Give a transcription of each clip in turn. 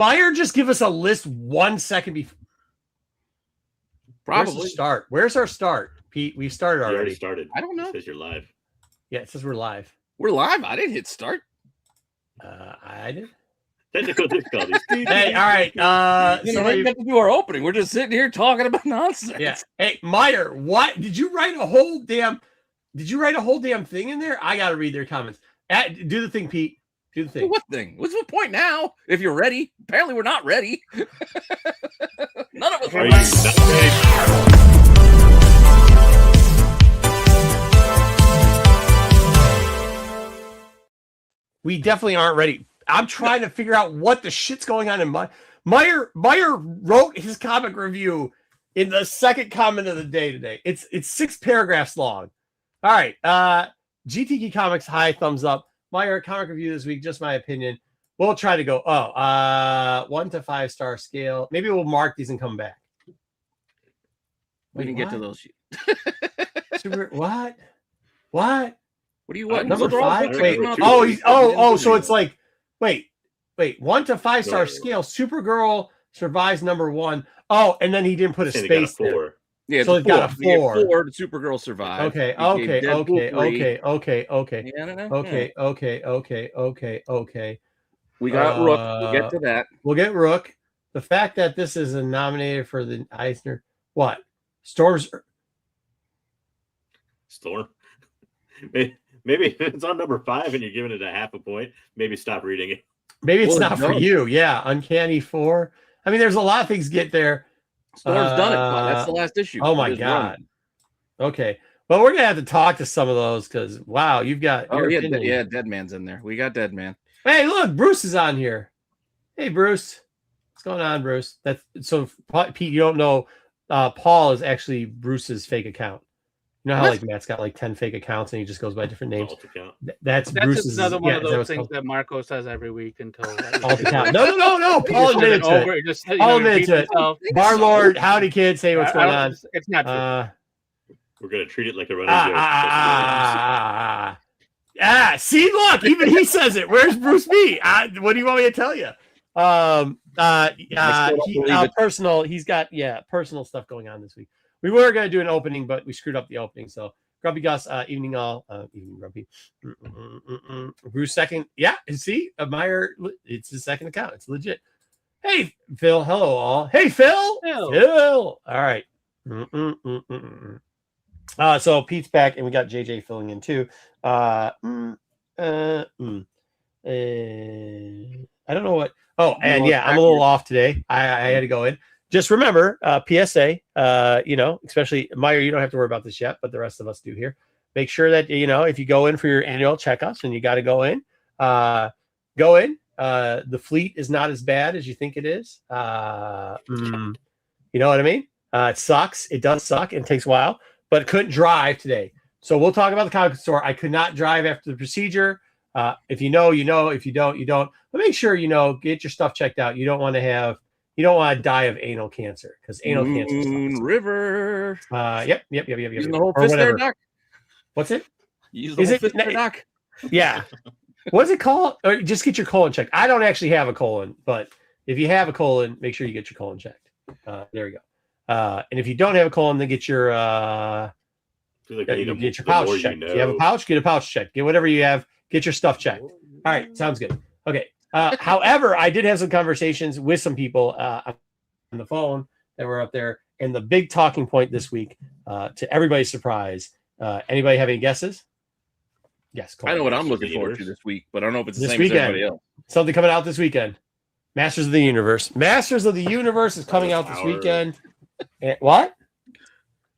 Fire, just give us a list 1 second before. Probably. Where's the start? Where's our start, Pete? We started already. You already started. I don't know. It says you're live. Yeah, it says we're live. We're live. I didn't hit start. I did. Technical difficulties. Hey, all right. We don't get to do our opening. We're just sitting here talking about nonsense. Yeah. Hey, Meyer, what did you write a whole damn? Did you write a whole damn thing in there? I got to read their comments. Do the thing, Pete. Do the thing. What thing? What's the point now? If you're ready, apparently we're not ready. None of us are Are you ready. not ready? We definitely aren't ready. I'm trying to figure out what the shit's going on in Meyer wrote his comic review in the second comment of the day today. It's 6 paragraphs long. All right. GTK Comics, high thumbs up. Meyer, comic review this week, just my opinion. We'll try to go 1 to 5 star scale. Maybe we'll mark these and come back. We can get to those. What? What? What do you want? Number Those are all 5? pictures Wait. from out Oh, there. so it's like, wait, 1 to 5 star Right. scale. Supergirl survives number 1. Oh, and then he didn't put a Say they got a space there. 4. Yeah, So it's it got a We had 4. 4 to Supergirl survive. Okay. We gave Deadpool 3. Yeah, Okay. We got Rook. We'll get to that. We'll get Rook. The fact that this is a nominated for the Eisner, what? Storm. Maybe if it's on number 5 and you're giving it a half a point, maybe stop reading it. Maybe it's Well, not for no. you. Yeah. Uncanny 4. I mean, there's a lot of things get there. Storm's done it. But that's the last issue. Oh, my His God. run. Okay. Well, we're going to have to talk to some of those because, wow, you've got. Oh, your yeah, opinion. Dead Man's in there. We got Dead Man. Hey, look, Bruce is on here. Hey, Bruce. What's going on, Bruce? That's so, Pete, you don't know. Paul is actually Bruce's fake account. You know how What? like Matt's got like 10 fake accounts and he just goes by different names. Alt account. That's That's Bruce's. just another one of is that those what's things called? that Marco says every week until Alt account. No. Paul admitted to it. Just, Paul admitted to it. Barlord, howdy, kid. Say what's going on. It's not true. We're going to treat it like a running joke. See, look, even he says it. Where's Bruce B? What do you want me to tell you? Personal. He's got personal stuff going on this week. We were going to do an opening, but we screwed up the opening. So Grumpy Gus, evening all, evening Grumpy. Bruce second. Yeah, see, Meyer, it's his second account. It's legit. Hey, Phil. Hello, all. Hey, Phil. Phil. All right. So Pete's back, and we got JJ filling in too. I don't know what. Oh, and yeah, I'm a little off today. I had to go in. Just remember, PSA. Especially Meyer, you don't have to worry about this yet, but the rest of us do here. Make sure that if you go in for your annual checkups, and you got to go in. Go in. The fleet is not as bad as you think it is. You know what I mean? It sucks. It does suck. It takes a while, but couldn't drive today. So we'll talk about the comic store. I could not drive after the procedure. If you know, you know. If you don't, you don't. But make sure get your stuff checked out. You don't want to die of anal cancer because anal cancer sucks. River. Yep. Using the whole fist there, Doc. What's it? Use the whole fist there, Doc. Yeah. What's it called? Or just get your colon checked. I don't actually have a colon, but if you have a colon, make sure you get your colon checked. There we go. And if you don't have a colon, then get your get your pouch checked. If you have a pouch, get a pouch checked. Get whatever you have. Get your stuff checked. All right, sounds good. Okay. However, I did have some conversations with some people on the phone that were up there, and the big talking point this week, to everybody's surprise, anybody have any guesses? Yes, I know what I'm looking forward to this week, but I don't know if it's the This same weekend. as everybody else. Something coming out this weekend. Masters of the Universe. Masters of the Universe is coming out this weekend. What?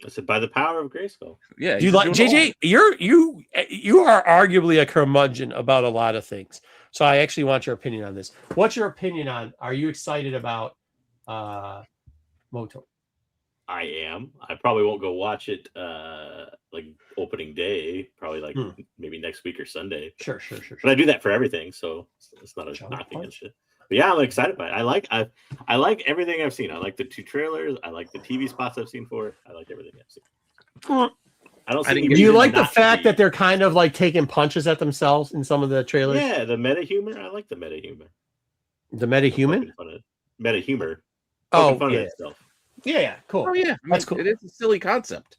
I said by the power of Grayskull. Yeah. Do you like JJ? You are arguably a curmudgeon about a lot of things. So I actually want your opinion on this. What's your opinion on? Are you excited about Moto? I am. I probably won't go watch it like opening day. Probably like maybe next week or Sunday. Sure. But I do that for everything, so it's not a knock against it. But yeah, I'm excited about it. I like everything I've seen. I like the 2 trailers. I like the TV spots I've seen for it. I like everything I've seen. I don't. Do you like the fact that they're kind of like taking punches at themselves in some of the trailers? Yeah, the meta humor. I like the meta humor. The metahuman? Meta humor. Oh, fun yeah. of itself. Yeah, cool. Oh yeah, That's cool. It is a silly concept.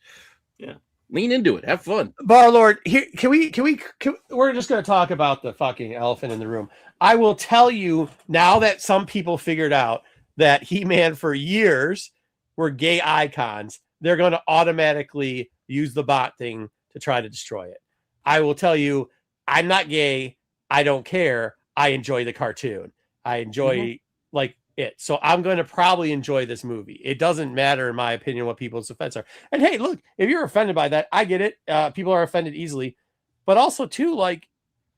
Yeah. Lean into it. Have fun. Barlord, here we're just going to talk about the fucking elephant in the room. I will tell you now that some people figured out that He-Man for years were gay icons, they're going to automatically use the bot thing to try to destroy it. I will tell you, I'm not gay. I don't care. I enjoy the cartoon. I enjoy like it. So I'm going to probably enjoy this movie. It doesn't matter, in my opinion, what people's offense are. And hey, look, if you're offended by that, I get it. People are offended easily. But also, too, like,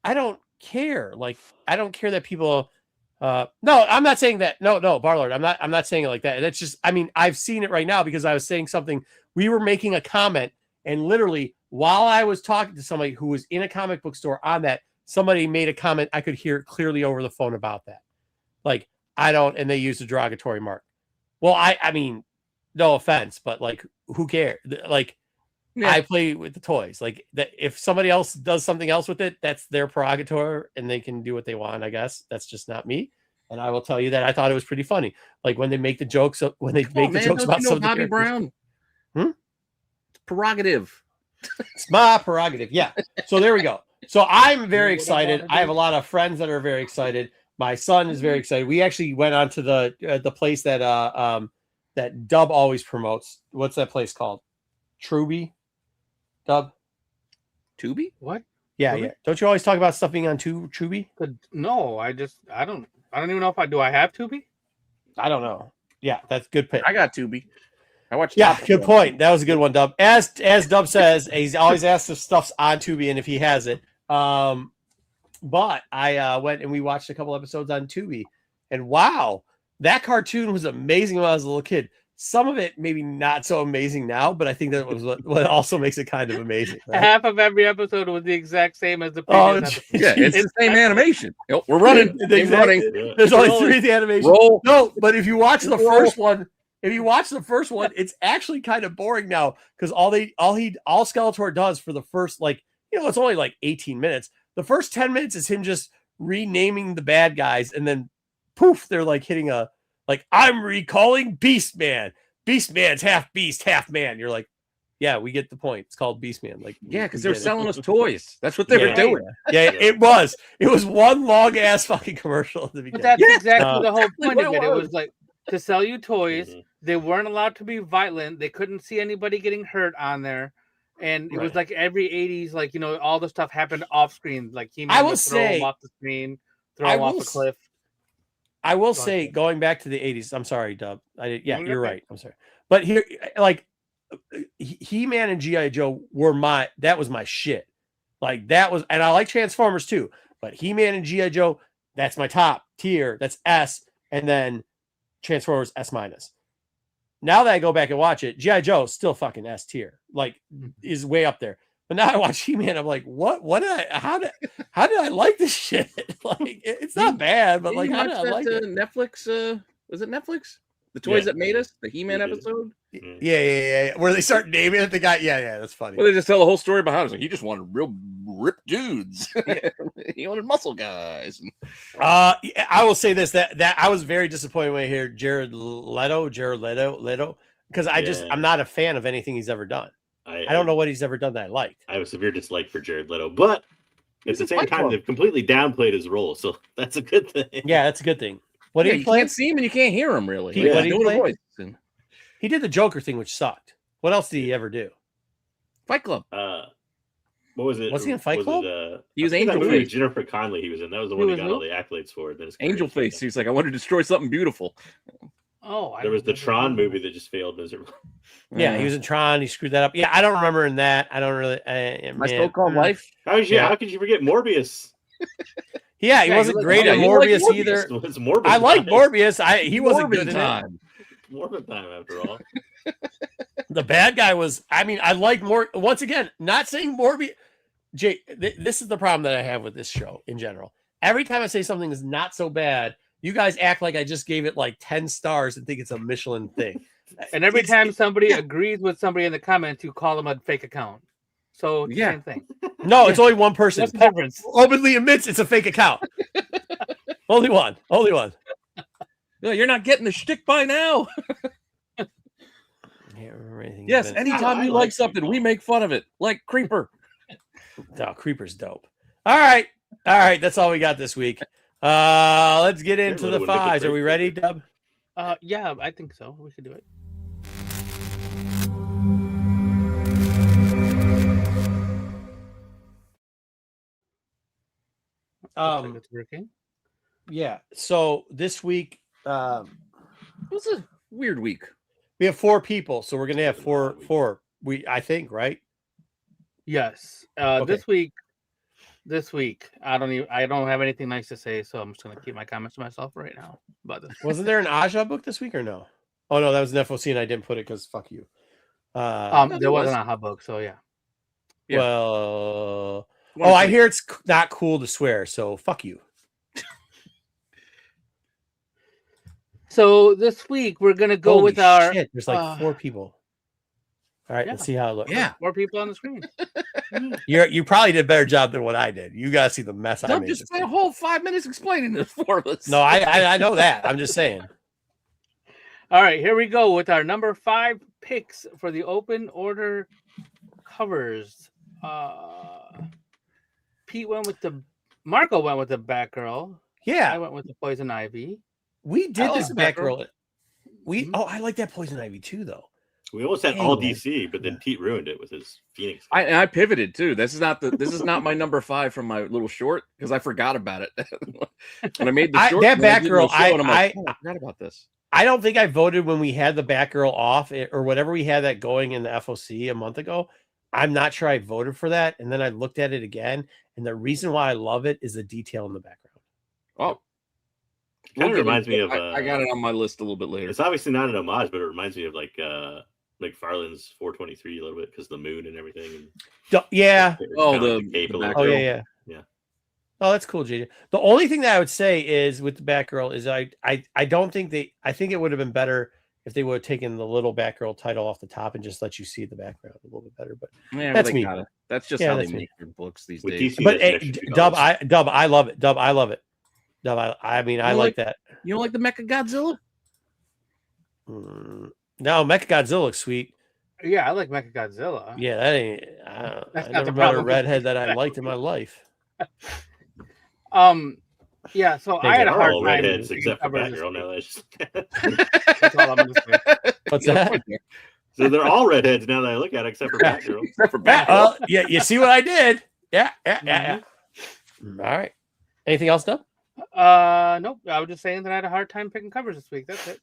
I don't care. Like, I don't care that people... no, I'm not saying that. No, Barlord, I'm not saying it like that. That's just, I mean, I've seen it right now because I was saying something. We were making a comment, and literally, while I was talking to somebody who was in a comic book store on that, somebody made a comment. I could hear it clearly over the phone about that. Like, I don't, and they used a derogatory mark. Well, I mean, no offense, but like, who cares? Like, yeah. I play with the toys. Like, that if somebody else does something else with it, that's their prerogative, and they can do what they want. I guess that's just not me. And I will tell you that I thought it was pretty funny. Like when they make the jokes, jokes about some of the Bobby Brown. It's prerogative. It's my prerogative. Yeah. So there we go. So I'm very excited. I have a lot of friends that are very excited. My son is very excited. We actually went on to the place that that Dub always promotes. What's that place called? Truby? Dub? Tubi? What? Yeah, yeah. Don't you always talk about stuff being on Truby? No, I don't even know if I have Tubi. I don't know. Yeah, that's good pick. I got Tubi. I watched. Yeah, good point. That was a good one, Dub. As Dub says, he's always asked if stuff's on Tubi and if he has it. But I went and we watched a couple episodes on Tubi, and wow, that cartoon was amazing when I was a little kid. Some of it maybe not so amazing now, but I think that was what also makes it kind of amazing. Right? Half of every episode was the exact same as the previous episode. Yeah, it's the same animation. We're running. Exactly. There's only 3 of the animation. Roll. No, but if you watch the first one, it's actually kind of boring now because all Skeletor does for the first, like, it's only like 18 minutes. The first 10 minutes is him just renaming the bad guys, and then poof, they're like hitting I'm recalling Beast Man. Beast Man's half beast, half man. You're like, yeah, we get the point. It's called Beast Man. Like, yeah, because they're selling us toys. That's what they were doing. Yeah, it was. It was one long ass fucking commercial at the beginning. But that's exactly the whole point of it. It was like to sell you toys. Mm-hmm. They weren't allowed to be violent. They couldn't see anybody getting hurt on there. And it was like every 80s, like, all the stuff happened off screen. Like He-Man would throw him off the screen, throw him off a cliff. I will say, going back to the 80s, I'm sorry, Dub. You're right. I'm sorry. But here, like, He-Man and G.I. Joe that was my shit. Like, that was, and I like Transformers too, but He-Man and G.I. Joe, that's my top tier. That's S, and then Transformers S-. Now that I go back and watch it, G.I. Joe still fucking S tier. Like, is way up there. But now I watch He-Man, I'm like, what? How did I like this shit? Like, it's not bad, but like, how did I like it? Netflix, was it Netflix? The Toys That Made Us, the He-Man episode? Yeah. Where they start naming it, the guy, yeah, that's funny. Well, they just tell the whole story behind it. Like, he just wanted real ripped dudes. He wanted muscle guys. I will say this, that I was very disappointed when I hear Jared Leto, because I'm not a fan of anything he's ever done. I don't know what he's ever done that I liked. I have a severe dislike for Jared Leto, but at the same time, they've completely downplayed his role, so that's a good thing. Yeah, that's a good thing. What did he play? You can't see him and you can't hear him, really. What did he play? He did the Joker thing, which sucked. What else did he ever do? Fight Club. What was it? Was he in Fight Club? He was Angel Face. Jennifer Connelly he was in. That was the one he got all the accolades for. Angel Face. He was like, I want to destroy something beautiful. Oh, there was the Tron movie that just failed miserably. Yeah, he was in Tron. He screwed that up. Yeah, I don't remember in that. I don't really. My so-called life. How could you forget Morbius? Yeah, he wasn't great at Morbius either. It's Morbid I like Morbius. He wasn't good in it. Morbid time, after all. The bad guy was. I mean, I like more. Once again, not saying Morbius. Jay, this is the problem that I have with this show in general. Every time I say something is not so bad, you guys act like I just gave it like 10 stars and think it's a Michelin thing. And every time somebody agrees with somebody in the comments, you call them a fake account. So same thing. No, it's only one person. What's the difference? Openly admits it's a fake account. Only one. No, you're not getting the shtick by now. Yes, anytime you like something, we make fun of it. Like Creeper. Oh, Creeper's dope. All right. That's all we got this week. Let's get into the fives. Are we ready, Dub? Yeah, I think so. We should do it. It's working. Yeah. So this week, It was a weird week. we have 4 people, so we're gonna have four. I think, right? Yes. Okay. This week, I don't have anything nice to say, so I'm just gonna keep my comments to myself right now. But Wasn't there an Aja book this week or no? Oh no, that was an FOC, and I didn't put it because fuck you. there wasn't a hot book, so yeah. Yeah. Well, I hear it's not cool to swear, so fuck you. So this week we're gonna go Holy with our. shit, there's like 4 people. All right, Yeah. let's see how it looks. Yeah. 4 people on the screen. You probably did a better job than what I did. You gotta see the mess I Don't made. just this spend a week. whole 5 minutes explaining this for us. No, I know that. I'm just saying. All right, here we go with our number 5 picks for the open order covers. Marco went with the Batgirl. I Yeah, went with the Poison Ivy. we did I this like Batgirl. I like that Poison Ivy too, though. We almost had all DC, but then Pete ruined it with his Phoenix. I pivoted too. This is not my number 5 from my little short because I forgot about it when I made the short. That and I did Batgirl, the show, and I'm like, I forgot about this. I don't think I voted when we had the Batgirl off or whatever we had that going in the FOC a month ago. I'm not sure I voted for that. And then I looked at it again. And the reason why I love it is the detail in the background. Oh, Kind of reminds me of. I got it on my list a little bit later. It's obviously not an homage, but it reminds me of like McFarlane's 423 a little bit because the moon and everything. Yeah. Oh, the cape. the Oh, yeah. Oh, that's cool, JJ. The only thing that I would say is with the Batgirl is I don't think I think it would have been better if they would have taken the little Batgirl title off the top and just let you see the background a little bit better. But Yeah, that's me. That's just Yeah, how they that's me. make their books these With days. DC, But that's an extra Dub, $2. I love it. Dub, I love it. Dub, I mean, I like that. You don't like the Mecha Godzilla? No, Mechagodzilla looks sweet. Yeah, I like Mechagodzilla. Yeah, that ain't. That's I not never the met a problem. redhead that I liked in my life. Yeah, so I had a They're hard all time. redheads except for covering this Batgirl. week. Now That's all I'm gonna say. What's that? so they're all redheads now that I look at it, except for Batgirl. Except for Yeah, Batgirl. yeah, you see what I did? Yeah. All right. Anything else, Dub? Nope. I was just saying that I had a hard time picking covers this week. That's it.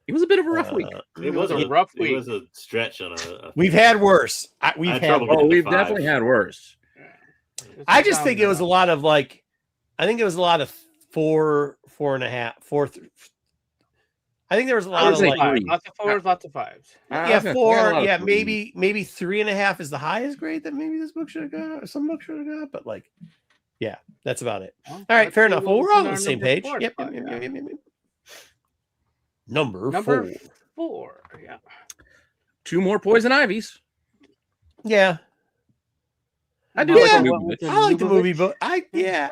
It was a bit of a rough week. It was a rough It week. was a stretch on a We've had worse. I had trouble Oh, getting to we've 5. definitely had worse. I just think it was a lot of like. I think it was a lot of 4, 4.5, 4. I think there was a lot would of say like. five. Lots of 4s, lots of 5s. Yeah, Okay. 4. I got a lot of Yeah, threes. maybe 3.5 is the highest grade that maybe this book should have got, or some book should have got. But like, yeah, that's about it. Well, All right, let's fair see enough. what Well, was we're all in on our the same number page. 4 Yep. spot, yeah. Number Number 4. 4. Yeah. 2 more Poison Ivies. Yeah, I do like Yeah. the movie. I like the movie, but yeah.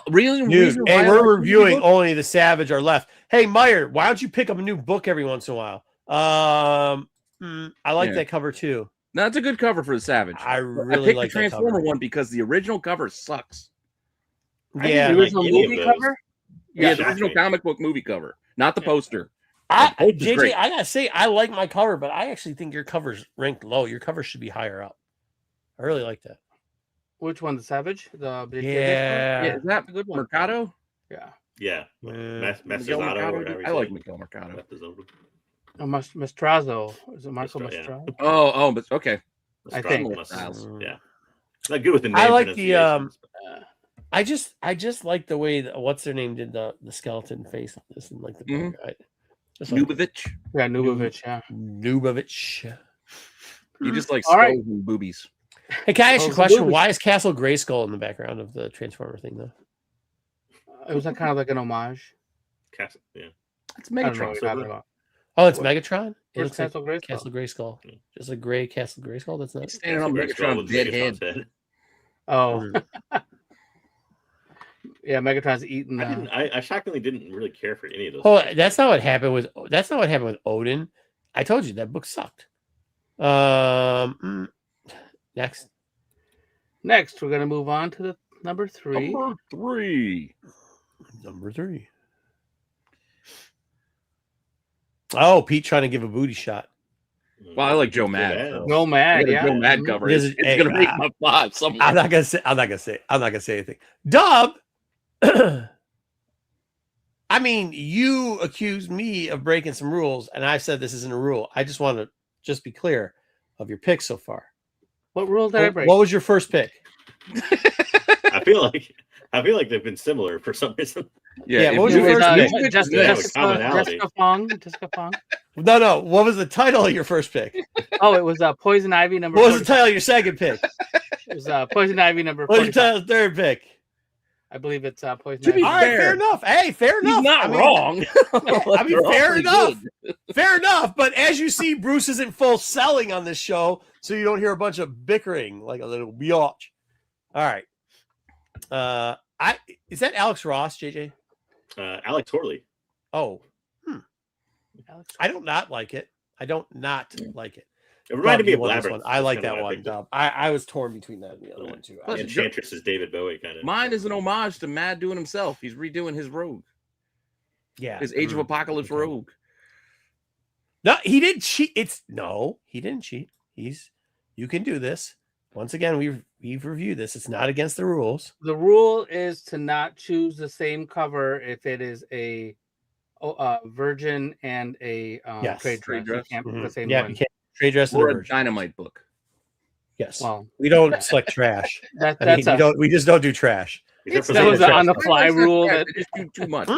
Really? Dude, reason why and I we're like the movie reviewing book? Only the Savage Are Left. Hey, Meyer, why don't you pick up a new book every once in a while? I like Yeah. that cover too. No, that's a good cover for the Savage. I I really picked like the that Transformer cover. one because the original cover sucks. Yeah, The original any of movie those. cover? Yeah, Yeah, the original exactly. comic book movie cover, not the poster. JJ, great. I gotta say, I like my cover, but I actually think your cover's ranked low. Your cover should be higher up. I really like that. Which one? The Savage? The Yeah. Yeah, is that a good one. Mercado? Yeah. Yeah. Yeah. Masters Auto or whatever. I like Miguel Mercado. Oh, Mastrazo. Is it Marco Mastra- yeah. Mastrazo? Oh, but okay. I think. Yeah. Not good with the name. I like the pronunciations. I just like the way what's their name did the skeleton face on this and like the Mhm. I just like Nubovich. Yeah, Nubovich. Yeah. Nubovich. You just like All right. skulls and boobies. Hey, can I ask you a Oh, question? Nubovich. Why is Castle Grayskull in the background of the Transformer thing though? It was like kind of like an homage. Yeah. It's I don't know what Megatron. you're talking about. Oh, it's What? Megatron? It Where's looks like Castle Grayskull? Castle Grayskull. Yeah. Just a gray Castle Grayskull. That's not. He's standing on Grayskull Megatron's with dead Megatron's head. Oh, Yeah, Megatron's eating. I shockingly didn't really care for any of those. Oh, that's not what happened with Odin. I told you that book sucked. Next, we're gonna move on to the number 3. Number 3. Oh, Pete trying to give a booty shot. Well, I like Joe Mad. So. Joe Mad, yeah. Joe Mad cover. It's gonna make my 5 somewhere. I'm not gonna say anything. Dub. I mean, you accused me of breaking some rules, and I said this isn't a rule. I just want to be clear of your picks so far. What rule did I break? What was your first pick? I feel like they've been similar for some reason. Yeah, what was your first pick? Jessica Fong. No. What was the title of your first pick? Oh, it was Poison Ivy number. What was the title of your second pick? It was Poison Ivy number. What was the title of the third pick? I believe it's Poison Ivy. All right, fair enough. Hey, fair enough. He's not wrong. I mean, fair enough. Fair enough. But as you see, Bruce isn't full selling on this show, so you don't hear a bunch of bickering like a little biatch. All right. Is that Alex Ross, JJ? Alex Horley. Oh. I don't not like it. It reminded me of one. Labyrinth. I like that one. I was torn between that and the other one too. Enchantress is David Bowie kind of. Mine is an homage to Mad doing himself. He's redoing his Rogue. Yeah. His Age of Apocalypse Rogue. No, he didn't cheat. He didn't cheat. You can do this. Once again, we've reviewed this. It's not against the rules. The rule is to not choose the same cover if it is a Virgin and a trade dress. You can't pick the same one. You can't trade dress or a Dynamite book. Yes. Well, we don't select trash. We just don't do trash. That was an on the fly rule. That just do too much.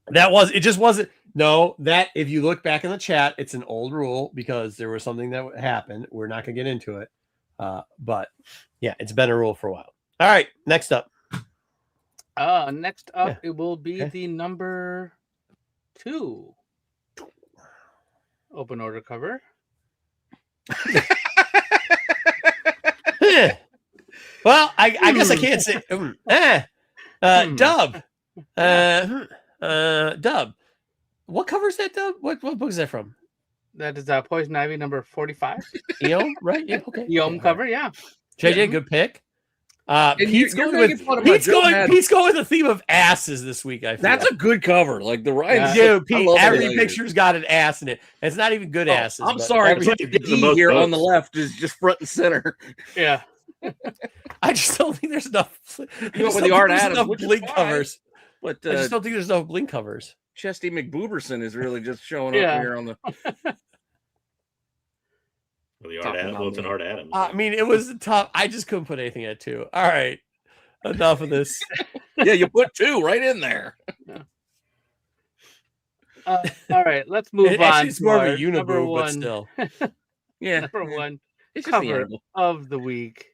It just wasn't. No, that if you look back in the chat, it's an old rule because there was something that happened. We're not gonna get into it. But yeah, it's been a rule for a while. All right, next up. It will be the number 2 open order cover. Well, I guess I can't say Dub. Dub. What cover is that, Dub? What book is that from? That is Poison Ivy number 45. Eom, right? Yeah, okay. Eom cover, yeah. JJ, good pick. Pete's going with the theme of asses this week. I feel that's a good cover. Like the Ryan. Dude, Pete, every picture's got an ass in it. It's not even good asses. I'm sorry. The here on the left is just front and center. Yeah. I just don't think there's enough. With the Art Adams blink covers. But I just don't think there's no blink covers. Chesty McBooberson is really just showing up here on the. Well, the Art Adams. Well, it's an Art Adams. I mean, it was tough. I just couldn't put anything at 2. All right, enough of this. Yeah, you put 2 right in there. All right, let's move on. It's more of a uniboo, but still. Yeah, number 1 it's cover of the week.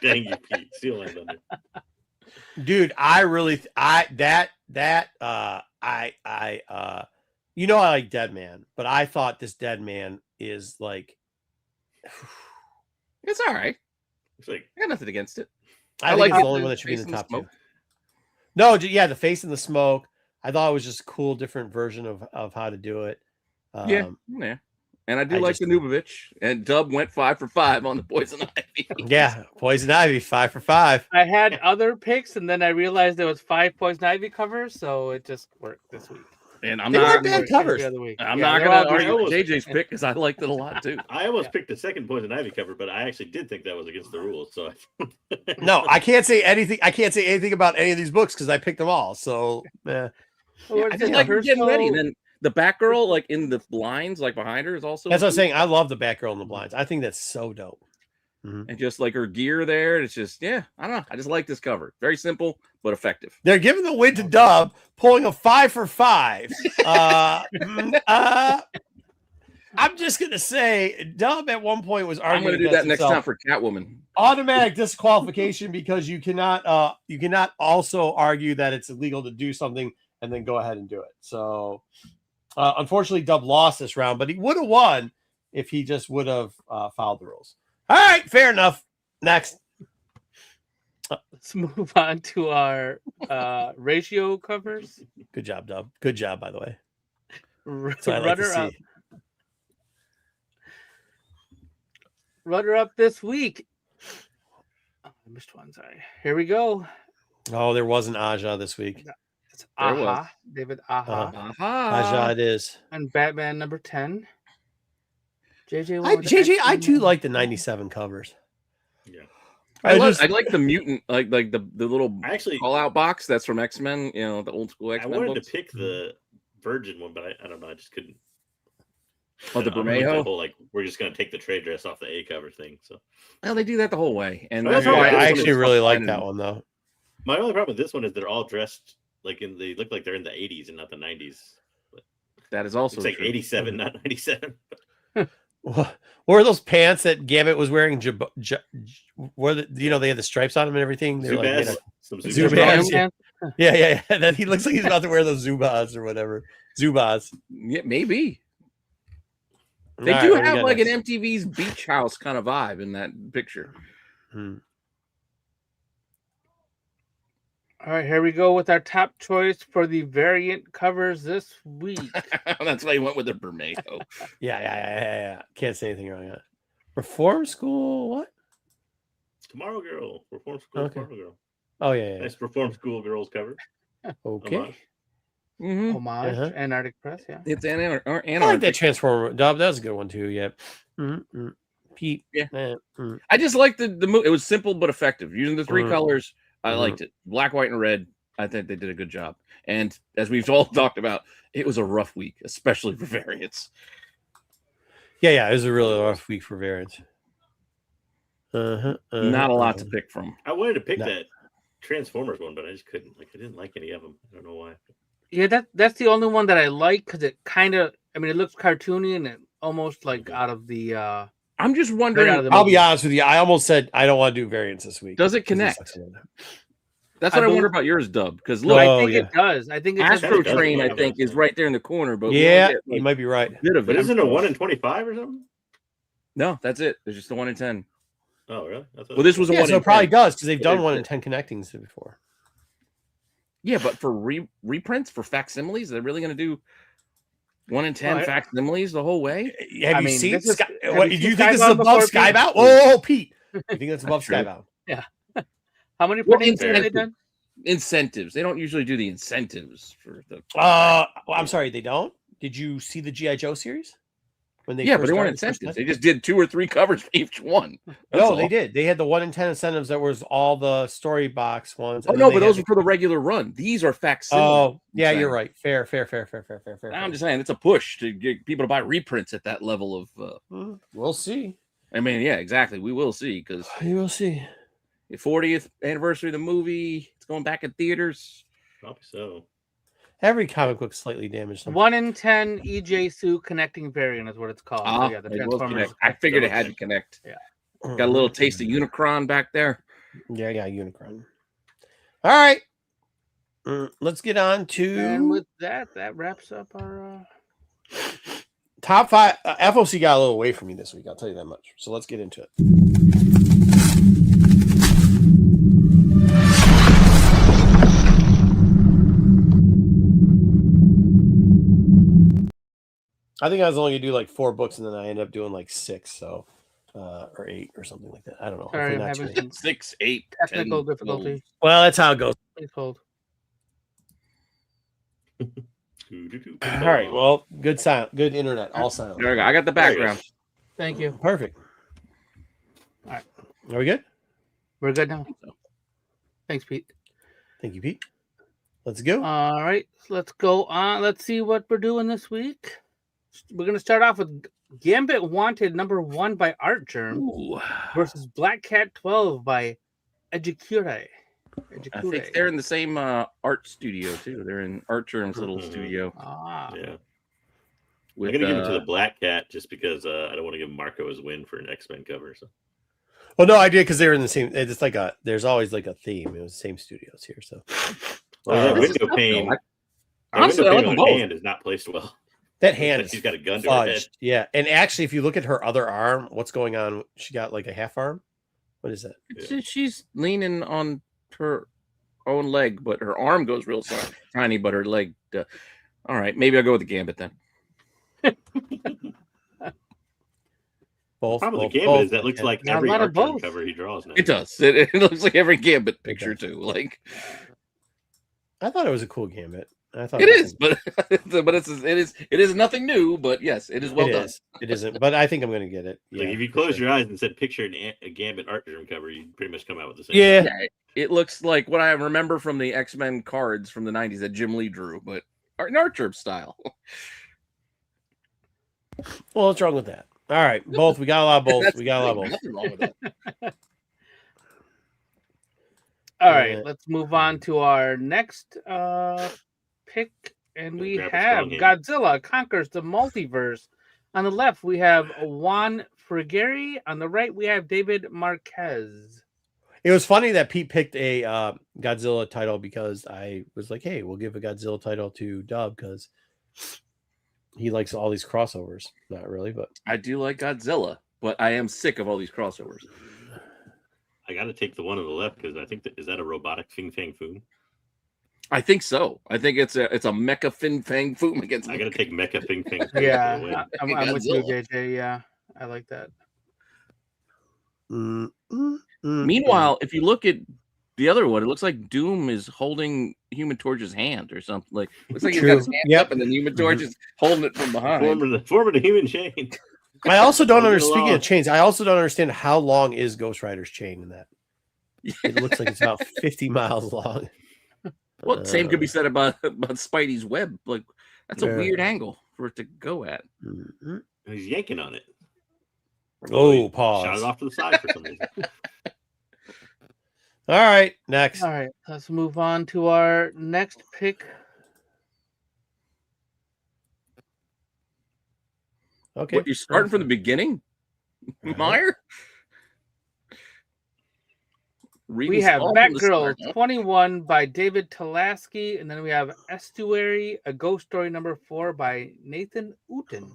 Dang you, Pete. Steal my thunder. Dude, I like Dead Man, but I thought this Dead Man is like it's all right. It's like I got nothing against it. I think it's the only one that should be in the top 2. No, yeah, the face in the smoke. I thought it was just a cool, different version of how to do it. Yeah. And I do like the Nubovich. And Dub went 5 for 5 on the Poison Ivy. Yeah, Poison Ivy, 5 for 5. I had other picks, and then I realized there was 5 Poison Ivy covers, so it just worked this week. And I'm they not bad covers. I'm not going to argue with JJ's pick because I liked it a lot too. I almost picked the second Poison Ivy cover, but I actually did think that was against the rules. So no, I can't say anything. I can't say anything about any of these books because I picked them all. So I just like getting ready. And then the Batgirl, like in the blinds, like behind her, is also. That's what I'm saying. I love the Batgirl in the blinds. I think that's so dope. Mm-hmm. And just like her gear there, it's just I don't know. I just like this cover. Very simple but effective. They're giving the win to Dub, pulling a 5 for 5. I'm just gonna say Dub at one point was arguing. I'm gonna do that next time for Catwoman. Automatic disqualification because you cannot also argue that it's illegal to do something and then go ahead and do it. So unfortunately, Dub lost this round, but he would have won if he just would have followed the rules. All right, fair enough. Next. Let's move on to our ratio covers. Good job, Dub. Good job, by the way. That's what I like to see. Runner up this week. Oh, I missed one. Sorry. Here we go. Oh, there wasn't Aja this week. It's Aha. David Aha. Aja it is. And Batman number 10. I too like the 97 covers. Yeah. I like the mutant, like the little actually call out box that's from X-Men, you know, the old school X-Men. I wanted books. to pick the Virgin one, but I don't know, I just couldn't. Oh, the Bermejo? Whole, like, we're just gonna take the trade dress off the A cover thing. So well, they do that the whole way. And that's I actually really like that one though. My only problem with this one is they're all dressed like they look like they're in the 80s and not the 90s. But that is also it's like 87, not 97. What were those pants that Gambit was wearing? Were they had the stripes on them and everything? They're like some Zubaz. Yeah. Then he looks like he's about to wear those Zubaz or whatever. Zubaz. Yeah, maybe. They do have like an MTV's Beach House kind of vibe in that picture. All right, here we go with our top choice for the variant covers this week. That's why he went with the Bermejo. Yeah. Can't say anything wrong. Reform School, what? Tomorrow Girl. Reform School, okay. Tomorrow Girl. Oh, yeah. Nice Reform School Girls cover. Okay. Homage, Antarctic Press, yeah. It's Antarctic. I like that Transformer. Dub, that was a good one, too, yeah. Pete. Yeah. I just like the movie. It was simple but effective. Using the three colors. I liked it. Black, white, and red. I think they did a good job. And as we've all talked about, it was a rough week, especially for variants. Yeah. It was a really rough week for variants. Not a lot to pick from. I wanted to pick that Transformers one, but I just couldn't. Like, I didn't like any of them. I don't know why. Yeah, that's the only one that I like because it kind of. I mean, it looks cartoony and it almost like out of the. I'm just wondering. I'll be honest with you. I almost said I don't want to do variants this week. Does it connect? That's what I wonder about yours, Dub. Because look, I think it does. I think Astro Train, I think, is right there in the corner. But you might be right. But isn't it 1 in 25 or something? No, that's it. There's just a 1 in 10. Oh, really? Well, this was a 1 in 10. So it probably does because they've done 1 in 10 connectings before. Yeah, but for reprints, for facsimiles, they're really going to do 1 in 10 facsimiles the whole way? Have you seen Sky? What, do you think this is above Skybound? Oh, Pete. You think that's above Skybound? Yeah. How many printings have they done? Incentives. They don't usually do the incentives for the. I'm sorry, they don't. Did you see the G.I. Joe series? When they but they weren't incentives. They just did 2 or 3 covers for each one. They did. They had the 1 in 10 incentives that was all the story box ones. Oh no, but those were for the regular run. These are facsimiles. Oh yeah, you're right. Fair. I'm just saying it's a push to get people to buy reprints at that level of. We'll see. I mean, yeah, exactly. We will see because you will see. The 40th anniversary of the movie. It's going back in theaters. Probably so. Every comic book slightly damaged. 1 in 10 EJ Sue connecting variant is what it's called. So yeah, the Transformers. I figured it had to connect. Yeah. Got a little taste of Unicron back there. Yeah, Unicron. All right. Let's get on to. And with that wraps up our top 5. FOC got a little away from me this week. I'll tell you that much. So let's get into it. I think I was only gonna do like 4 books, and then I ended up doing like 6, so or 8 or something like that. I don't know. Sorry, I'm having some 6, 8 technical difficulty. Well, that's how it goes. Please hold. All right. Well, good internet. All silent. There we go. I got the background. Thank you. Perfect. All right. Are we good? We're good now. Thanks, Pete. Thank you, Pete. Let's go. All right. Let's go on. Let's see what we're doing this week. We're going to start off with Gambit Wanted #1 by Art Germ versus Black Cat 12 by Ejikure. I think they're in the same art studio too. They're in Art Germ's little studio. Yeah. I'm gonna give it to the Black Cat just because I don't want to give Marco his win for an X-Men cover. So. Well, no, I did because they were in the same. It's like there's always like a theme. It was the same studios here, so. Well, that window pane. Honestly, on the hand is not placed well. That hand, she's got a gun to her head. Yeah, and actually, if you look at her other arm, what's going on? She got like a half arm. What is that? It's just, she's leaning on her own leg, but her arm goes real tiny, but her leg. All right, maybe I'll go with the Gambit then. Both. Problem with both, the Gambit both. is that looks like Yeah, a every lot of Archer both. cover he draws now. It does. It looks like every Gambit picture does. too. Like I thought it was a cool Gambit. I thought it is, but it is nothing new. But yes, it is well done. It isn't, but I think I'm going to get it. Like Yeah, if you for close sure. your eyes and said picture a Gambit Archer cover, you'd pretty much come out with the same. Yeah. Yeah, it looks like what I remember from the X-Men cards from the 90s that Jim Lee drew, but an Archer style. Well, what's wrong with that? All right, both. We got a lot of both. We got a lot of both. Nothing wrong with that. All right, let's move on to our next pick, and we Grab a have strong hand. Godzilla Conquers the Multiverse. On the left, we have Juan Frigeri. On the right, we have David Marquez. It was funny that Pete picked a Godzilla title because I was like, "Hey, we'll give a Godzilla title to Dub because he likes all these crossovers." Not really, but I do like Godzilla, but I am sick of all these crossovers. I got to take the one on the left because I think is that a robotic Fing Fang Foom? I think so. I think it's a Mecha Fin Fang Foom against. I got to take Mecha Fing Fang Foom. Yeah, I'm with you, Godzilla. JJ. Yeah, I like that. Meanwhile, if you look at the other one, it looks like Doom is holding Human Torch's hand or something. Like looks like he's got his hand up, and then Human Torch is holding it from behind. Forming the human chain. I also don't Moving understand. Speaking along. of chains, I also don't understand how long is Ghost Rider's chain in that. It looks like it's about 50 miles long. Well, same could be said about Spidey's web. Like that's a Yeah. weird angle for it to go at. Mhm. He's yanking on it. Oh, pause. Shot it off to the side for some reason. All right, next. All right, let's move on to our next pick. Okay. What, you're starting from the beginning, Right. Meyer? We have Batgirl 21 by David Talaski, and then we have Estuary, A Ghost Story number 4 by Nathan Uten.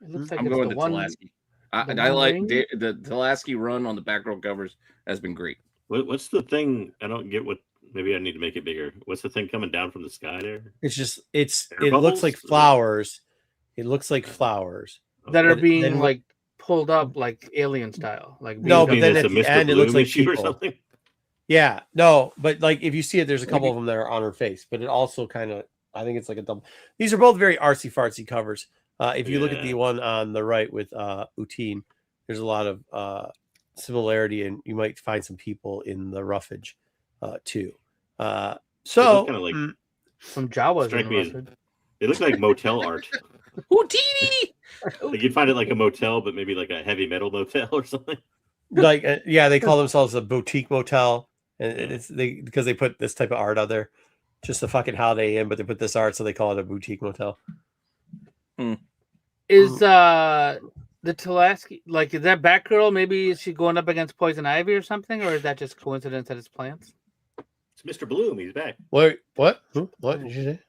It looks like I'm it's going the to one. Talaski. I the like one the Talaski run on the Batgirl covers has been great. What's the thing? I don't get what. Maybe I need to make it bigger. What's the thing coming down from the sky there? It Air looks bubbles? like flowers. It looks like flowers. that are But being then- like pulled up like alien style. Like No, being but then it's at a the Mr. end, it looks Bloom like issue or people. something. Yeah, no, but like if you see it, there's a couple of them that are on her face, but it also kind of, I think it's like a double. These are both very artsy fartsy covers. If you look at the Yeah. one on the right with Uteen, there's a lot of similarity, and you might find some people in the roughage too. So kinda like- from Jawas. Strike me as- Interested. It looks like motel art. Houdini! Like you'd find it like a motel, but maybe like a heavy metal motel or something. like yeah, they call themselves a boutique motel, and it's because they put this type of art out there, just a fucking Holiday Inn, but they put this art, so they call it a boutique motel. Is the Talaski like, is that Batgirl? Maybe is she going up against Poison Ivy or something, or is that just coincidence that it's plants? It's Mr. Bloom. He's back. Wait, what? What did you say?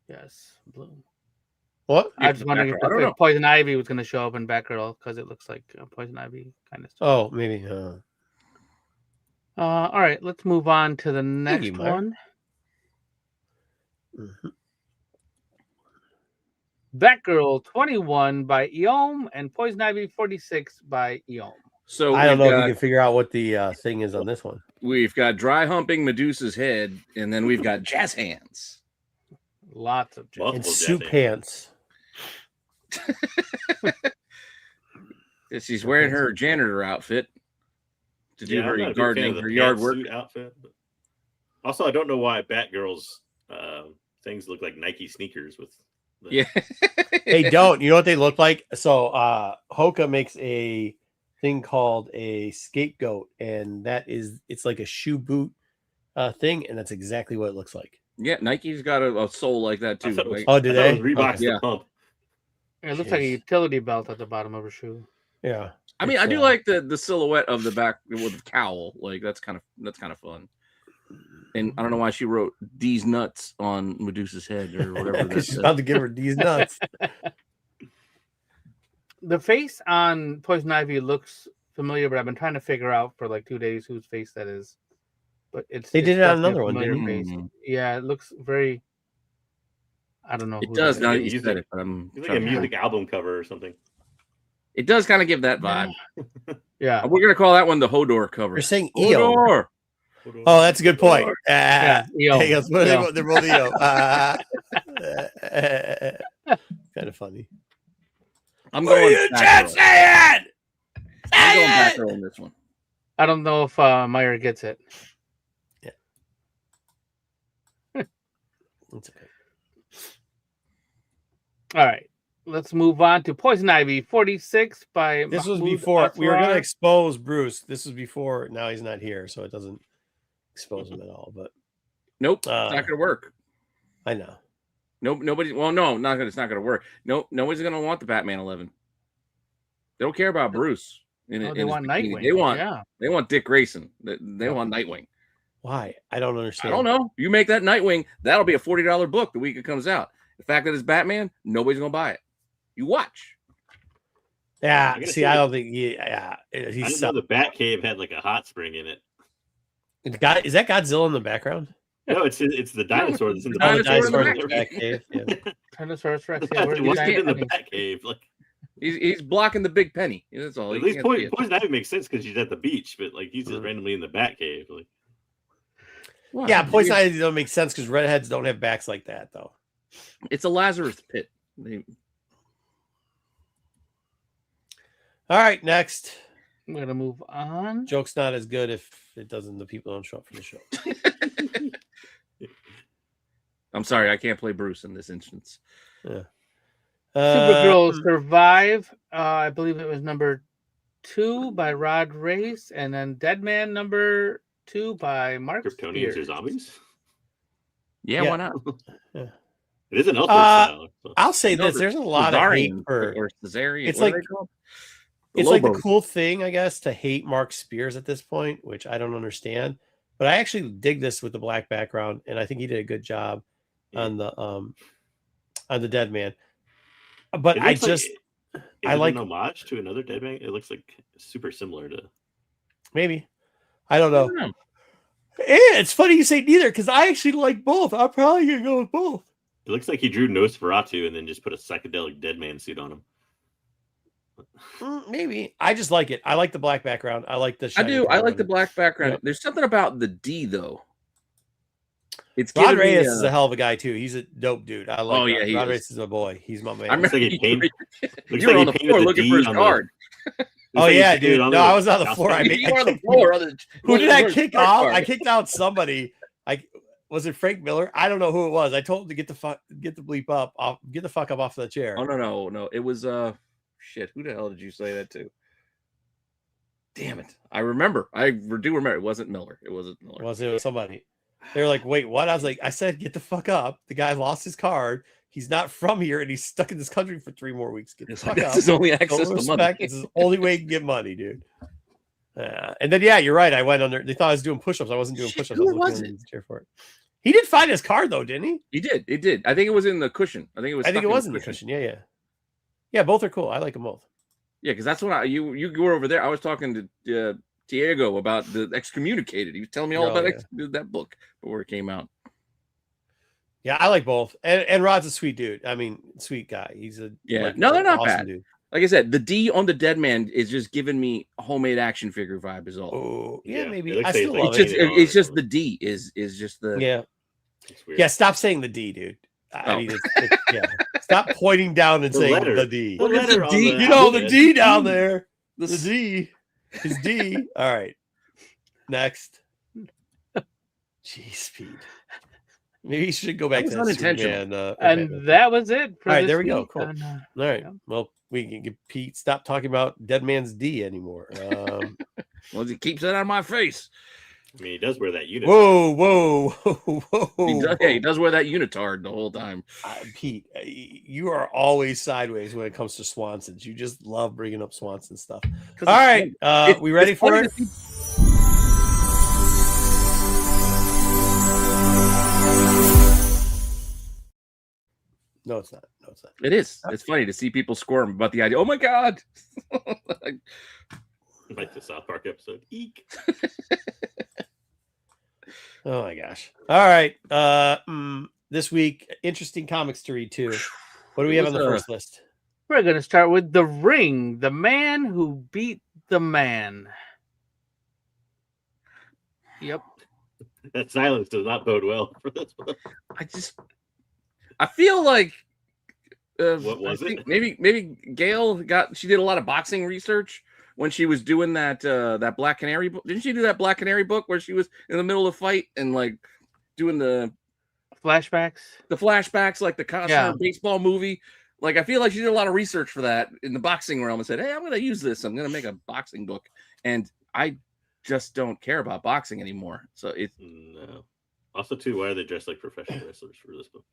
Yes, Bloom. What? I was just wondering Batgirl. I don't if know. Poison Ivy was going to show up in Batgirl because it looks like Poison Ivy kind of stuff. Oh, maybe. All right, let's move on to the next you, Mark. one. Mhm. Batgirl 21 by Eom and Poison Ivy 46 by Eom. So I don't know we've if got- you can figure out what the thing is on this one. We've got dry humping Medusa's head, and then we've got jazz hands. Lots of Well, And Multiple suit jazz pants. She's wearing her janitor outfit to do I'm not a her big fan gardening, of the her yard work. pantsuit outfit. But... Also, I don't know why Batgirl's things look like Nike sneakers with. The... Yeah. They don't. You know what they look like? So Hoka makes a thing called a scapegoat, and it's like a shoe boot thing, and that's exactly what it looks like. Yeah, Nike's got a soul like that I too. thought it was, Like, Oh, do I thought it they? was Reebok's Yeah. the pump. It looks like a Jeez. utility belt at the bottom of her shoe. Yeah. I mean, It's, I do like the silhouette of the back with the cowl. Like that's kind of fun. And I don't know why she wrote "D's nuts" on Medusa's head or whatever. because she's That's about to give her these nuts. The face on Poison Ivy looks familiar, but I've been trying to figure out for like 2 days whose face that is. But They did it on definitely another a one, familiar didn't they? face. Yeah, it looks very. I don't know. It who does that now is. that you said it, but I'm It's like a music album cover or something. It does kind of give that vibe. Yeah. We're gonna call that one the Hodor cover. You're saying EO. Hodor. Oh, that's a good point. Yeah, EO. Hey, guys, what are EO. they're both EO. Kind of funny. I'm going back row. say it? I'm going back row on this one. I don't know if Meyer gets it. It's okay. All right. Let's move on to Poison Ivy 46 by This was Mahmoud before we were going to Asrar. expose Bruce. This was before. Now he's not here, so it doesn't expose him at all. But Nope, it's not gonna work. I know. Nope, nobody. Well, no, it's not gonna work. Nope, nobody's gonna want the Batman 11. They don't care about Bruce. They want Nightwing. They want Dick Grayson. They want Nightwing. Why? I don't understand. I don't know. You make that Nightwing, that'll be a $40 book the week it comes out. The fact that it's Batman, nobody's gonna buy it. You watch. Yeah. I See, I don't think. Yeah. I didn't He's know the Batcave had like a hot spring in it. Is that Godzilla in the background? No, it's the dinosaur that's in the Oh, the dinosaur in the Batcave. Yeah. Tyrannosaurus Rex. Yeah, where's it the wasn't in the giant Batcave. Like He's blocking the big penny. That's all. at You least can't see it. Poison Ivy makes sense because she's at the beach, but like he's just randomly in the Batcave. Like Wow. Yeah, Poison Ivy don't make sense because redheads don't have backs like that, though. It's a Lazarus pit. All right, next. I'm gonna move on. Joke's not as good if it doesn't. The people don't show up for the show. I'm sorry, I can't play Bruce in this instance. Yeah. Supergirl Survive. I believe it was number 2 by Rod Race, and then Deadman number 2 by Mark Kryptonians or Spears. zombies. Yeah, Yeah. why not? It is an Elseworlds style. So. I'll say this: there's a lot of hate Cesarean for. or Caesarian. It's what are like- they called? It's like the Lobos. cool thing, I guess, to hate Mark Spears at this point, which I don't understand. But I actually dig this with the black background, and I think he did a good job on the Dead Man. But It I looks just is I it like- an homage to another Deadman. It looks like super similar to. maybe I don't know. know. And it's funny you say neither because I actually like both. I'm probably gonna go with both. It looks like he drew Nosferatu and then just put a psychedelic Deadman suit on him. Maybe I just like it. I like the black background. I like the. I shiny do. I color like on the it. black background. Yeah. There's something about the D though. It's Rod giving me, Reyes is a hell of a guy too. He's a dope dude. I like. Oh, yeah, he Rod is. Reyes is my boy. He's my man. I remember Looks like he painted- you looks were like on he the painted floor the looking D for his on the- card. Oh yeah, dude. No, I was on the floor. I You were on the kicked- floor. Who did I Where's kick the card off? card? I kicked out somebody. Was it Frank Miller? I don't know who it was. I told him to get the bleep up, get the fuck up off the chair. Oh no. It was shit. Who the hell did you say that to? Damn it! I remember. I do remember. It wasn't Miller. It wasn't Miller. It was somebody. They were like, "Wait, what?" I was like, "I said get the fuck up." The guy lost his card. He's not from here, and he's stuck in this country for 3 more weeks. Get the It's fuck like, up. that's his only Show access to money. respect. It's the only way you can get money, dude. And then, yeah, you're right. I went under. They thought I was doing push-ups. I wasn't doing Shit, push-ups. who I was was looking under the chair for it. He did find his card though, didn't he? He did. It did. I think it was in the cushion. I think it was. I think stuck it was in the cushion. Yeah. Both are cool. I like them both. Yeah, because that's when you were over there. I was talking to Diego about the Excommunicated. He was telling me all Oh, about yeah. that book before it came out. Yeah, I like both. And Rod's a sweet dude. I mean, sweet guy. He's a No, they're not awesome bad. dude. Like I said, the D on the Dead Man is just giving me a homemade action figure vibe. Is all. Oh, yeah, Yeah, maybe. it looks I like still it's love like it. It's just the D is just the Yeah. It's weird. Yeah, stop saying the D, dude. I Oh. mean, yeah. Stop pointing down and The saying letter. the D. The What is letter the on D? the You know, the alphabet. D down there. the The D is D. All right. Next. Jeez, Pete. Maybe you should go back That to was that unintentional. Superman, And that was it. For All right, this there we go. week Cool. on, all right. yeah. Well, we can get Pete. Stop talking about Dead Man's D anymore. Well, he keeps that out of my face. I mean, he does wear that unit. whoa. He does wear that unitard the whole time. Pete, you are always sideways when it comes to Swansons. You just love bringing up Swanson stuff. All right, we ready for it? No, it's not. No, it's not. It is. It's funny to see people squirm about the idea. Oh my god! Like the South Park episode. Eek. Oh my gosh! All right. This week, interesting comics to read too. What do we have on the first list? We're going to start with The Ring, the man who beat the man. Yep. That silence does not bode well for this one. I feel like What was it? Maybe Gail she did a lot of boxing research when she was doing that Black Canary book. Didn't she do that Black Canary book where she was in the middle of the fight and like doing the flashbacks? The flashbacks, like the constant baseball movie. Like I feel like she did a lot of research for that in the boxing realm and said, "Hey, I'm going to use this. I'm going to make a boxing book." And I just don't care about boxing anymore. So it's no. Also, too, why are they dressed like professional wrestlers for this book?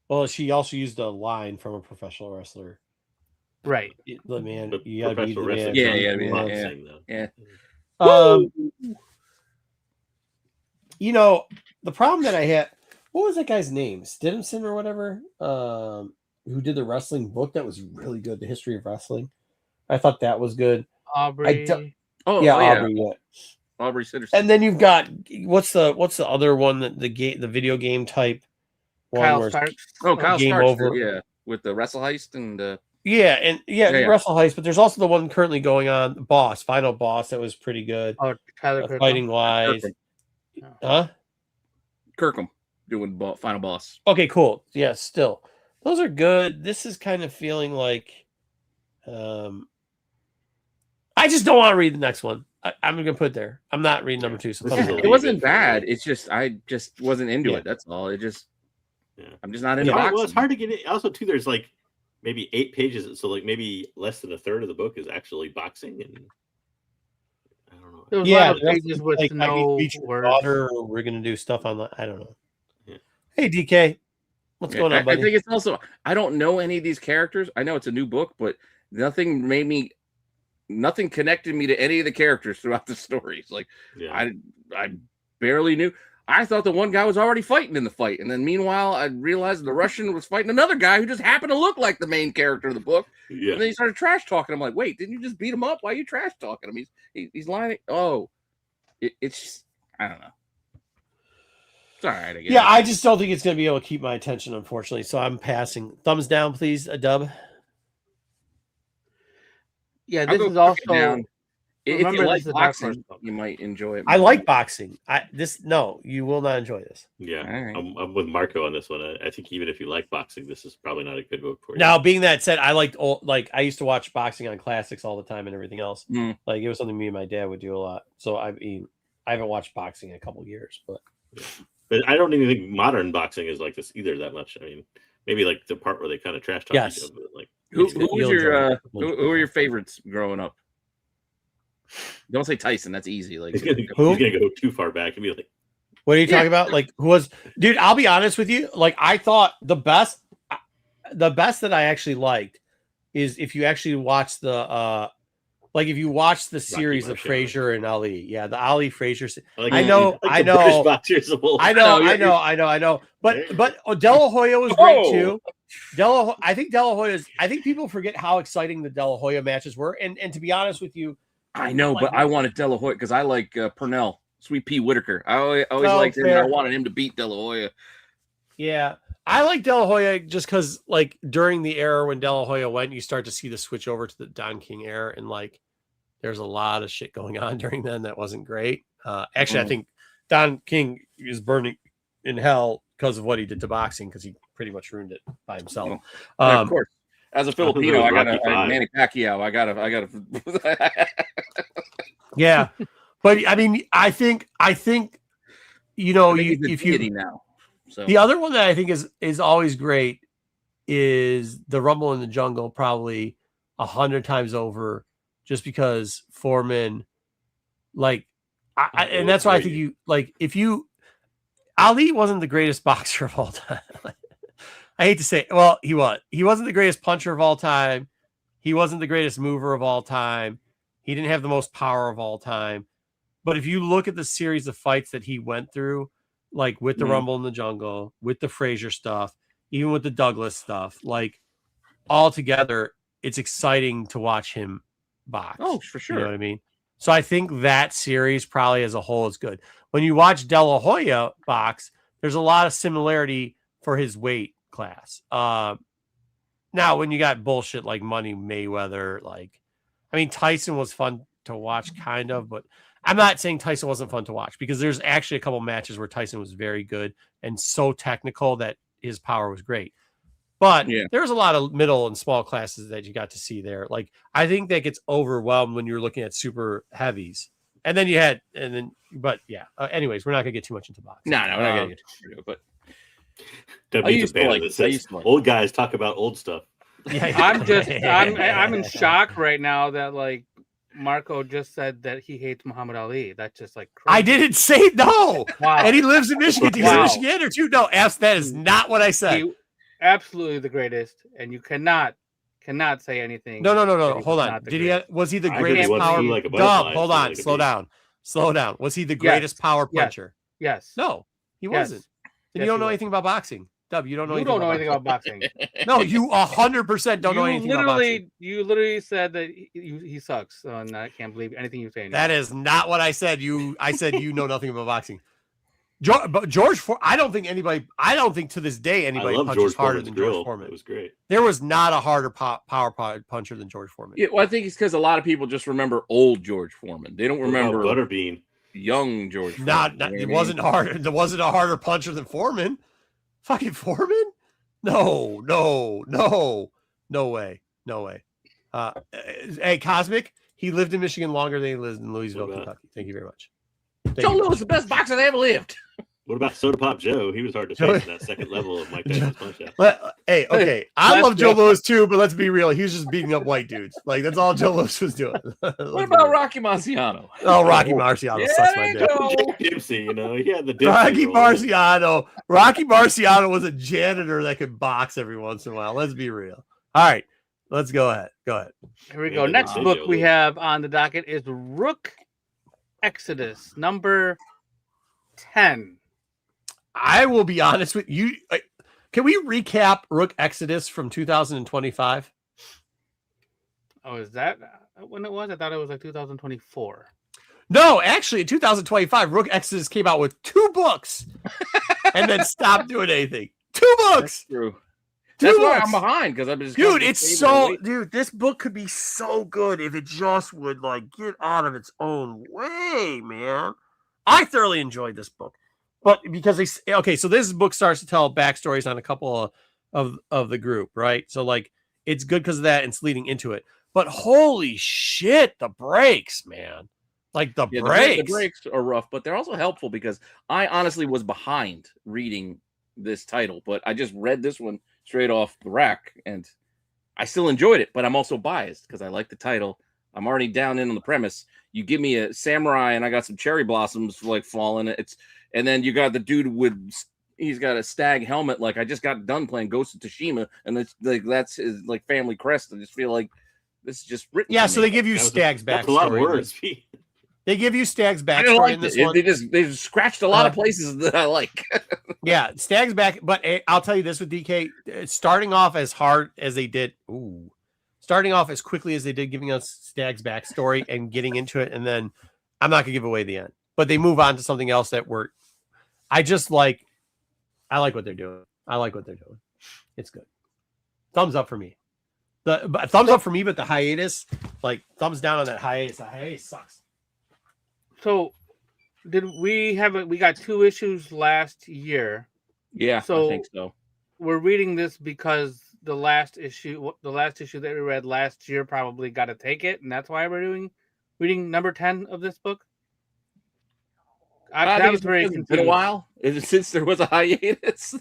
Well, she also used a line from a professional wrestler. Right. The man, But you gotta be the professional man. wrestling, Yeah. You know, the problem that I had, what was that guy's name? Stimson or whatever? Who did the wrestling book that was really good, The History of Wrestling. I thought that was good. Aubrey. Aubrey, yeah. Aubrey Sitterson. And then you've got what's the other one that the video game type one? Kyle Starks. Oh, Kyle Game Starks, Over. yeah, with the Wrestle Heist and Wrestle Heist, but there's also the one currently going on, Final Boss, that was pretty good. Oh, Tyler fighting wise. Kirkham. Huh? Kirkham doing Final Boss. Okay, cool. Yeah, still. Those are good. This is kind of feeling like I just don't want to read the next one. I'm gonna put it there. I'm not reading number 2. So it wasn't bad. It's just I just wasn't into it. That's all. It just I'm just not into boxing. Well, it's hard to get it. Also, too, there's like maybe 8 pages, so like maybe less than a third of the book is actually boxing, and I don't know. There was a lot of pages with like, no words. Or we're gonna do stuff on the. I don't know. Yeah. Hey, DK, what's going on, buddy? I think it's also I don't know any of these characters. I know it's a new book, but nothing connected me to any of the characters throughout the stories. Like I barely knew. I thought the one guy was already fighting in the fight, and then meanwhile, I realized the Russian was fighting another guy who just happened to look like the main character of the book. Yeah. And then he started trash talking. I'm like, wait, didn't you just beat him up? Why are you trash talking him? He's lying. Oh, it's just, I don't know. It's all right. I guess. Yeah, I just don't think it's going to be able to keep my attention, unfortunately. So I'm passing. Thumbs down, please. A dub. Yeah, this is also down. If you like boxing, you might enjoy it. I like boxing. You will not enjoy this. Yeah, right. I'm with Marco on this one. I think even if you like boxing, this is probably not a good book for you. Now, being that said, I used to watch boxing on classics all the time and everything else. Like it was something me and my dad would do a lot. So I haven't watched boxing in a couple of years, but I don't even think modern boxing is like this either that much. I mean, maybe like the part where they kind of trash talk each other. Like who are your favorites growing up? Don't say Tyson. That's easy. Like he's gonna go too far back and be like, "What are you talking about?" Like who was, dude? I'll be honest with you. Like I thought the best that I actually liked is if you actually watch the if you watch the series of Frazier and Ali. Yeah, the Ali Frazier. I know. But De La Hoya was great too. I think people forget how exciting the De La Hoya matches were, and to be honest with you. I know, but I wanted De La Hoya because I like Purnell, Sweet Pea Whitaker. I always liked him. And I wanted him to beat De La Hoya. Yeah, I like De La Hoya just because, like, during the era when De La Hoya went, you start to see the switch over to the Don King era, and like, there's a lot of shit going on during then that wasn't great. Actually, I think Don King is burning in hell because of what he did to boxing because he pretty much ruined it by himself. Of course. As a Filipino, I got Manny Pacquiao. I got Yeah, but I mean, I think you know, if you now. So the other one that I think is always great is the Rumble in the Jungle, probably 100 times over, just because Foreman, like, and that's why I think you like Ali wasn't the greatest boxer of all time. I hate to say it. Well, he wasn't the greatest puncher of all time. He wasn't the greatest mover of all time. He didn't have the most power of all time. But if you look at the series of fights that he went through, like with the Rumble in the Jungle, with the Frazier stuff, even with the Douglas stuff, like all together, it's exciting to watch him box. Oh, for sure. You know what I mean? So I think that series probably as a whole is good. When you watch De La Hoya box, there's a lot of similarity for his weight class. Now, when you got bullshit like Money Mayweather, like, I mean, Tyson was fun to watch, kind of, but I'm not saying Tyson wasn't fun to watch because there's actually a couple matches where Tyson was very good and so technical that his power was great. But there's a lot of middle and small classes that you got to see there. Like, I think that gets overwhelmed when you're looking at super heavies. And then anyways, we're not gonna get too much into boxing. No, we're not gonna get too much into it. But I used to like it. Old guys talk about old stuff. Yeah, I'm in shock right now that like Marco just said that he hates Muhammad Ali. That's just like crazy. I didn't say no. Wow. And he lives in Michigan. He's a Michigander too. No, that is not what I said. Absolutely the greatest, and you cannot say anything. No. Hold on. Was he the greatest power? Hold on. Slow down. Was he the greatest power puncher? Yes. No, he wasn't. Then you don't know anything about boxing. Dub, you don't know anything about boxing. No, you 100% don't know anything about boxing. You literally said that he sucks, and I can't believe anything you say anymore. That is not what I said. I said you know nothing about boxing. George I don't think to this day anybody punches harder than George Foreman. It was great. There was not a harder power puncher than George Foreman. Yeah, well, I think it's because a lot of people just remember old George Foreman. They don't remember Butterbean. Young George Foreman. It wasn't hard. There wasn't a harder puncher than Foreman. Fucking Foreman? No way. Hey, Cosmic, he lived in Michigan longer than he lived in Louisville, Kentucky. Thank you very much. Joe Louis is the best boxer that ever lived. What about Soda Pop Joe? He was hard to face in that second level of Mike Tyson's punch out. Hey, okay. I love Joe Louis too, but let's be real. He was just beating up white dudes. Like, that's all Joe Louis was doing. What about Rocky Marciano? Oh, Rocky Marciano sucks my dick. Jack Dempsey, he had the Rocky Marciano. Rocky Marciano was a janitor that could box every once in a while. Let's be real. All right. Let's go ahead. Here we go. Next book we have on the docket is Rook Exodus, number 10. I will be honest with you. Can we recap Rook Exodus from 2025? Oh, is that when it was? I thought it was like 2024. No, actually, in 2025, Rook Exodus came out with 2 books and then stopped doing anything. 2 books. That's true. That's why I'm behind, because I'm just this book could be so good if it just would like get out of its own way, man. I thoroughly enjoyed this book, but because so this book starts to tell backstories on a couple of the group, right? So like it's good because of that, and it's leading into it. But holy shit, the breaks, man! Like the breaks. The breaks are rough, but they're also helpful because I honestly was behind reading this title, but I just read this one straight off the rack, and I still enjoyed it, but I'm also biased because I like the title. I'm already down in on the premise. You give me a samurai, and I got some cherry blossoms like falling. And then you got the dude he's got a stag helmet. Like I just got done playing Ghost of Tsushima, and that's his like family crest. I just feel like this is just written. Yeah, so they give you Stag's backstory. That's a lot of words. They give you Stag's backstory in this one. They just scratched a lot of places that I like. Yeah, Stag's back, but I'll tell you this with DK, starting off as hard as they did, starting off as quickly as they did, giving us Stag's backstory and getting into it, and then I'm not gonna give away the end, but they move on to something else that I like what they're doing. It's good. Thumbs up for me. Thumbs up for me, but the hiatus, like thumbs down on that hiatus. The hiatus sucks. So, we got 2 issues last year? Yeah, I think so. We're reading this because the last issue that we read last year probably got to take it, and that's why we're reading number 10 of this book. I think it's been a while since there was a hiatus.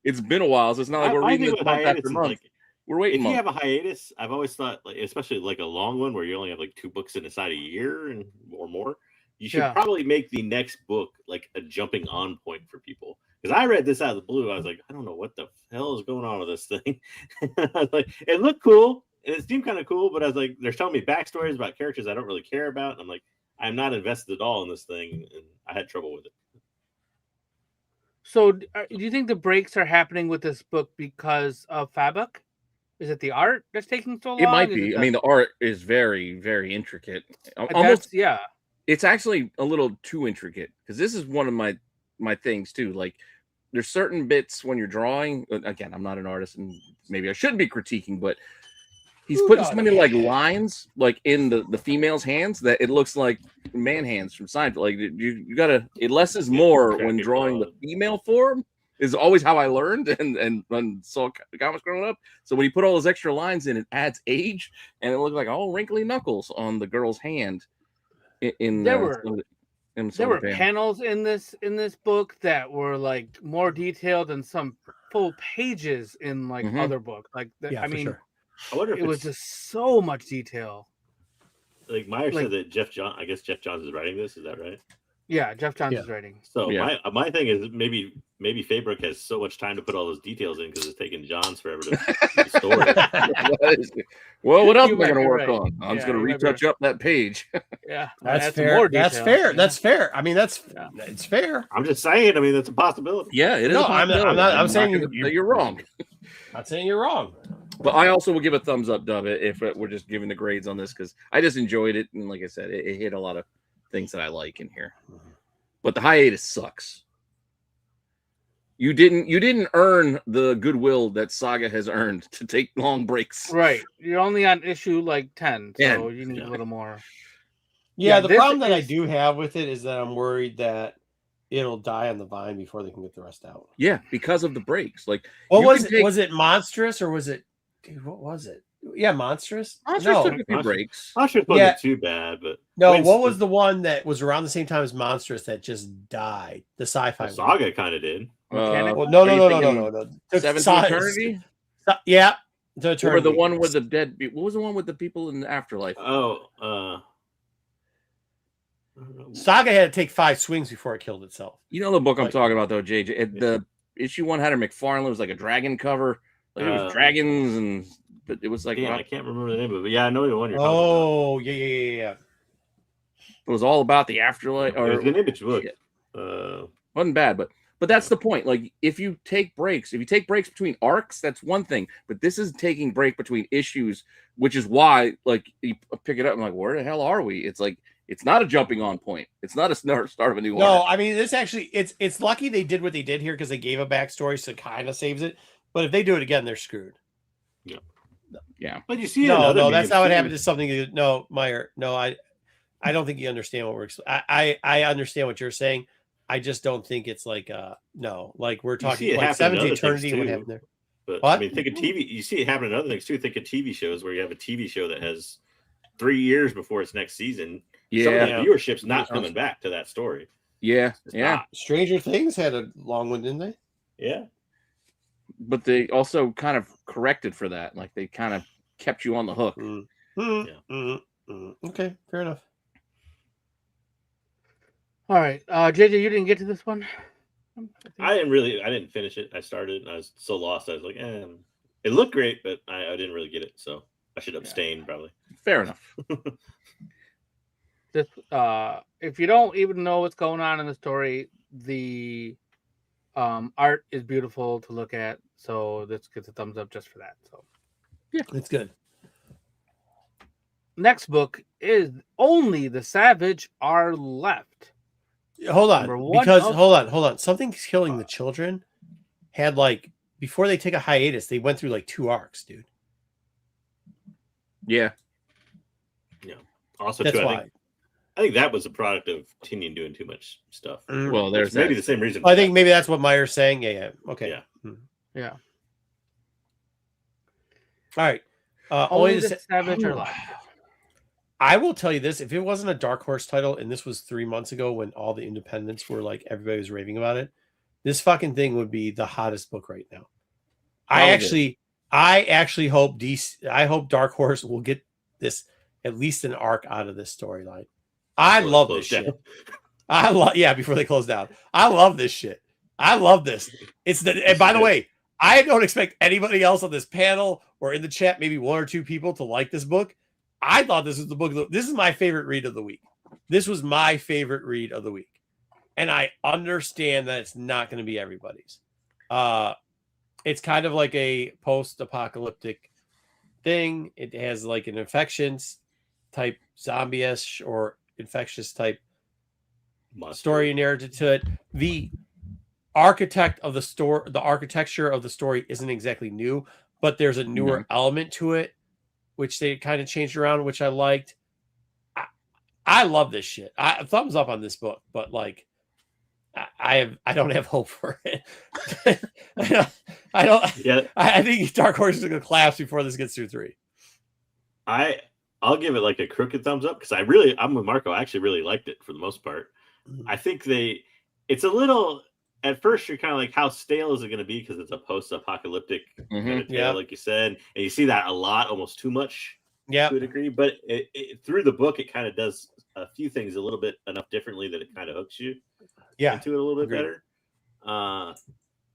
It's been a while, so it's not like we're reading it month after month. We're waiting. If you have a hiatus, I've always thought, like, especially like a long one where you only have like 2 books inside a year or more, you should probably make the next book like a jumping on point for people. Because I read this out of the blue, I was like, I don't know what the hell is going on with this thing. I was like, it looked cool and it seemed kind of cool, but I was like, they're telling me backstories about characters I don't really care about. And I'm like, I'm not invested at all in this thing, and I had trouble with it. So, do you think the breaks are happening with this book because of Fabuk? Is it the art that's taking so long? It might be. I mean, the art is very, very intricate. Almost, yeah. It's actually a little too intricate because this is one of my things too. Like, there's certain bits when you're drawing. Again, I'm not an artist, and maybe I shouldn't be critiquing, but he's putting so many like lines like in the female's hands that it looks like man hands from Seinfeld. Like you gotta, it less is more when drawing the female form is always how I learned and saw comics growing up. So when you put all those extra lines in, it adds age, and it looks like all wrinkly knuckles on the girl's hand. There were panels in this book that were like more detailed than some full pages in like other books. Like I mean. Sure. I wonder if it was just so much detail. Like Meyer said that Jeff Johns is writing this. Is that right? Yeah, Jeff Johns is writing. So my thing is maybe Fabric has so much time to put all those details in because it's taking Johns forever to store it. Well, what else am I going to work on? I'm just going to retouch up that page. Yeah, that's fair. That's fair. That's fair. I mean, it's fair. I'm just saying. I mean, that's a possibility. Yeah, it is. No, I'm not. I'm saying you're wrong. Not saying you're wrong. But I also will give a thumbs up, Dub, if we're just giving the grades on this because I just enjoyed it, and like I said, it hit a lot of things that I like in here. But the hiatus sucks. You didn't earn the goodwill that Saga has earned to take long breaks. Right. You're only on issue like 10, so you need a little more. Yeah, the problem that I do have with it is that I'm worried that it'll die on the vine before they can get the rest out. Yeah, because of the breaks. Like, what was it? Was it Monstrous or was it? Dude, what was it? Yeah, Monstrous. Monstrous took a few breaks. Monstrous wasn't too bad, but what was the one that was around the same time as Monstrous that just died? The sci-fi Saga kind of did. No. 7 to Eternity. Yeah, to Eternity. Or the one with the dead. What was the one with the people in the afterlife? Saga had to take 5 swings before it killed itself. You know the book I'm talking about, though, JJ. The issue 1 had a McFarlane. It was like a dragon cover. Like it was dragons, but it was like I can't remember the name of it. But yeah, I know the one you're talking about. Oh, yeah. It was all about the afterlife. Or it was an image book. Wasn't bad, but that's the point. Like if you take breaks between arcs, that's one thing. But this is taking break between issues, which is why like you pick it up and like, where the hell are we? It's like it's not a jumping on point. It's not a start of a new arc. No, I mean this actually it's lucky they did what they did here because they gave a backstory, so it kind of saves it. But if they do it again, they're screwed. Yeah. But you see, no, that's not what happened to something. No, Meyer. No, I don't think you understand what we're. I understand what you're saying. I just don't think it's like no, like we're talking like 7 to Eternity. What happened there? But what? I mean, think of TV. You see it happen in other things too. Think of TV shows where you have a TV show that has 3 years before its next season. Yeah, some of that viewership's not coming back to that story. Yeah, Stranger Things had a long one, didn't they? Yeah. But they also kind of corrected for that. Like they kind of kept you on the hook. Okay, fair enough. All right. JJ, you didn't get to this one? I didn't finish it. I started and I was so lost. I was like, it looked great, but I didn't really get it. So I should abstain probably. Fair enough. This, if you don't even know what's going on in the story, the art is beautiful to look at, so this gets a thumbs up just for that. So yeah, it's good. Next book is Only the Savage Are Left. Hold on, because hold on. Something's Killing the Children had like before they take a hiatus, they went through like 2 arcs, dude. Yeah. Also, that's why. I think that was a product of Tinian doing too much stuff. Well, there's maybe the same reason. I think maybe that's what Meyer's saying. Yeah. Okay. Yeah. All right. Only the Savage Are Left. I will tell you this: if it wasn't a Dark Horse title, and this was 3 months ago when all the independents were like everybody was raving about it, this fucking thing would be the hottest book right now. I actually hope Dark Horse will get this at least an arc out of this storyline. I love this shit. Before they close down. I love this shit. I love this. And by the way, I don't expect anybody else on this panel or in the chat, maybe 1 or 2 people to like this book. I thought this was the book. This is my favorite read of the week. This was my favorite read of the week. and I understand that it's not going to be everybody's. It's kind of like a post-apocalyptic thing. It has like an infections type zombie-ish or infectious type story narrative to it. The architecture of the story isn't exactly new, but there's a newer element to it, which they kind of changed around, which I liked. I love this shit. Thumbs up on this book, but like I don't have hope for it. I don't. Yeah. I think Dark Horse is going to collapse before this gets through 3. I'll give it like a crooked thumbs up because I'm with Marco. I actually really liked it for the most part. I think it's a little. At first, you're kind of like, how stale is it going to be? Because it's a post-apocalyptic kind of tale, like you said, and you see that a lot, almost too much, to a degree. But through the book, it kind of does a few things a little bit enough differently that it kind of hooks you into it a little bit better.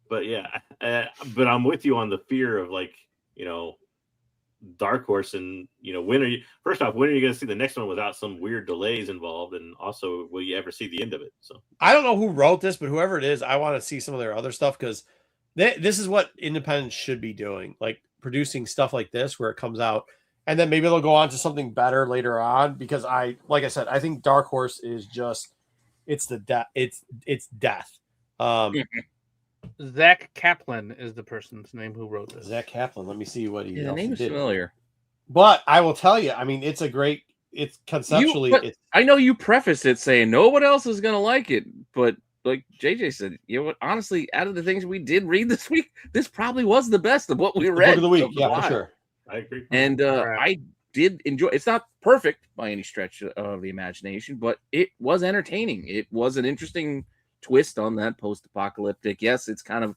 But yeah, but I'm with you on the fear of like, Dark Horse, and when are you going to see the next one without some weird delays involved, and also will you ever see the end of it? So I don't know who wrote this, but whoever it is, I want to see some of their other stuff, because this is what independents should be doing, like producing stuff like this where it comes out and then maybe they'll go on to something better later on, because like I said, I think Dark Horse is just it's death. Zach Kaplan is the person's name who wrote this. Zach Kaplan. Let me see what he. The name is familiar. But I will tell you, I mean, it's conceptually. I know you prefaced it saying no one else is going to like it, but like JJ said, what? Honestly, out of the things we did read this week, this probably was the best of what we read. Book of the week, for sure. I agree. And I did enjoy. It's not perfect by any stretch of the imagination, but it was entertaining. It was an interesting twist on that post-apocalyptic. Yes, it's kind of,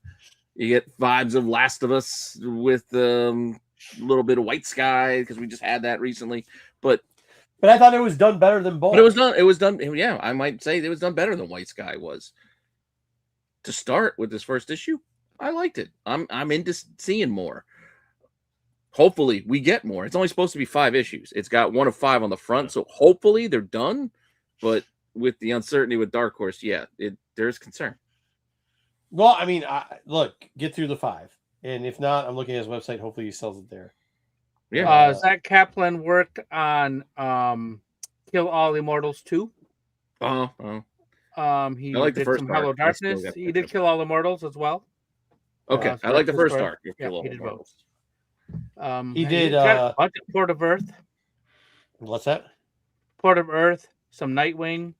you get vibes of Last of Us with a little bit of White Sky, because we just had that recently. But I thought it was done better than both. But it was done. Yeah, I might say it was done better than White Sky was. To start with this first issue, I liked it. I'm into seeing more. Hopefully we get more. It's only supposed to be 5 issues. It's got 1 of 5 on the front, so hopefully they're done. But with the uncertainty with Dark Horse, there's concern. Well, I mean, look, get through the 5, and if not, I'm looking at his website. Hopefully, he sells it there. Yeah. Zach Kaplan worked on Kill All Immortals 2. He did the first some Hello Darkness. He did Kill All Immortals as well. Okay, I like the first arc. He did both. He did Port of Earth. What's that? Port of Earth. Some Nightwing.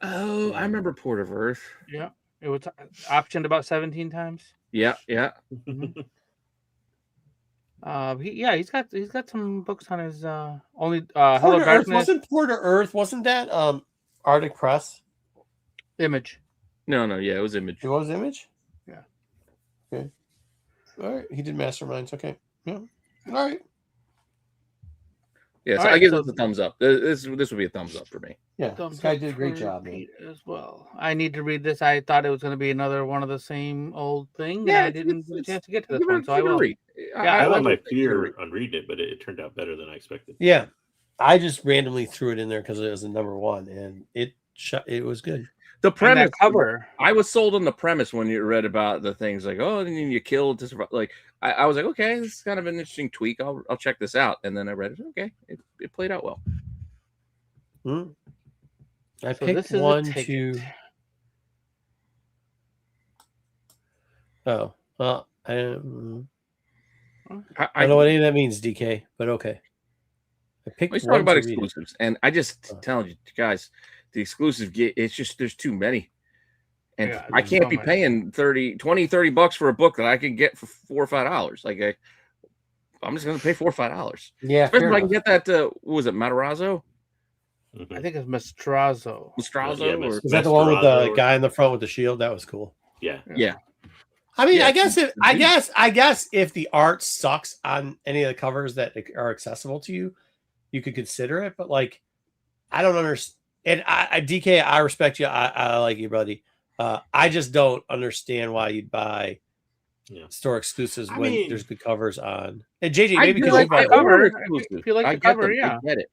Oh, I remember Port of Earth. Yeah, it was optioned about 17 times. Yeah. Mm-hmm. He's got some books on his only Hello Darkness. Wasn't Port of Earth? Wasn't that Arctic Press? Image. No, it was Image. It was Image. Yeah. Okay. All right. He did Masterminds. Okay. Yeah. All right. Yeah, so I give this a thumbs up. This would be a thumbs up for me. Yeah, this guy did a great job, man. As well. I need to read this. I thought it was going to be another one of the same old thing. Yeah, I didn't get a chance to get to this one, so I will. Yeah, I had my fear on reading it, but it turned out better than I expected. Yeah, I just randomly threw it in there because it was the number 1, and it was good. The premise cover. I was sold on the premise when you read about the things like, oh, and then you killed this. Like, I was like, okay, this is kind of an interesting tweak. I'll check this out. And then I read it. Okay, it played out well. I picked 1, 2. Oh, well, I don't know what any of that means, DK, but okay. I picked. Let's talk about exclusives, and I just telling you guys, the exclusive it's just there's too many, and I can't be paying $20-$30 for a book that I can get for $4 or $5. Like I'm just going to pay $4 or $5. Yeah, especially if I can get that. What was it, Matarazzo? I think it's Mastrazo. Is that the one with the guy in the front with the shield? That was cool. Yeah. I mean, I guess if the art sucks on any of the covers that are accessible to you, you could consider it. But like, I don't understand. And DK, I respect you. I like you, buddy. I just don't understand why you'd buy store exclusives there's good covers on. And JJ, maybe because you like the cover. If you like the cover, I get it.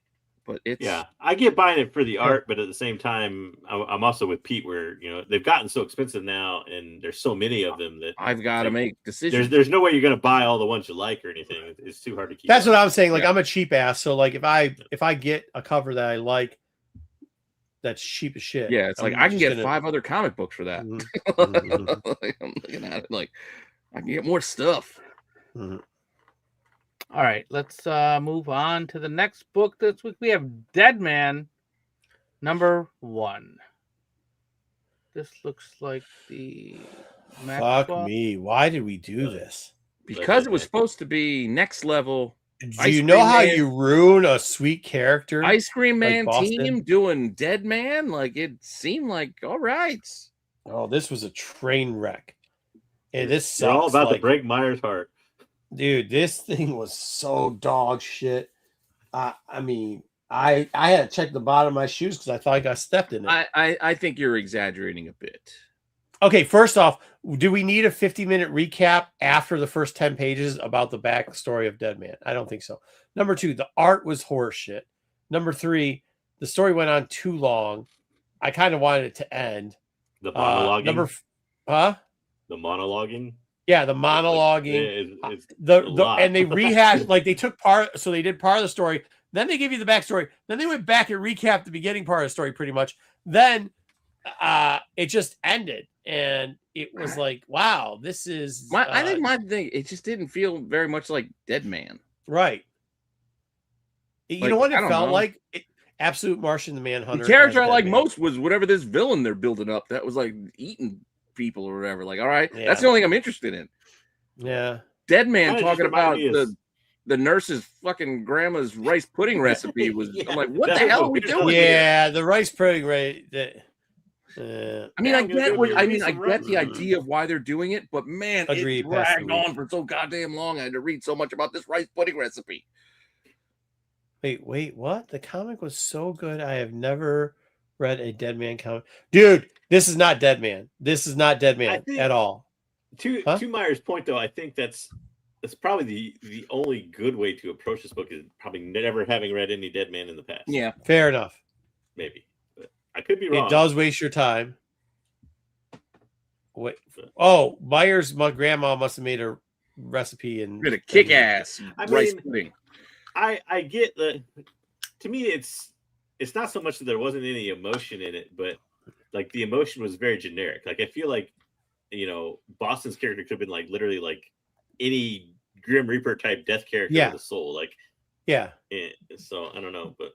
but it's I get buying it for the art, but at the same time, I'm also with Pete where they've gotten so expensive now, and there's so many of them that I've got to make decisions. There's no way you're going to buy all the ones you like or anything. It's too hard to keep. That's what I'm saying. Like I'm a cheap ass, so like if I get a cover that I like, that's cheap as shit. Yeah, it's like I can get 5 other comic books for that. Like, I'm looking at it like I can get more stuff. All right, let's move on to the next book this week. We have Dead Man #1. This looks like the Fuck me. Why did we do this? Because it was supposed to be next level. Do you know how you ruin a sweet character? Ice Cream Man team doing Dead Man? Like it seemed like all right. Oh, this was a train wreck. And this sucks. It's all about to break Myers' heart. Dude, this thing was so dog shit. I mean, I had to check the bottom of my shoes because I thought I got stepped in it. I think you're exaggerating a bit. Okay, first off, do we need a 50-minute recap after the first 10 pages about the backstory of Dead Man? I don't think so. Number 2, the art was horse shit. Number 3, the story went on too long. I kind of wanted it to end. The monologuing. The monologuing. Yeah, the monologuing. And they rehashed, like they took part, so they did part of the story. Then they gave you the backstory. Then they went back and recapped the beginning part of the story pretty much. Then it just ended. And it was like, wow, this is. I think my thing, it just didn't feel very much like Dead Man. Right. You know what it felt like? Absolute Martian the Manhunter. The character I like most was whatever this villain they're building up. That was like eating people or whatever. Like, all right, that's the only thing I'm interested in. Yeah. Dead Man talking about the nurse's fucking grandma's rice pudding recipe was. I'm like, what the hell are we doing? Yeah, the rice pudding, right? I mean, I get the idea of why they're doing it, but man, it dragged on for so goddamn long. I had to read so much about this rice pudding recipe. Wait, what? The comic was so good. I have never read a Dead Man comic. Dude, this is not Dead Man. This is not Dead Man at all. To Myers' point, though, I think that's probably the only good way to approach this book is probably never having read any Dead Man in the past. Yeah. Fair enough. Maybe. But I could be wrong. It does waste your time. Wait. Oh, Myers' grandma must have made a recipe and a kick-ass rice pudding. I get the. To me, it's not so much that there wasn't any emotion in it, but like the emotion was very generic. Like I feel like, Boston's character could have been like literally like any Grim Reaper type death character with a soul. Like, so I don't know, but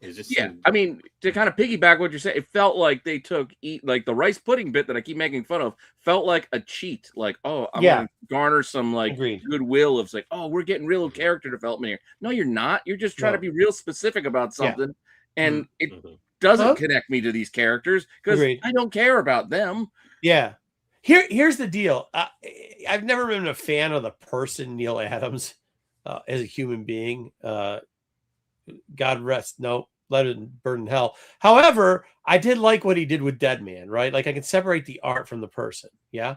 it's just I mean, to kind of piggyback what you're saying, it felt like they took like the rice pudding bit that I keep making fun of felt like a cheat. Like, oh, I'm gonna garner some like goodwill of like, oh, we're getting real character development here. No, you're not. You're just trying to be real specific about something, and it doesn't connect me to these characters because I don't care about them. Yeah. Here's the deal. I've never been a fan of the person Neil Adams as a human being. God rest. No, let it burn in hell. However, I did like what he did with Dead Man, right? Like I can separate the art from the person. Yeah.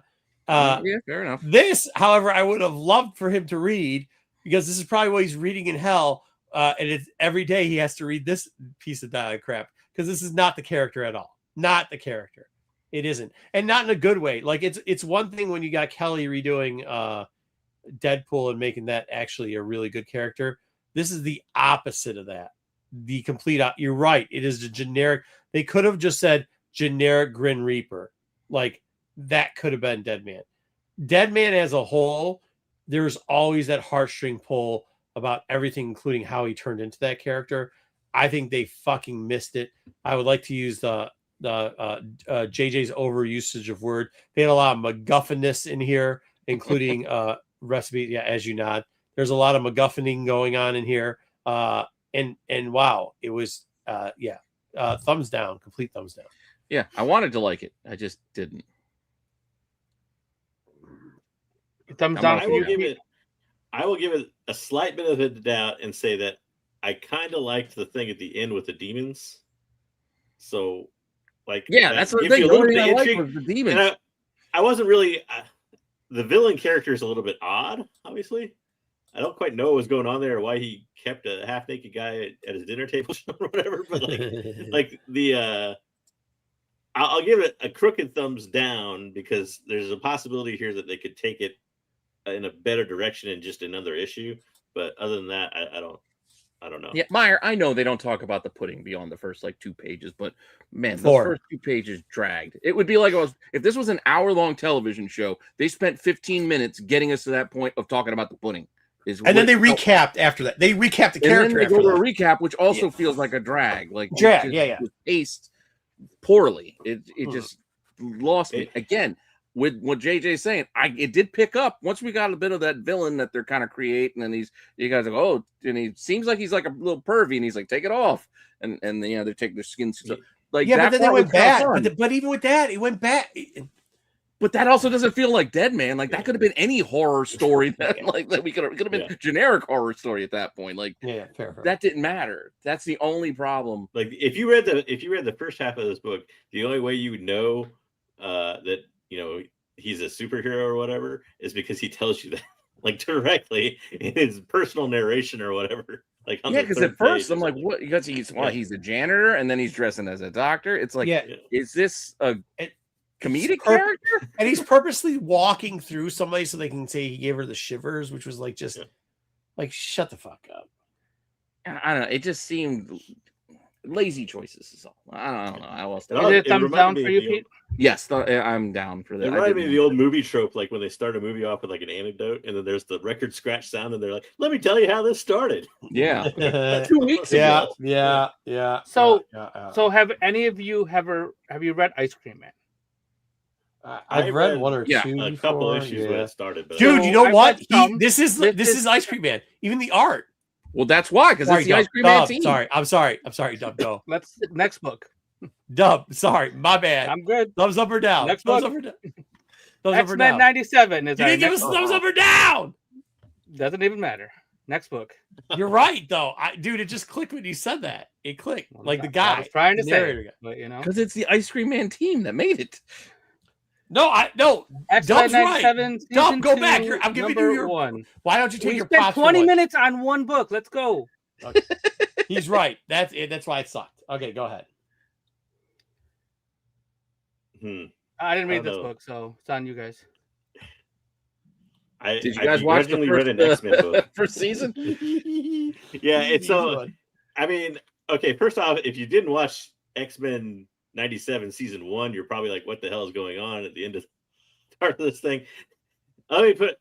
Fair enough. This, however, I would have loved for him to read because this is probably what he's reading in hell. And it's every day he has to read this piece of crap because this is not the character at all. Not the character. It isn't. And not in a good way. Like it's one thing when you got Kelly redoing Deadpool and making that actually a really good character. This is the opposite of that. The complete. You're right. It is a generic. They could have just said generic Grim Reaper. Like that could have been Dead Man. Dead Man as a whole, there's always that heartstring pull about everything, including how he turned into that character. I think they fucking missed it. I would like to use the JJ's overusage of word. They had a lot of MacGuffinness in here, including recipe. Yeah, as you nod. There's a lot of MacGuffining going on in here. And wow, it was thumbs down, complete thumbs down. Yeah, I wanted to like it. I just didn't. Thumbs down. I will give it a slight bit of a doubt and say that I kind of liked the thing at the end with the demons. So, like, that's what the thing. The only thing I liked was the demons. I wasn't really. The villain character is a little bit odd, obviously. I don't quite know what was going on there, or why he kept a half naked guy at his dinner table or whatever. But like the I'll give it a crooked thumbs down because there's a possibility here that they could take it in a better direction in just another issue. But other than that, I don't know. Yeah, Meyer, I know they don't talk about the pudding beyond the first like 2 pages, but man, the first 2 pages dragged. It would be like if this was an hour-long television show, they spent 15 minutes getting us to that point of talking about the pudding. And then they recapped after that. They recapped the character. And then they go to a recap, which also feels like a drag. Like drag, it was paced poorly. It just lost me again. With what JJ's saying, it did pick up once we got a bit of that villain that they're kind of creating, and you guys are like, oh, and he seems like he's like a little pervy, and he's like, take it off, and they're taking their skin suits off. Like but then they went back. But even with that, it went back. But that also doesn't feel like Dead Man. Like that could have been any horror story that that we could have been generic horror story at that point. Like fair. That didn't matter. That's the only problem. Like if you read the first half of this book, the only way you would know that he's a superhero or whatever is because he tells you that like directly in his personal narration or whatever. Like because at first I'm like, what? Because he's a janitor and then he's dressing as a doctor. It's like, is this a comedic character? And he's purposely walking through somebody so they can say he gave her the shivers, which was like just like shut the fuck up. I don't know. It just seemed lazy choices is all. I don't know. I lost it. Is it thumbs down for you, Pete? Yes, I'm down for that. It reminded me of the old movie trope, like when they start a movie off with like an anecdote, and then there's the record scratch sound, and they're like, "Let me tell you how this started." Yeah, 2 weeks ago. Yeah. So have any of you have you read Ice Cream Man? I've read one or two. A couple issues when it started. But dude, you know what? This is Ice Cream Man. Even the art. Well, that's why, because it's the Ice Cream Man team. I'm sorry, Dub. Go. Let's next book. Dub, sorry, my bad. I'm good. Thumbs up or down? Next thumbs book. up or down? Thumbs up or down? X-Men 97 is. You didn't give us thumbs up or down. Doesn't even matter. Next book. You're right, though. Dude, it just clicked when you said that. It clicked like the guy. I was trying to say, but because it's the Ice Cream Man team that made it. No. Dub's right. Dub, go back. I'm giving you your one. Why don't you take your props? 20 minutes on one book. Let's go. Okay. He's right. That's it. That's why it sucked. Okay, go ahead. I didn't read this book, so it's on you guys. Did you guys watch the first, an X-Men book? First season? Yeah, it's so. I mean, okay. First off, if you didn't watch X-Men 97 season 1, you're probably like, "What the hell is going on?" At the end of part of this thing. Let me put.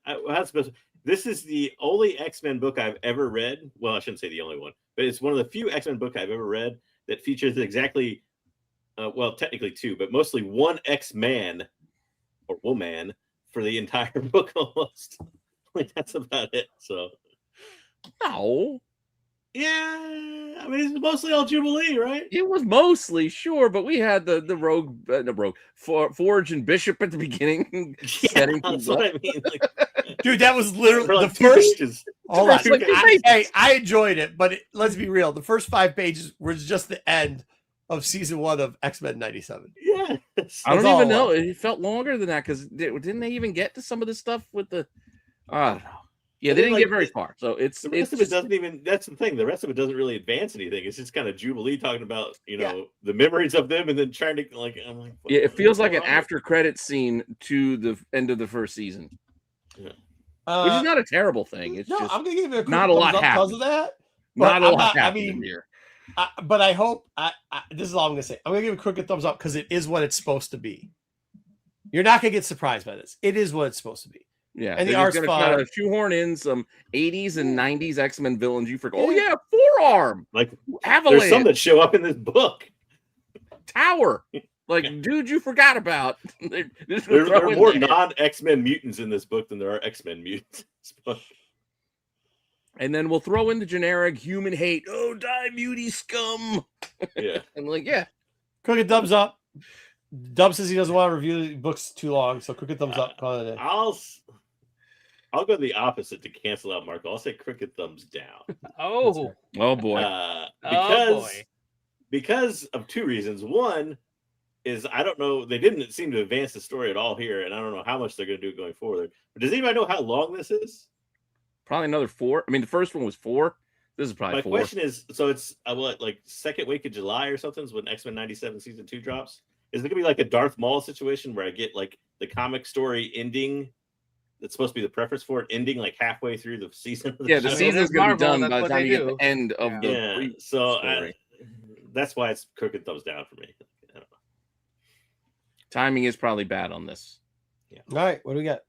This is the only X-Men book I've ever read. Well, I shouldn't say the only one, but it's one of the few X-Men books I've ever read that features exactly. Well, technically 2, but mostly one X-Man or woman for the entire book almost. Like that's about it. So, no, yeah, I mean it's mostly all Jubilee, right? It was mostly sure, but we had the rogue Forge and Bishop at the beginning. That's what I mean. Like, dude, that was literally the first. I enjoyed it, but let's be real. The first 5 pages was just the end of season 1 of X-Men 97. Yeah. I don't even know. It felt longer than that because didn't they even get to some of the stuff with the I don't know. Yeah, they didn't get very far. So the rest of it doesn't even. That's the thing. The rest of it doesn't really advance anything. It's just kind of Jubilee talking about the memories of them and then trying to like. I'm like, it feels like an after credit scene to the end of the first season, which is not a terrible thing. It's just I'm gonna give it not a lot because of that. Not a lot happening here. But I hope this is all I'm gonna say. I'm gonna give a crooked thumbs up because it is what it's supposed to be. You're not gonna get surprised by this. It is what it's supposed to be. Yeah, and the art's fun. Try to shoehorn in some 80s and 90s X-Men villains. You forget. Oh yeah, Forearm. Like Avalanche. There's some that show up in this book. Tower. Like, dude, you forgot about. There are more non-X-Men mutants in this book than there are X-Men mutants in this book. And then we'll throw in the generic human hate. Oh, die, mutie scum. Yeah. And like, yeah. Crooked thumbs up. Dub says he doesn't want to review the books too long, so crooked thumbs up. I'll go the opposite to cancel out Marco. I'll say crooked thumbs down. Oh boy. Because of 2 reasons. One is I don't know, they didn't seem to advance the story at all here, and I don't know how much they're going to do going forward. But does anybody know how long this is? Probably another 4. I mean, the first one was 4. This is probably My 4. question is, so it's what, like second week of July or something is when X-Men 97 season 2 drops? Is it gonna be like a Darth Maul situation where I get like the comic story ending? That's supposed to be the preface for it, ending like halfway through the season. Yeah, the show. season's gonna be Marvel, done by the that's what time they you get do. the end of the Yeah, so story. that's why it's crooked thumbs down for me. I don't know. Timing is probably bad on this. All right, what do we got?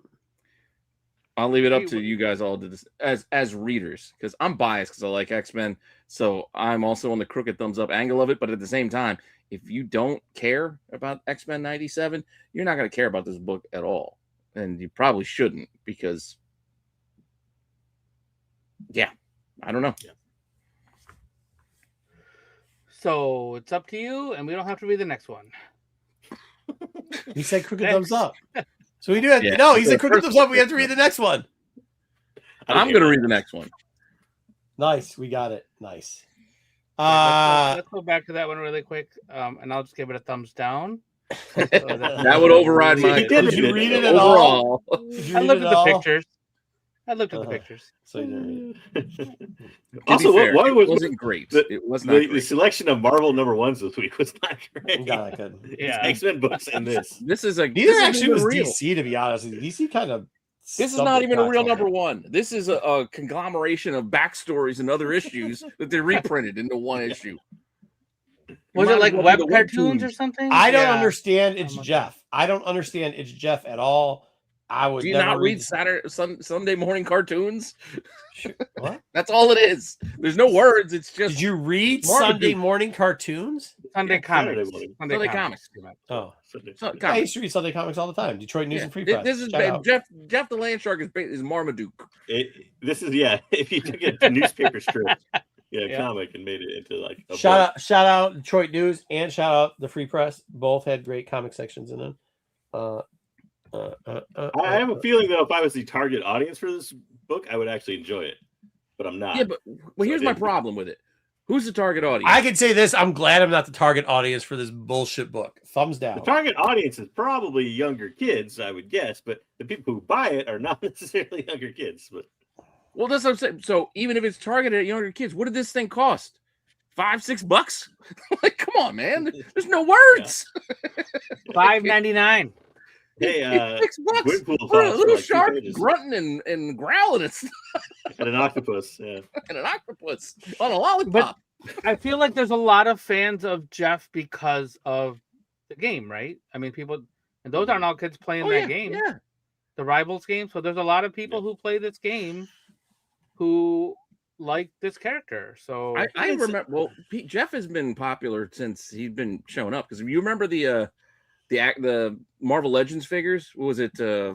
I'll leave it up to you guys all to this as readers, because I'm biased because I like X-Men, so I'm also on the crooked thumbs up angle of it. But at the same time, if you don't care about X-Men 97, you're not going to care about this book at all, and you probably shouldn't, because I don't know. Yeah. So it's up to you, and we don't have to read the next one. He said crooked Next. thumbs up. So we do have Yeah. no. He said crooked thumbs up. We have to read the next one. I'm going to read the next one. Nice, we got it. Nice. Let's go back to that one really quick, and I'll just give it a thumbs down. That would override my. Did you read it at all? overall. Did you I read looked it at the all? pictures. I looked at the Uh-huh. pictures. So you didn't read it. To Also, be fair, why it was wasn't great. the- It was not the great. selection of Marvel #1s this week was not great. God, I couldn't. Yeah. X-Men books and this. This is a Neither this actually isn't was real. DC, to be honest. DC kind of. This is not even a real #1. This is a conglomeration of backstories and other issues that they reprinted into one issue. Was Might it as like well be web the cartoons webtoons. or something? I don't Yeah. understand. It's I'm Jeff. I don't understand. It's Jeff at all. I would Do you never not read Sunday morning cartoons? What? That's all it is. There's no words. It's just Did you read Marvel Sunday dude. morning cartoons? Sunday Yeah, comics. Saturday morning. Sunday comics. Oh, So, I used to read Sunday comics all the time. Detroit News yeah. and Free Press. This is Shout out. Jeff the Land Shark is Marmaduke. This is if you took a newspaper strip, Yeah. comic and made it into like a book. Shout out Detroit News and shout out the Free Press. Both had great comic sections in them. I have a feeling though, if I was the target audience for this book, I would actually enjoy it, but I'm not. Yeah, but here's my problem with it. Who's the target audience? I can say this. I'm glad I'm not the target audience for this bullshit book. Thumbs The down. target audience is probably younger kids, I would guess, but the people who buy it are not necessarily younger kids. But Well, that's what I'm saying. So even if it's targeted at younger kids, what did this thing cost? $5-6? Like, come on, man. There's no words. $5.99. hey, It's $6 Gwenpool for a thoughts little like 2 shark pages. grunting and growling and And an octopus. Yeah, an octopus on a lollipop. I feel like there's a lot of fans of Jeff because of the game, right? I mean, people, and those aren't all kids playing that game, Yeah. the Rivals game. So there's a lot of people who play this game who like this character. So I remember. Well, Jeff has been popular since he's been showing up, because you remember the Marvel Legends figures. What was it? Damn,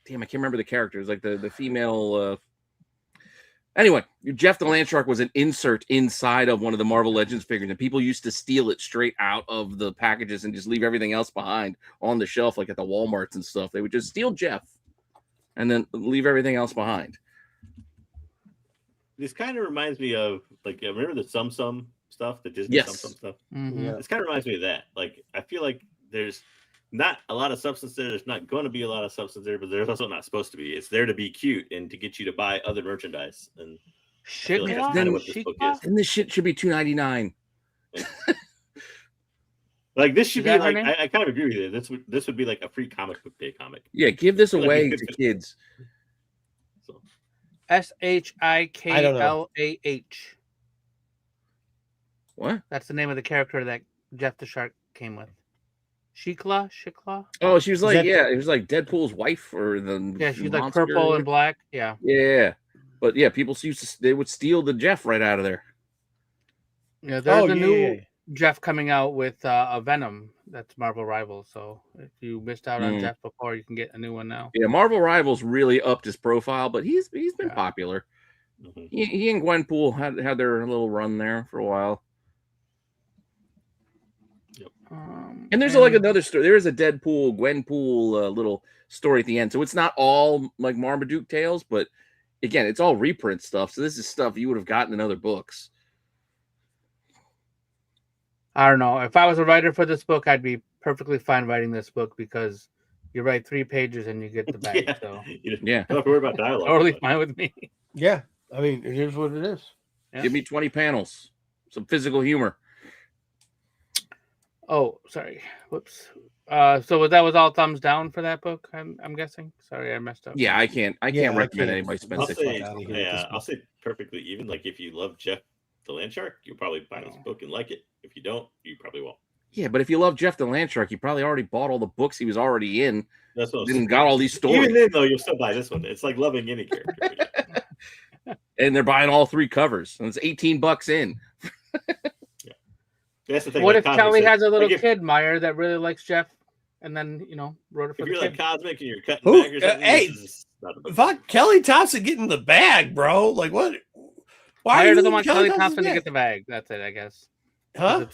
I can't remember the characters. Like the female. Anyway, Jeff the Land Shark was an insert inside of one of the Marvel Legends figures, and people used to steal it straight out of the packages and just leave everything else behind on the shelf, like at the Walmarts and stuff. They would just steal Jeff and then leave everything else behind. this kind of reminds me of like remember the Sum Sum stuff, the Disney Yes. Sum Sum stuff. Mhm. Yeah. This kind of reminds me of that. Like I feel like there's not a lot of substance there. There's not going to be a lot of substance there, but there's also not supposed to be. It's there to be cute and to get you to buy other merchandise. And Shit, like that's kind kinda of what this book is. And this shit should be $2.99. Like this should Is be that her like name? I kind of agree with you. This would be like a free comic book day comic. Yeah, give this Like, away you to could- kids. So SHIKLAH. What? That's the name of the character that Jeff the Shark came with. Shikla? Oh, she was like, that- yeah, it was like Deadpool's wife or the Yeah, she's like monster. purple and black. Yeah. Yeah, but yeah, people they would steal the Jeff right out of there. Yeah, there's Oh, a yeah, new yeah, yeah. Jeff coming out with a Venom that's Marvel Rivals. So if you missed out on Mm. Jeff before, you can get a new one now. Yeah, Marvel Rivals really upped his profile, but he's been Yeah. popular. mhm. He and Gwenpool had their little run there for a while. And there's like another story. There is a Deadpool, Gwenpool little story at the end. So it's not all like Marmaduke tales, but again, it's all reprint stuff. So this is stuff you would have gotten in other books. I don't know. If I was a writer for this book, I'd be perfectly fine writing this book because You write 3 pages and you get the bag. Yeah. So You Yeah. don't have to worry about dialogue. totally fine with me. Yeah, I mean, here's what it is. Yeah. Give me 20 panels, some physical humor. Oh, sorry. Whoops. So that was all thumbs down for that book. I'm guessing. Sorry, I messed up. Yeah, I can't recommend anybody spend I'll 6 say, bucks. out of here with this I'll book. say perfectly even. Like if you love Jeff the Land Shark, you'll probably buy this book and like it. If you don't, you probably won't. Yeah, but if you love Jeff the Land Shark, you probably already bought all the books he was already in. That's what I'm Then saying. got all these stories. Even then, though, you'll still buy this one. It's like loving any character. And they're buying all 3 covers, and it's $18 in. That's the thing. What like if Cosmic Kelly said, has a little like kid, Meyer, that really likes Jeff, and then wrote it for if the you're kid? like Cosmic and you're cutting Who? back or something, Hey, this is not a book. Fuck Kelly Thompson getting the bag, bro. Like what? Why Meyer are doesn't you want Kelly Kelly Thompson to bag? get the bag. That's it, I guess. Huh?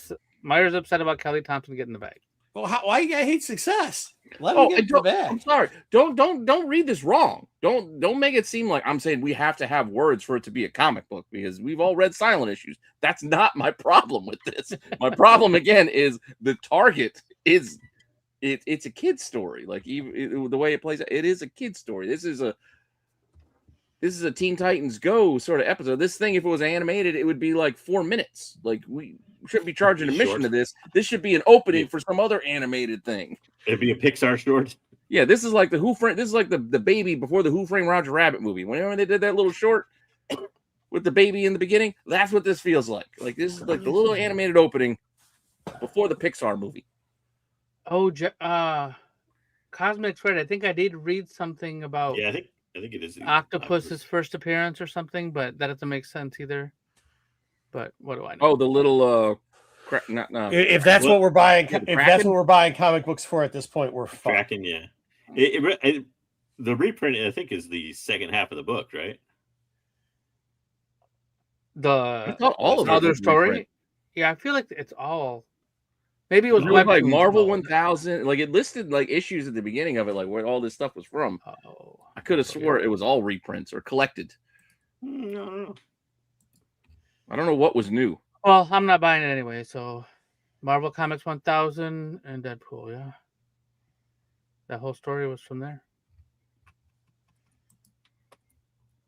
Meyer's upset about Kelly Thompson getting the bag. Well, why you gotta hate success? Let him Oh, get and the I'm bag. sorry. Don't read this wrong. Don't make it seem like I'm saying we have to have words for it to be a comic book because we've all read silent issues. That's not my problem with this. My problem again is the target is it's a kid's story. Like even the way it plays, it is a kid's story. This is a Teen Titans Go sort of episode. This thing, if it was animated, it would be like 4 minutes. Like we shouldn't be charging admission to this. This should be an opening for some other animated thing. It'd be a Pixar short. Yeah, this is like the Who Framed. This is like the baby before the Who Framed Roger Rabbit movie. Whenever they did that little short with the baby in the beginning, that's what this feels like. Like this is like the little animated opening before the Pixar movie. Oh, Cosmic Thread. I think I did read something about Yeah, I think it is Octopus's first appearance or something, but that doesn't make sense either. But what do I know? Oh, the little If that's what we're buying, Yeah, if that's what we're buying comic books for at this point, we're fucked. Kraken. Yeah, the reprint I think is the second half of the book, right? The thought all of it other was story. reprint. Yeah, I feel like it's all. Maybe it was It was like webtoons Marvel mode. 1000. Like it listed like issues at the beginning of it, like where all this stuff was from. Oh, I could have swore it was all reprints or collected. No. I don't know what was new. well, I'm not buying it anyway. So, Marvel Comics 1000 and Deadpool. Yeah, that whole story was from there.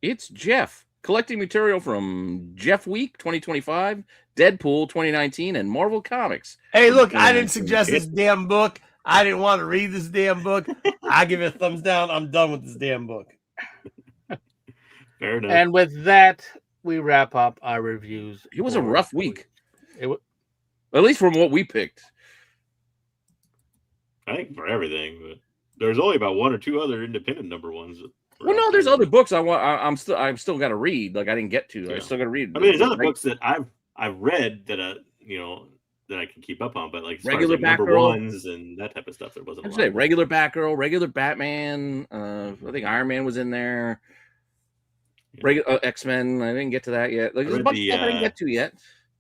It's Jeff collecting material from Jeff Week 2025, Deadpool 2019, and Marvel Comics. Hey, look, I didn't suggest this damn book. I didn't want to read this damn book. I give it a thumbs down. I'm done with this damn book. Fair enough. And with that, we wrap up our reviews. It was a for- rough week, It was. at least from what we picked. I think for everything, but there's only about 1 or 2 other independent number ones. Well, no, there's other books I'm still got to read. Like I didn't get to. I Yeah. still got to read. I mean, there's other books that I've read that that I can keep up on, but like as Regular far as, like, number Batgirl. ones and that type of stuff, there wasn't. I'd A say lot. regular Batgirl, regular Batman. I think Iron Man was in there. Regular X-Men. I didn't get to that yet. Like there's a read bunch the, of stuff I didn't get to yet.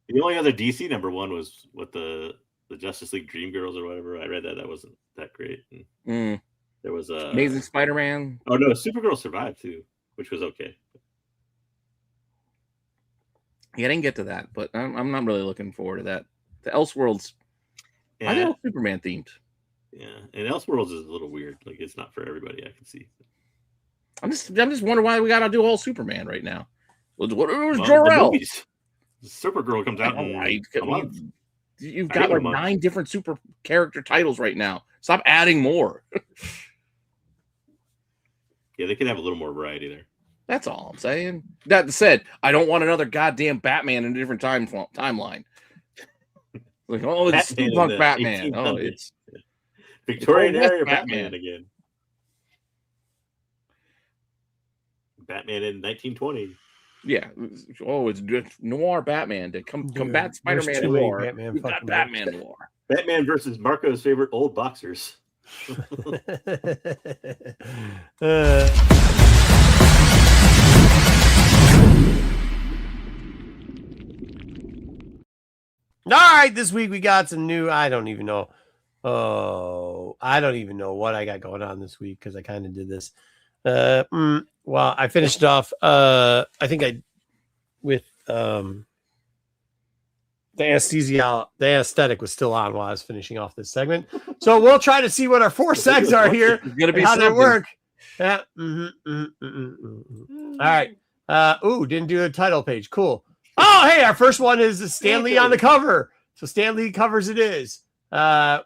The only other DC number 1 was what the Justice League Dream Girls or whatever. I read that. That wasn't that great. And there was a Amazing Spider-Man. Oh no, Supergirl survived too, which was okay. Yeah, I didn't get to that, but I'm not really looking forward to that. The Elseworlds. I think it Yeah, was Superman themed. yeah. And Elseworlds is a little weird. Like it's not for everybody. I can see. I'm just wondering why we got to do all Superman right now. What was Well, the Jor-El? movies. Supergirl comes out All in right, a month. you've I got give it a like month. 9 different super character titles right now. Stop adding more. Yeah, they could have a little more variety there. That's all I'm saying. That said, I don't want another goddamn Batman in a different timeline. Like, oh, it's Batman in steampunk the Batman. Oh, 1800s. it's Victorian West era Batman. Batman again. Batman in 1920. yeah. Oh, it's noir Batman to combat There's Spider-Man too many noir. Batman We've got fucking Batman noir. Batman versus Marco's favorite old boxers. All right, this week we got some new. I don't even know. Oh, I don't even know what I got going on this week because I kind of did this. Well, I finished off. I think I with the anesthetic was still on while I was finishing off this segment. So we'll try to see what our 4 segs are here. It's gonna be how they something. work. Yeah. All right. Didn't do a title page. Cool. Oh, hey, our first one is Stan Lee on the cover. So Stan Lee covers it is.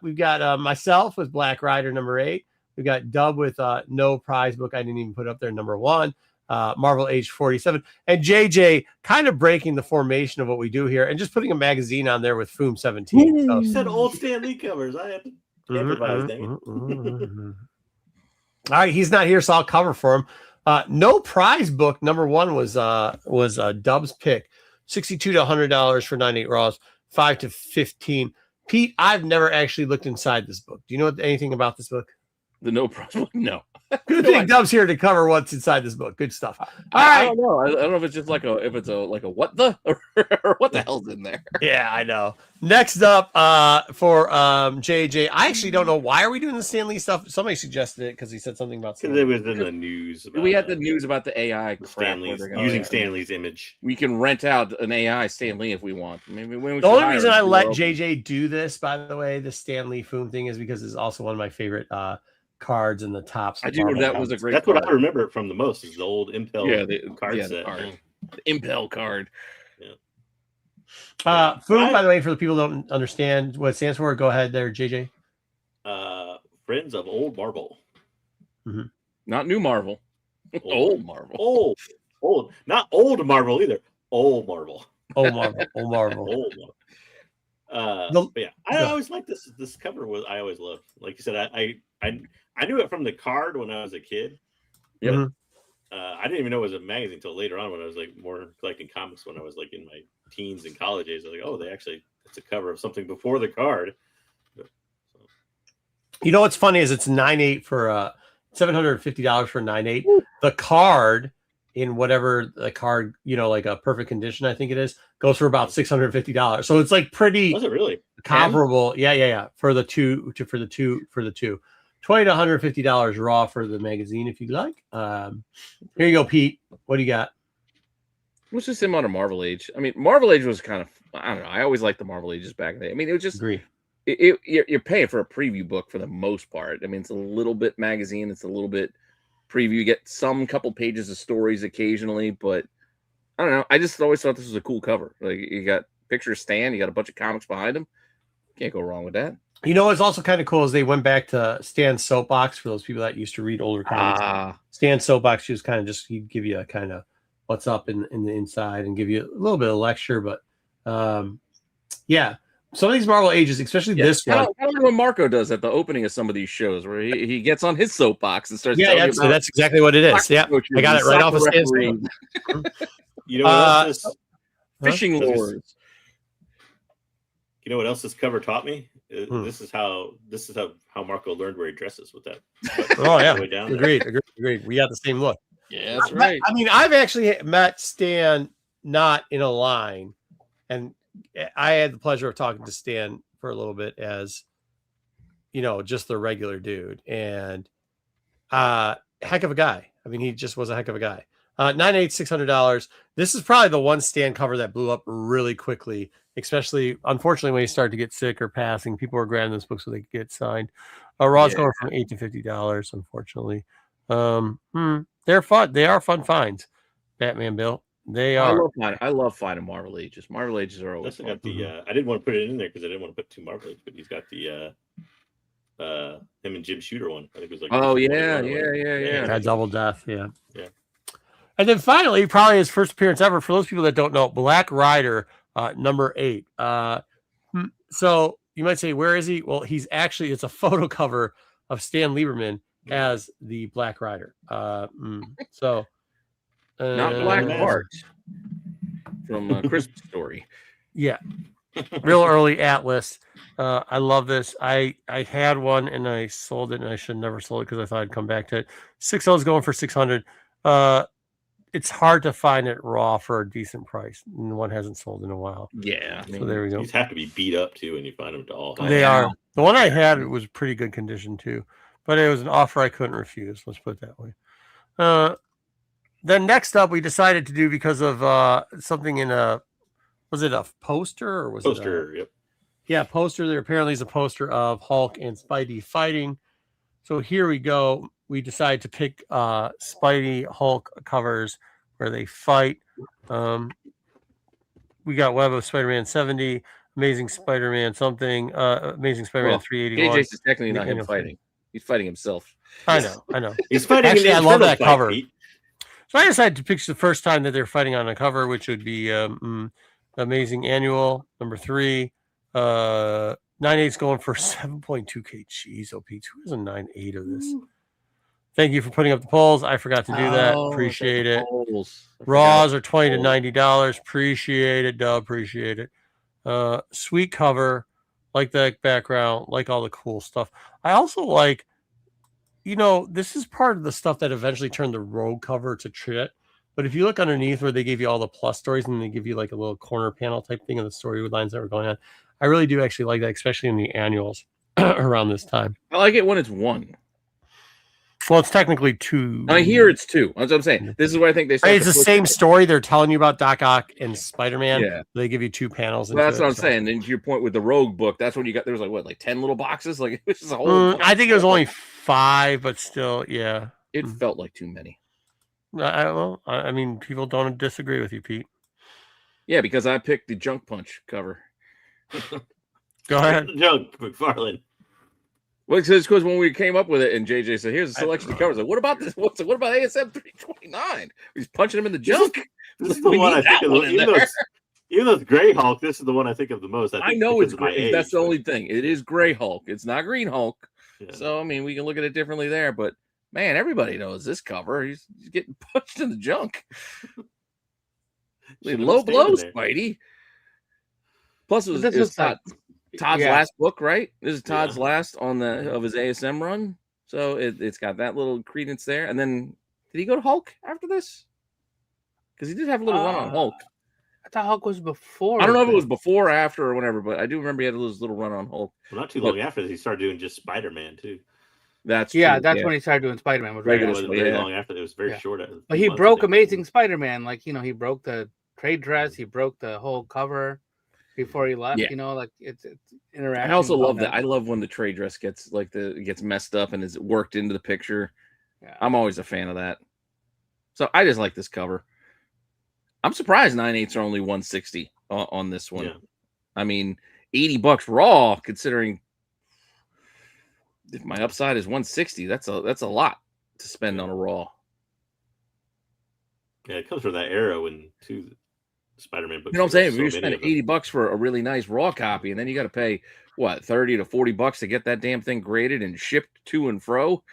We've got myself with Black Rider number 8. We've got Dub with No Prize Book. I didn't even put up there number 1. Marvel Age 47. And JJ kind of breaking the formation of what we do here and just putting a magazine on there with Foom 17. So, You said old Stan Lee covers. I had to improvise, dang it. All right, he's not here, so I'll cover for him. No Prize Book number 1 was Dub's pick. $62 to $100 for 9/8 Raws, 5 to 15. Pete, I've never actually looked inside this book. Do you know anything about this book? The No Prize Book? No. Good thing Dub's here to cover what's inside this book. Good stuff. All I right. don't know. I don't know if it's just like a what the or what the hell's in there. Yeah, I know. Next up for JJ, I actually don't know why are we doing the Stan Lee stuff. Somebody suggested it because he said something about Because it was in the news. We had the news about the AI Stan Lee's, using Stan Lee's image. We can rent out an AI Stan Lee if we want. Maybe we the only reason I let JJ do this, by the way, the Stan Lee Foom thing, is because it's also one of my favorite cards in the tops. I do. That was a great. That's card. what I remember it from the most. Is the old Impel card set. The Impel card. Foom, by the way, for the people who don't understand what it stands for, go ahead there, JJ. Friends of Old Marvel. Mm-hmm. Not new Marvel. Old Marvel. Old. Not old Marvel either. Old Marvel. Old Marvel. Old Marvel. Old Marvel. But yeah, I always liked this cover. I always loved. Like you said, I knew it from the card when I was a kid. Yep. Mm-hmm. I didn't even know it was a magazine until later on when I was like more collecting comics when I was like in my teens and college days. I was like, oh, it's a cover of something before the card. You know what's funny is it's 9/8 for $750 for 9/8. The card in whatever the card, like a perfect condition, I think it is, goes for about $650. So it's like pretty Was it really comparable? Yeah. For the two. $20 to $150 raw for the magazine if you'd like. Here you go, Pete. What do you got? What's just him on a Marvel Age? I mean, Marvel Age was kind of, I don't know. I always liked the Marvel Ages back in the day. I mean, it was just Agree. You're paying for a preview book for the most part. I mean, it's a little bit magazine, it's a little bit preview. You get some couple pages of stories occasionally, but I don't know. I just always thought this was a cool cover. Like, you got picture of Stan, you got a bunch of comics behind him. Can't go wrong with that. You know what's also kind of cool is they went back to Stan's soapbox for those people that used to read older comics. Stan's soapbox, he was kind of he'd give you a kind of what's up in the inside and give you a little bit of lecture, but yeah. Some of these Marvel Ages, especially this one. I don't know what Marco does at the opening of some of these shows where he gets on his soapbox and starts telling you that's exactly what it is. Yeah, I got it right off of Stan's. You know what else fishing lures. You know what else this cover taught me? This is how Marco learned where he dresses with that. Oh yeah, agreed. We got the same look. Yeah, that's right. I mean, I've actually met Stan not in a line, and I had the pleasure of talking to Stan for a little bit as, just the regular dude, and heck of a guy. I mean, he just was a heck of a guy. 9/8, $600. This is probably the one Stan cover that blew up really quickly, especially, unfortunately, when he started to get sick or passing. People were grabbing this book so they could get signed. Raw's going from $8 to $50, unfortunately. They're fun. They are fun finds. Batman Bill. They are. I love finding Marvel Ages. Marvel Ages are always fun. Got the, I didn't want to put it in there because I didn't want to put two Marvel Ages, but he's got the him and Jim Shooter one. I think it was like. Oh yeah. Double Death. Yeah. And then finally, probably his first appearance ever. For those people that don't know, Black Rider, number 8. So you might say, where is he? Well, it's a photo cover of Stan Lieberman as the Black Rider. So not Black Bart from Christmas Story. Yeah, real early Atlas. I love this. I had one and I sold it, and I should never sold it because I thought I'd come back to it. 6 is going for $600. It's hard to find it raw for a decent price, and one hasn't sold in a while. Yeah, so there we go. These have to be beat up too, and you find them to all. They are. The one I had was pretty good condition too, but it was an offer I couldn't refuse. Let's put it that way. Then next up, we decided to do, because of something in Was it a poster or was Poster? it Yep. Yeah, poster. There apparently is a poster of Hulk and Spidey fighting. So here we go. We decided to pick Spidey Hulk covers where they fight. We got Web of Spider-Man 70, Amazing Spider-Man something, Amazing Spider-Man 381. KJ's is technically not him fighting. He's fighting himself. I know. He's fighting. Actually, I love that cover. Pete. So I decided to pick the first time that they're fighting on a cover, which would be Amazing Annual number 3. 9/8's going for 7.2K. Jeez, oh Pete, who has a 9/8 of this? Thank you for putting up the polls. I forgot to do that. Appreciate it. Raws are $20 to $90. Appreciate it, Dub. Appreciate it. Sweet cover. Like that background. Like all the cool stuff. I also like, this is part of the stuff that eventually turned the Rogue cover to Trit. But if you look underneath where they give you all the plus stories and they give you like a little corner panel type thing of the story lines that were going on, I really do actually like that, especially in the annuals around this time. I like it when it's 1. Well, it's technically 2. I hear it's 2. That's what I'm saying. This is where I think they. It's the same story. They're telling you about Doc Ock and Spider-Man. Yeah, they give you 2 panels. Well, that's what I'm saying. And to your point with the Rogue book, that's when you got there was like 10 little boxes. Like it was a whole. I think it was only 5, but still, yeah. It felt like too many. I mean, people don't disagree with you, Pete. Yeah, because I picked the Junk Punch cover. Go ahead. Junk McFarlane. Well, it's because when we came up with it, and JJ said, "Here's a selection of covers." Like, what about this? What about ASM 329? He's punching him in the junk. This is the one I think of. Even though it's Gray Hulk, this is the one I think of the most. I know it's Gray. That's the only thing. It is Gray Hulk. It's not Green Hulk. Yeah. So I mean, we can look at it differently there. But man, everybody knows this cover. He's getting punched in the junk. Low blows, Spidey. Plus, it's Todd's last book, right? This is Todd's last of his ASM run, so it's got that little credence there. And then, did he go to Hulk after this? Because he did have a little run on Hulk. I thought Hulk was before. I don't know if it was before or after or whatever, but I do remember he had a little run on Hulk. Well, not too long after this, he started doing just Spider-Man too. That's when he started doing Spider-Man. Was very long after. It was very short. But he broke Amazing Spider-Man. Like he broke the trade dress. He broke the whole cover before he left. It's interaction. I also love that. I love when the trade dress gets messed up and is worked into the picture. Yeah. I'm always a fan of that. So I just like this cover. I'm surprised 9/8s are only 160 on this one. Yeah. I mean, $80 raw, considering if my upside is 160, that's a lot to spend on a raw. Yeah, it comes from that era when Spider-Man books. You know what I'm saying? You're spending $80 for a really nice raw copy, and then you got to pay what, $30 to $40 to get that damn thing graded and shipped to and fro.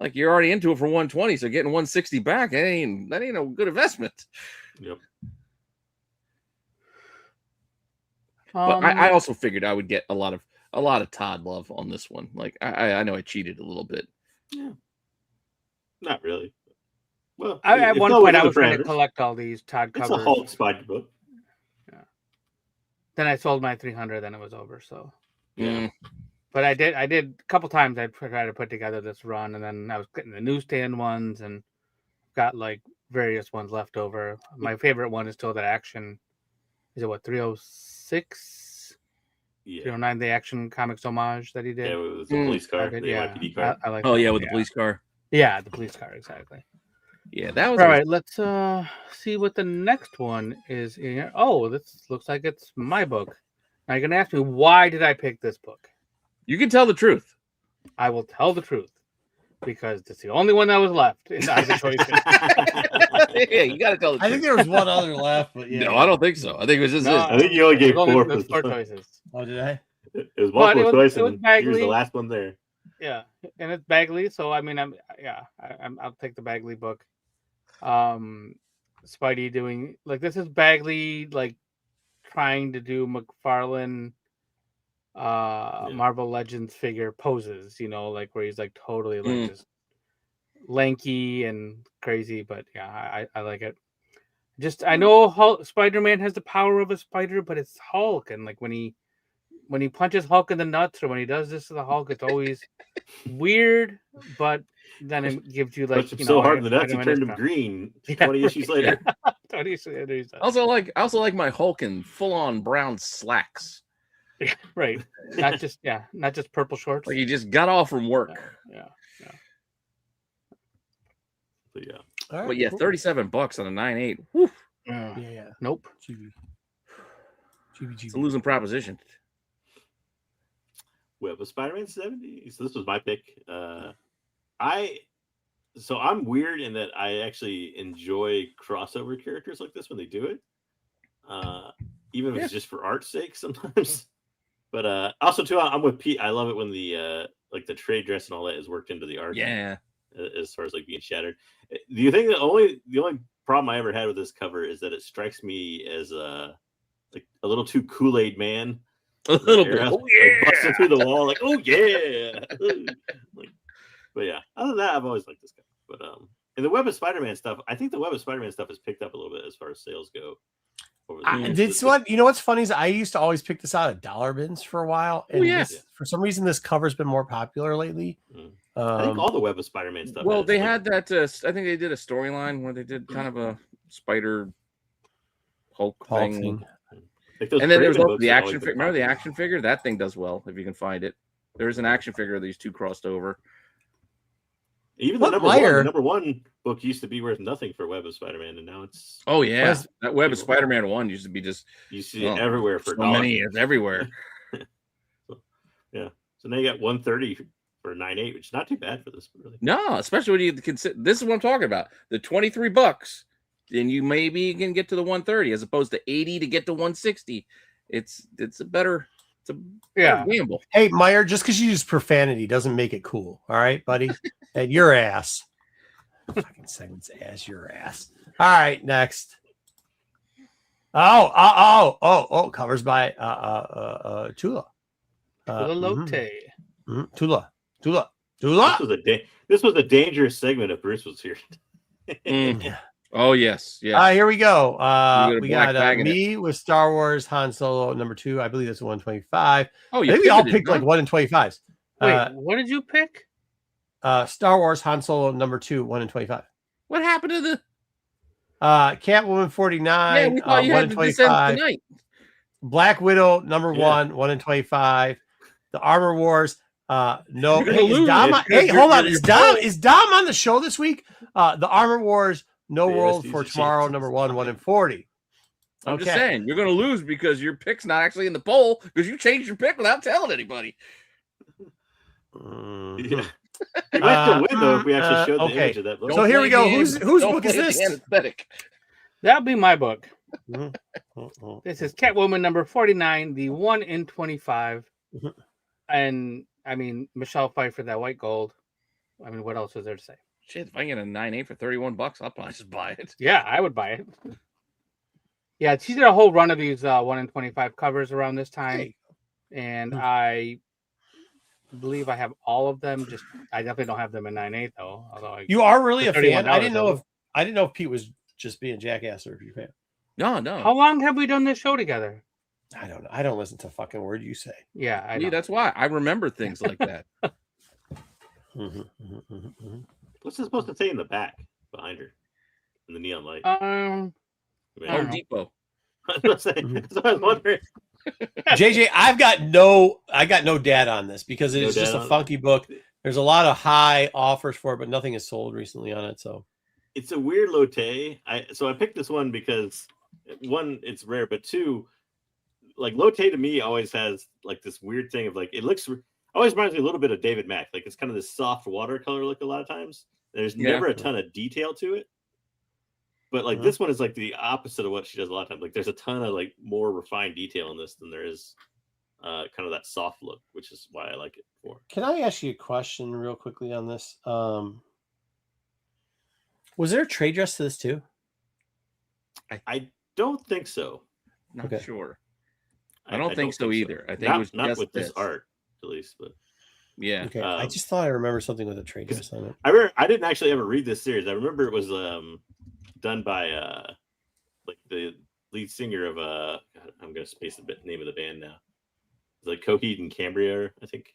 Like you're already into it for 120, so getting 160 back, that ain't a good investment. Yep. But I also figured I would get a lot of Todd love on this one. Like I know I cheated a little bit. Yeah. Not really. Well, at one point I was trying to collect all these Todd covers. It's a Hulk Spider book. Yeah. Then I sold my 300. Then it was over. So. Yeah. But I did a couple times. I tried to put together this run, and then I was getting the newsstand ones, and got like various ones left over. My favorite one is still that Action. Is it what 306? Yeah. 309, the Action Comics homage that he did. Yeah, it was the police car, the NYPD car. I like. Oh yeah, with the police car. Yeah, the police car, exactly. Yeah, that was all right. Let's see what the next one is in here. Oh, this looks like it's my book. Now you're gonna ask me, why did I pick this book? You can tell the truth. I will tell the truth because it's the only one that was left in the choices. Yeah, you got to tell the truth. I think there was one other left, but no, I don't think so. I think it was just. I think you only gave 4 choices. Oh, did I? It was multiple choice, and Bagley. Here's the last one there. Yeah, and it's Bagley, so I mean, I'll take the Bagley book. Spidey doing this is Bagley trying to do McFarlane Marvel Legends figure poses, where he's totally just lanky and crazy, but yeah, I like it. Just I know Spider-Man has the power of a spider, but it's Hulk, and when he punches Hulk in the nuts or when he does this to the Hulk, it's always weird, but then it gives you like so hard in the nuts, you turned him green. 20 issues later. 20 issues later. I also like my Hulk in full on brown slacks. Yeah, right. Not just purple shorts. Like he just got off from work. Yeah. But yeah. All right, But yeah, cool. $37 on a 9.8. Woo. Yeah. Nope. It's a losing proposition. Web of Spider-Man 70. So this was my pick. I'm weird in that I actually enjoy crossover characters like this when they do it. Even if it's just for art's sake sometimes. But also too, I'm with Pete. I love it when the like the trade dress and all that is worked into the art. Yeah. As far as like being shattered. Do you think the only problem I ever had with this cover is that it strikes me as like a little too Kool-Aid man. A little bit. Like busting through the wall, like, oh yeah. But yeah, other than that, I've always liked this guy. But and the Web of Spider-Man stuff, I think the Web of Spider-Man stuff has picked up a little bit as far as sales go. You know what's funny is I used to always pick this out at dollar bins for a while, and for some reason this cover's been more popular lately. I think all the Web of Spider-Man stuff. Well, they had that. I think they did a storyline where they did kind of a Spider Hulk thing. Like and then there's also the action figure. Remember the action figure? That thing does well if you can find it. There's an action figure of these two crossed over. Even the number one book used to be worth nothing for Web of Spider-Man, and now it's that Web of Spider-Man 1 used to be just you see it everywhere for so many. It's everywhere. So now you got 130 for 9.8, which is not too bad for this. Really. No, especially when you consider this is what I'm talking about. The $23, then you maybe can get to the 130 as opposed to 80 to get to 160. It's a better. It's a gamble. Hey, Meyer, just because you use profanity doesn't make it cool. All right, buddy? And your ass. Fucking segment's ass, your ass. All right, next. Covers by Tula. Tula Lote. Tula. This was a dangerous segment if Bruce was here. Oh yes. Here we go. We got me with Star Wars Han Solo #2. I believe that's 125. Oh, I think we all picked like 1 in 25s. Wait, what did you pick? Star Wars Han Solo #2, 1 in 25. What happened to the Catwoman 49? Yeah, we thought you had to descend tonight. Black Widow #1, 1 in 25. The Armor Wars. No. Hey, hold on. Is Dom on the show this week? The Armor Wars. No World for Tomorrow #1, 1 in 40. I'm just saying you're going to lose because your pick's not actually in the poll because you changed your pick without telling anybody. Yeah. You might still win though if we actually showed the image of that book. So here we go. Whose book is this? Anesthetic. That'll be my book. This is Catwoman #49, the 1 in 25. And I mean, Michelle Pfeiffer, that white gold. I mean, what else is there to say? Shit, if I get a 9.8 for $31, I'll probably just buy it. Yeah, I would buy it. Yeah, she did a whole run of these 1 in 25 covers around this time. And I believe I have all of them. Just I definitely don't have them in 9.8 though. Although you are really a fan. I didn't know if Pete was just being jackass or if you're a fan. No. How long have we done this show together? I don't know. I don't listen to a fucking word you say. Yeah, I know. That's why I remember things like that. What's it supposed to say in the back behind her in the neon light? Home Depot. That's what I was wondering. JJ, I got no data on this because it's just a funky book. There's a lot of high offers for it, but nothing is sold recently on it. So it's a weird Lotte. I picked this one because one, it's rare, but two, like Lotte to me always has like this weird thing of like always reminds me a little bit of David Mack. Like it's kind of this soft watercolor look a lot of times. There's never a ton of detail to it. But like this one is like the opposite of what she does a lot of times. Like there's a ton of like more refined detail in this than there is kind of that soft look, which is why I like it more. Can I ask you a question real quickly on this? Was there a trade dress to this too? I don't think so. Not sure. I don't think so either. I think it was not with this art, at least, but yeah. Okay. I just thought I remember something with a trade dress on it. I didn't actually ever read this series. I remember it was done by like the lead singer of I'm gonna space the name of the band now. It's like Coheed and Cambria, I think.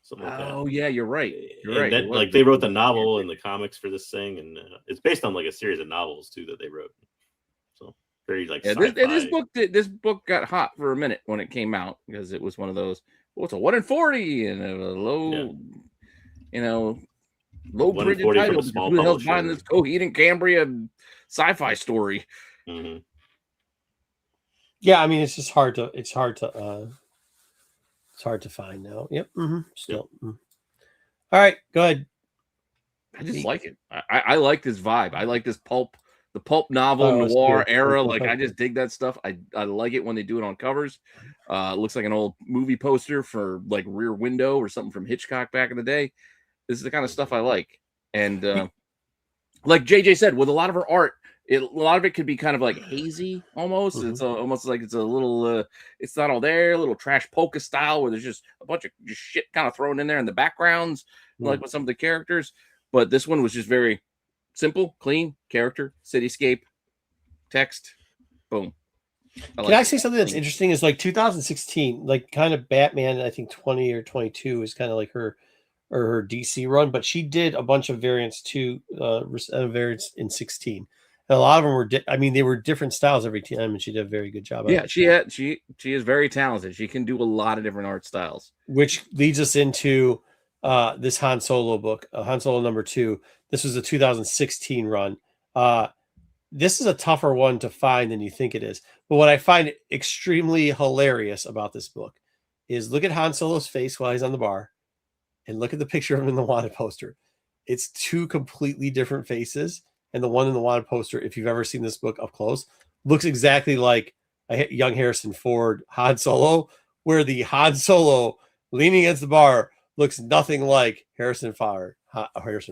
something like that. Oh yeah, you're right. You're right. That, like they wrote the novel and the comics for this thing, and it's based on like a series of novels too that they wrote. So very like this book got hot for a minute when it came out because it was one of those. Well, it's a 1 in 40 and a low, low printed title. Who the hell's buying this Coheed Cambria sci-fi story? Mm-hmm. Yeah, I mean it's just hard to find now. Yep. Still. Yep. All right, go ahead. I just like it. I like this vibe. I like this the pulp novel noir era. Like I just dig that stuff. I like it when they do it on covers. It looks like an old movie poster for like Rear Window or something from Hitchcock back in the day. This is the kind of stuff I like. And like JJ said, with a lot of her art, a lot of it could be kind of like hazy almost. It's almost like it's a little it's not all there, a little trash polka style where there's just a bunch of just shit kind of thrown in there in the backgrounds, like with some of the characters. But this one was just very simple, clean character, cityscape, text, boom. Can I say something that's interesting? Is like 2016, like kind of Batman, I think 20 or 22 is kind of like her DC run, but she did a bunch of variants too, variants in 16. And a lot of them were, they were different styles every time, and she did a very good job. Yeah, she is very talented. She can do a lot of different art styles. Which leads us into this Han Solo book, Han Solo #2. This was a 2016 run. This is a tougher one to find than you think it is. But what I find extremely hilarious about this book is look at Han Solo's face while he's on the bar, and look at the picture of him in the wanted poster. It's two completely different faces. And the one in the wanted poster, if you've ever seen this book up close, looks exactly like a young Harrison Ford Han Solo, where the Han Solo leaning against the bar looks nothing like Harrison Ford Han Solo.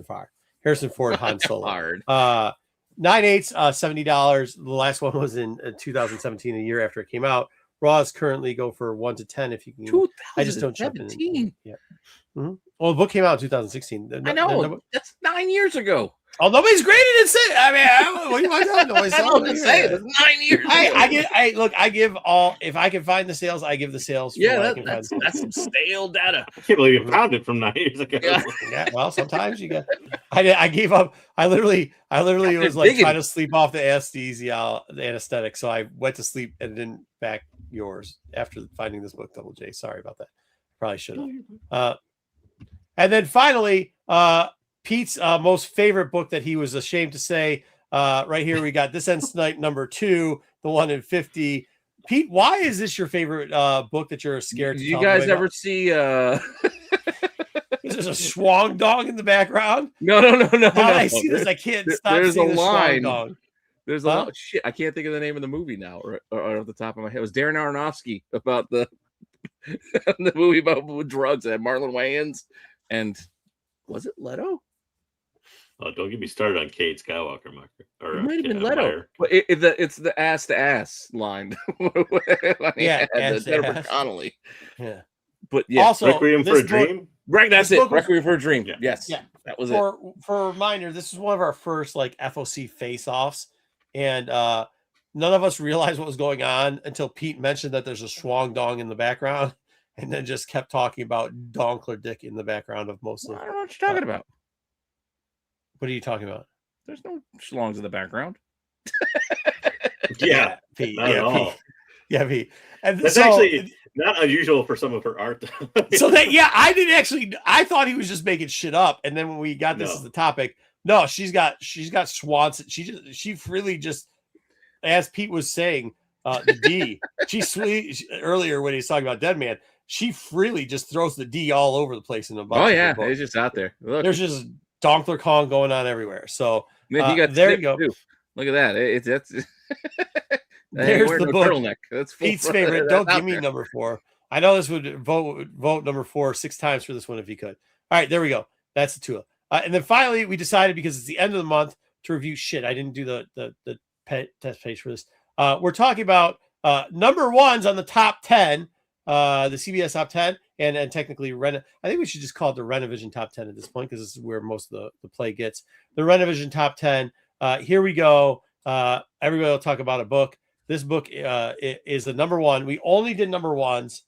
9/8, $70. The last one was in 2017, a year after it came out. Raws currently go for 1 to 10 if you can. I just don't jump in. Yeah. Mm-hmm. Well, the book came out in 2016. I know. That's 9 years ago. Oh, nobody's graded it. What do you want to tell? I'm saying it's 9 years. I give all. If I can find the sales, I give the sales. Yeah, that's some stale data. I can't believe you found it from 9 years ago. Yeah, well, sometimes you get. I gave up. I literally was like trying to sleep off the anesthetic, so I went to sleep and didn't back yours after finding this book. Double J. Sorry about that. Probably should have. And then finally, Pete's most favorite book that he was ashamed to say. Right here, we got This Ends Tonight #2, the 1 in 50. Pete, why is this your favorite book that you're scared to tell? You guys ever see? Is there a swang dong in the background? No. I see this. I can't stop. There's seeing a line. Dong. There's a lot. Shit, I can't think of the name of the movie now, right off the top of my head. It was Darren Aronofsky about the movie about drugs that had Marlon Wayans and was it Leto? Oh, don't get me started on Cade Skywalker, Or it might have been Leto. But it's the ass to ass line. Yeah, Jennifer Connelly. Yeah, but yeah. Also, Requiem for a Dream. Right, that's it. Requiem for a Dream. Yeah. Yes, yeah, that was it. For a reminder, this is one of our first like FOC face-offs, and none of us realized what was going on until Pete mentioned that there's a swang dong in the background, and then just kept talking about Donkler Dick in the background of most of. I don't know what you're talking about. What are you talking about? There's no schlongs in the background. Yeah, Pete. Not at all. Pete. And that's actually not unusual for some of her art. So that, I didn't actually. I thought he was just making shit up. And then when we got this as the topic, no, she's got swans. She freely just, as Pete was saying, the D. Earlier when he was talking about Dead Man, she freely just throws the D all over the place in the book. Oh yeah, it's just out there. Look. There's just Donkler Kong going on everywhere. So man, you got there you go. Too. Look at that. That's there's the book. Turtleneck. That's Pete's favorite. Don't give me #4. I know this would vote #4 6 times for this one if you could. All right, there we go. That's the two. And then finally, we decided because it's the end of the month to review shit. I didn't do the test page for this. We're talking about #1s on the top 10, the CBS top 10. And technically, I think we should just call it the Renovision top 10 at this point because this is where most of the play gets. The Renovision top 10. Here we go. Everybody will talk about a book. This book is the #1. We only did #1s.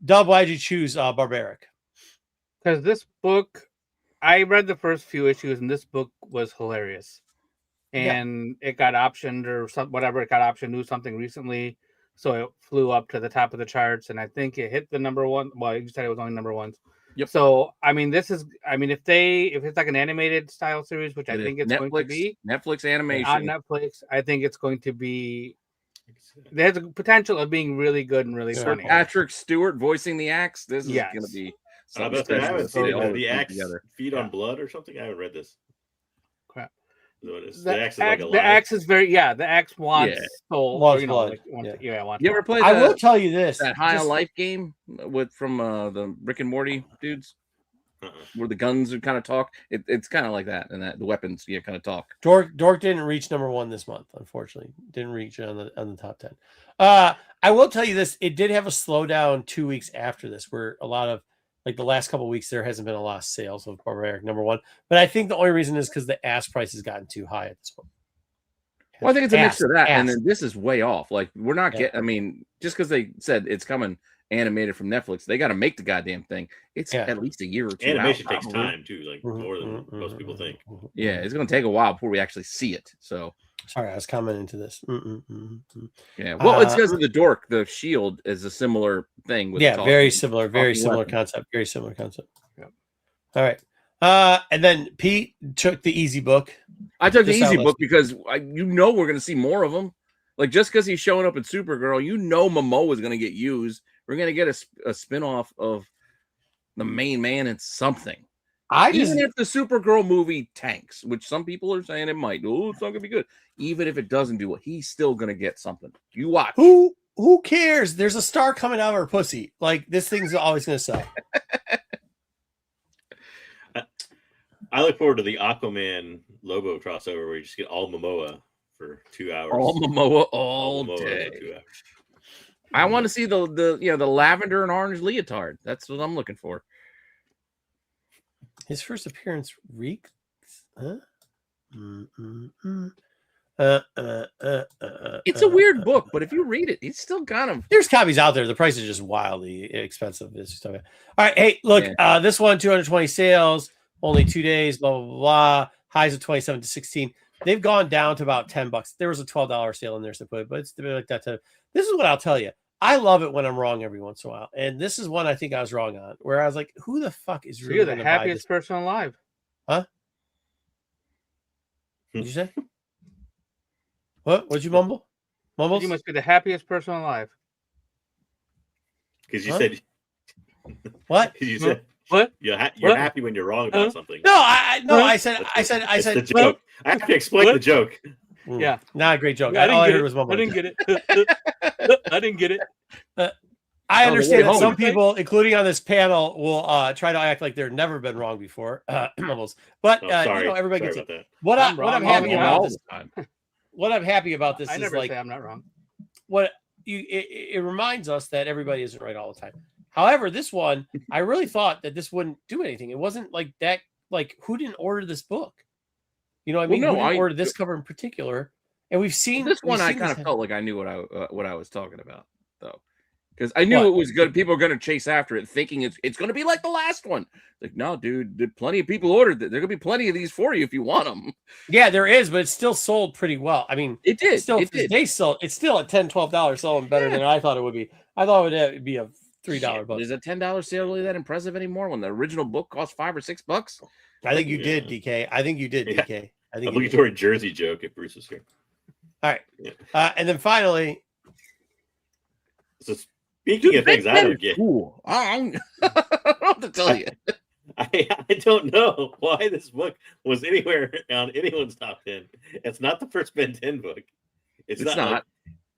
Dub, why did you choose Barbaric? Because this book, I read the first few issues, and this book was hilarious. And it got optioned or whatever. It got optioned to do something recently, so it flew up to the top of the charts. And I think it hit the #1. Well, you said it was only #1. Yep. So I mean, if it's like an animated style series, which I think it's going to be Netflix animation on Netflix, I think it's going to be. There's a potential of being really good and really funny. Patrick Stewart voicing the axe. This is going to be. I haven't seen the axe feed on blood or something. I haven't read this. Crap. The axe is very the axe wants soul. Wants blood. You ever play? I will tell you this: that High on Life game from the Rick and Morty dudes, where the guns would kind of talk. It's kind of like that, and that the weapons kind of talk. Dork didn't reach #1 this month, unfortunately. Didn't reach on the top 10. I will tell you this: it did have a slowdown 2 weeks after this, where a lot of like the last couple of weeks there hasn't been a lot of sales of Barbaric #1. But I think the only reason is because the ass price has gotten too high at this point. Well, I think it's a mix of that, and then this is way off. Like we're not getting. I mean, just because they said it's coming animated from Netflix, they got to make the goddamn thing. It's at least a year or two. Animation takes time too, like more than most people think. Yeah, it's going to take a while before we actually see it. So sorry, I was commenting to this. Yeah, well, it's because of the dork. The shield is a similar thing. With very similar concept. Very similar concept. Yeah. All right. And then Pete took the easy book. I took the easy book because we're going to see more of them. Like just because he's showing up in Supergirl, Momoa is going to get used. We're going to get a spinoff of the main man in something. Even if the Supergirl movie tanks, which some people are saying it might. Oh, it's not going to be good. Even if it doesn't do it, he's still going to get something. You watch. Who cares? There's a star coming out of her pussy. Like this thing's always going to sell. I look forward to the Aquaman Lobo crossover where you just get all Momoa for 2 hours. All Momoa all day. For 2 hours. I want to see the lavender and orange leotard. That's what I'm looking for. His first appearance reeks. Huh? It's a weird book, but if you read it, it's still kind of. There's copies out there. The price is just wildly expensive. All right, hey, look, this one 220 sales, only 2 days. Blah blah blah. Highs of 27 to 16. They've gone down to about $10. There was a $12 sale in there, so put it, but it's like that. This is what I'll tell you. I love it when I'm wrong every once in a while, and this is one I think I was wrong on. Where I was like, "Who the fuck is really?" You're the happiest person alive, huh? Did you say? What? What'd you mumble? Mumbles? You must be the happiest person alive. Because you said what? You said what? You're happy when you're wrong about something. No, I said. The joke. I have to explain the joke. Yeah, not a great joke. I all I heard was mumbling. I didn't get it. I didn't get it. I understand that some people, including on this panel, will try to act like they've never been wrong before. Almost, but everybody gets it. What I'm happy about this time. What I'm happy about this is like I'm not wrong. It reminds us that everybody isn't right all the time. However, this one, I really thought that this wouldn't do anything. It wasn't like that. Like, who didn't order this book? You know what I mean? Who didn't order this cover in particular? And we've seen this one. I kind of felt like I knew what I was talking about, though, because I knew it was good. People are going to chase after it, thinking it's going to be like the last one. Like, no, dude, plenty of people ordered it. There going to be plenty of these for you if you want them. Yeah, there is, but it still sold pretty well. I mean, it did. They sold. It's still at $10, $12 selling better than I thought it would be. I thought it would be a $3 book. Is a $10 sale really that impressive anymore when the original book cost $5 or $6? I think you did, DK. I think you did, DK. I think I'm looking toward a Jersey joke if Bruce is here. All right. Yeah. And then finally. So speaking of things I don't get. Cool. I don't know what to tell you. I don't know why this book was anywhere on anyone's top 10. It's not the first Ben 10 book. It's not.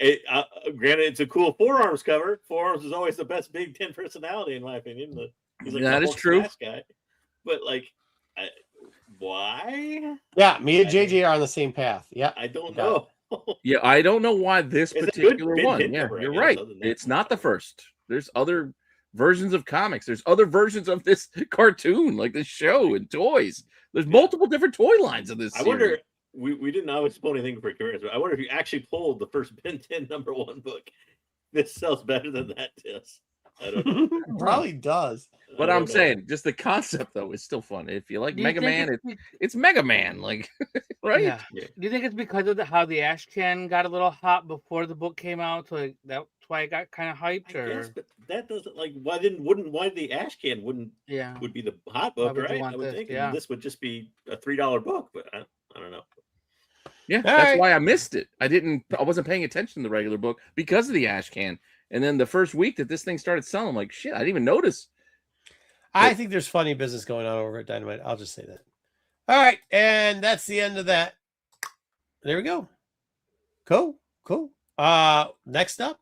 Granted, it's a cool Forearms cover. Forearms is always the best Big Ten personality, in my opinion. He's like that is true. Guy. But why? Yeah, me and JJ are on the same path. Yeah, I don't know. Yeah, I don't know why this particular one. Yeah, you're right. It's not the first. There's other versions of comics. There's other versions of this cartoon, like this show and toys. There's multiple different toy lines of this. I wonder. We didn't always pull anything for careers, but I wonder if you actually pulled the first Ben 10 #1 book. This sells better than that does. I don't know. Probably does. But I'm saying, just the concept though is still fun. If you like Mega Man, it's Mega Man, like right? Yeah. Do you think it's because of how the ash can got a little hot before the book came out, so that's why it got kind of hyped? Yes, but that doesn't like why the ash can would be the hot book, right? I would think this would just be a $3 book, but I don't know. Yeah, that's why I missed it. I wasn't paying attention to the regular book because of the ash can. And then the first week that this thing started selling, I'm like, shit, I didn't even notice. I think there's funny business going on over at Dynamite. I'll just say that. All right, and that's the end of that. There we go. Cool. Next up,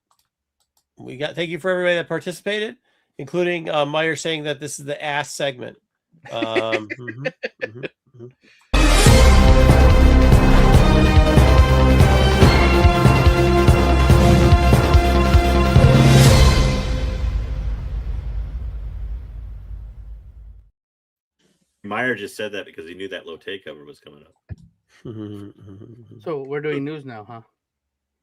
we got. Thank you for everybody that participated, including Meyer saying that this is the ass segment. Meyer just said that because he knew that Lotte cover was coming up. So we're doing news now, huh?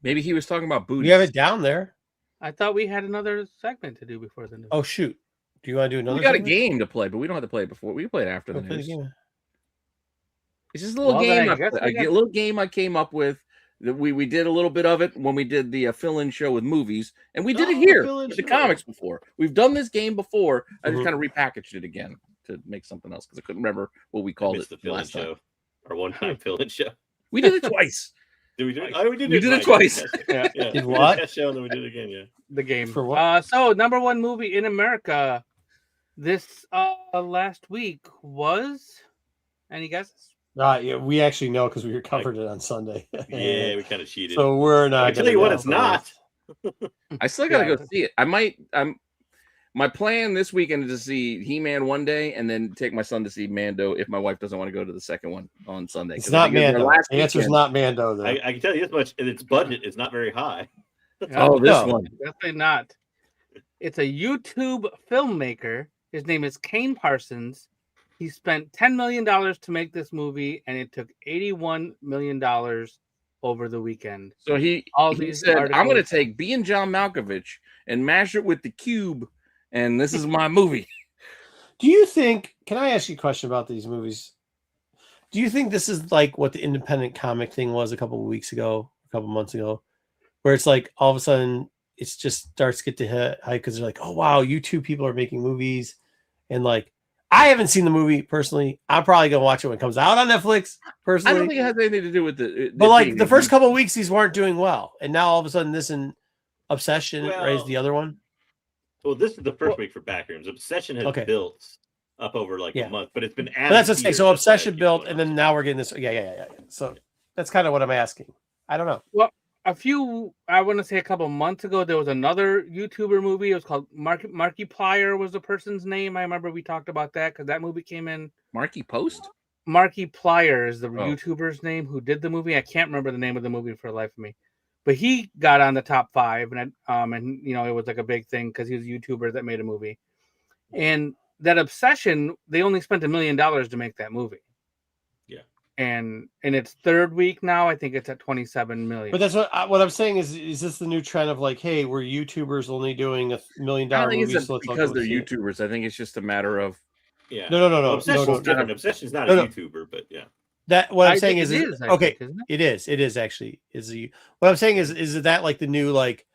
Maybe he was talking about booty. You have it down there. I thought we had another segment to do before the news. Oh shoot! Do you want to do another? We got segment? a game to play, but we don't have to play it before. We can play it after the news. It's just a little game. I came up with. We did a little bit of it when we did the fill-in show with movies, and we did it here with the comics before. We've done this game before. I just kind of repackaged it again to make something else because I couldn't remember what we called it the fill-in show. Our one-time fill-in show. We did it twice. Did we do it? Oh, we did it twice. Yeah. Did what? That show, and then we did it again. Yeah. The game. For what? So number one movie in America this last week was. Any guesses? Yeah, we actually know because we covered it on Sunday. Yeah, we kind of cheated. So we're not. I tell you what, it's not. I still gotta go see it. My plan this weekend is to see He-Man one day and then take my son to see Mando if my wife doesn't want to go to the second one on Sunday. It's not Mando. The answer is not Mando, though. I can tell you this much, and its budget is not very high. This one. Definitely not. It's a YouTube filmmaker. His name is Kane Parsons. He spent $10 million to make this movie, and it took $81 million over the weekend. So he said, I'm going to take B and John Malkovich and mash it with the cube, and this is my movie. Do you think, can I ask you a question about these movies? Do you think this is like what the independent comic thing was a couple months ago, where it's like all of a sudden it's just starts to get to hit high because they're like, oh, wow, YouTube people are making movies. And like, I haven't seen the movie personally. I'm probably going to watch it when it comes out on Netflix personally. I don't think it has anything to do with the but like the first couple of weeks, these weren't doing well. And now all of a sudden this and Obsession raised the other one. Well, this is the first week for Backrooms. Obsession has built up over like a month, but it's been added. That's what so Obsession built, and then now we're getting this. Yeah. So that's kind of what I'm asking. I don't know. Well, I want to say a couple months ago, there was another YouTuber movie. It was called Markiplier was the person's name. I remember we talked about that because that movie came in. Markiplier is the YouTuber's name who did the movie. I can't remember the name of the movie for the life of me. But he got on the top 5, and it was like a big thing because he was a YouTuber that made a movie. And that Obsession, they only spent $1 million to make that movie. Yeah. And in its third week now, I think it's at 27 million. But that's what I'm saying is this the new trend of like, hey, we're YouTubers only doing $1 million movies because they're YouTubers. I think it's just a matter of No. Obsession's different. Obsession's not a YouTuber, but yeah. That what I'm saying is okay. It is actually what I'm saying is that like the new like,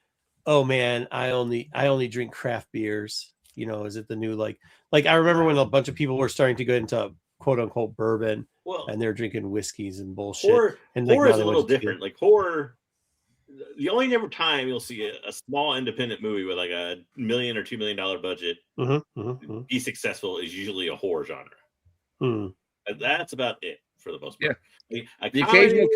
oh man, I only drink craft beers. Is it the new like I remember when a bunch of people were starting to go into quote unquote bourbon, and they're drinking whiskeys and bullshit. Horror is a little different. Like horror, the only ever time you'll see a small independent movie with like $1 million or $2 million budget be successful is usually a horror genre. That's about it for the most part. Yeah. The occasional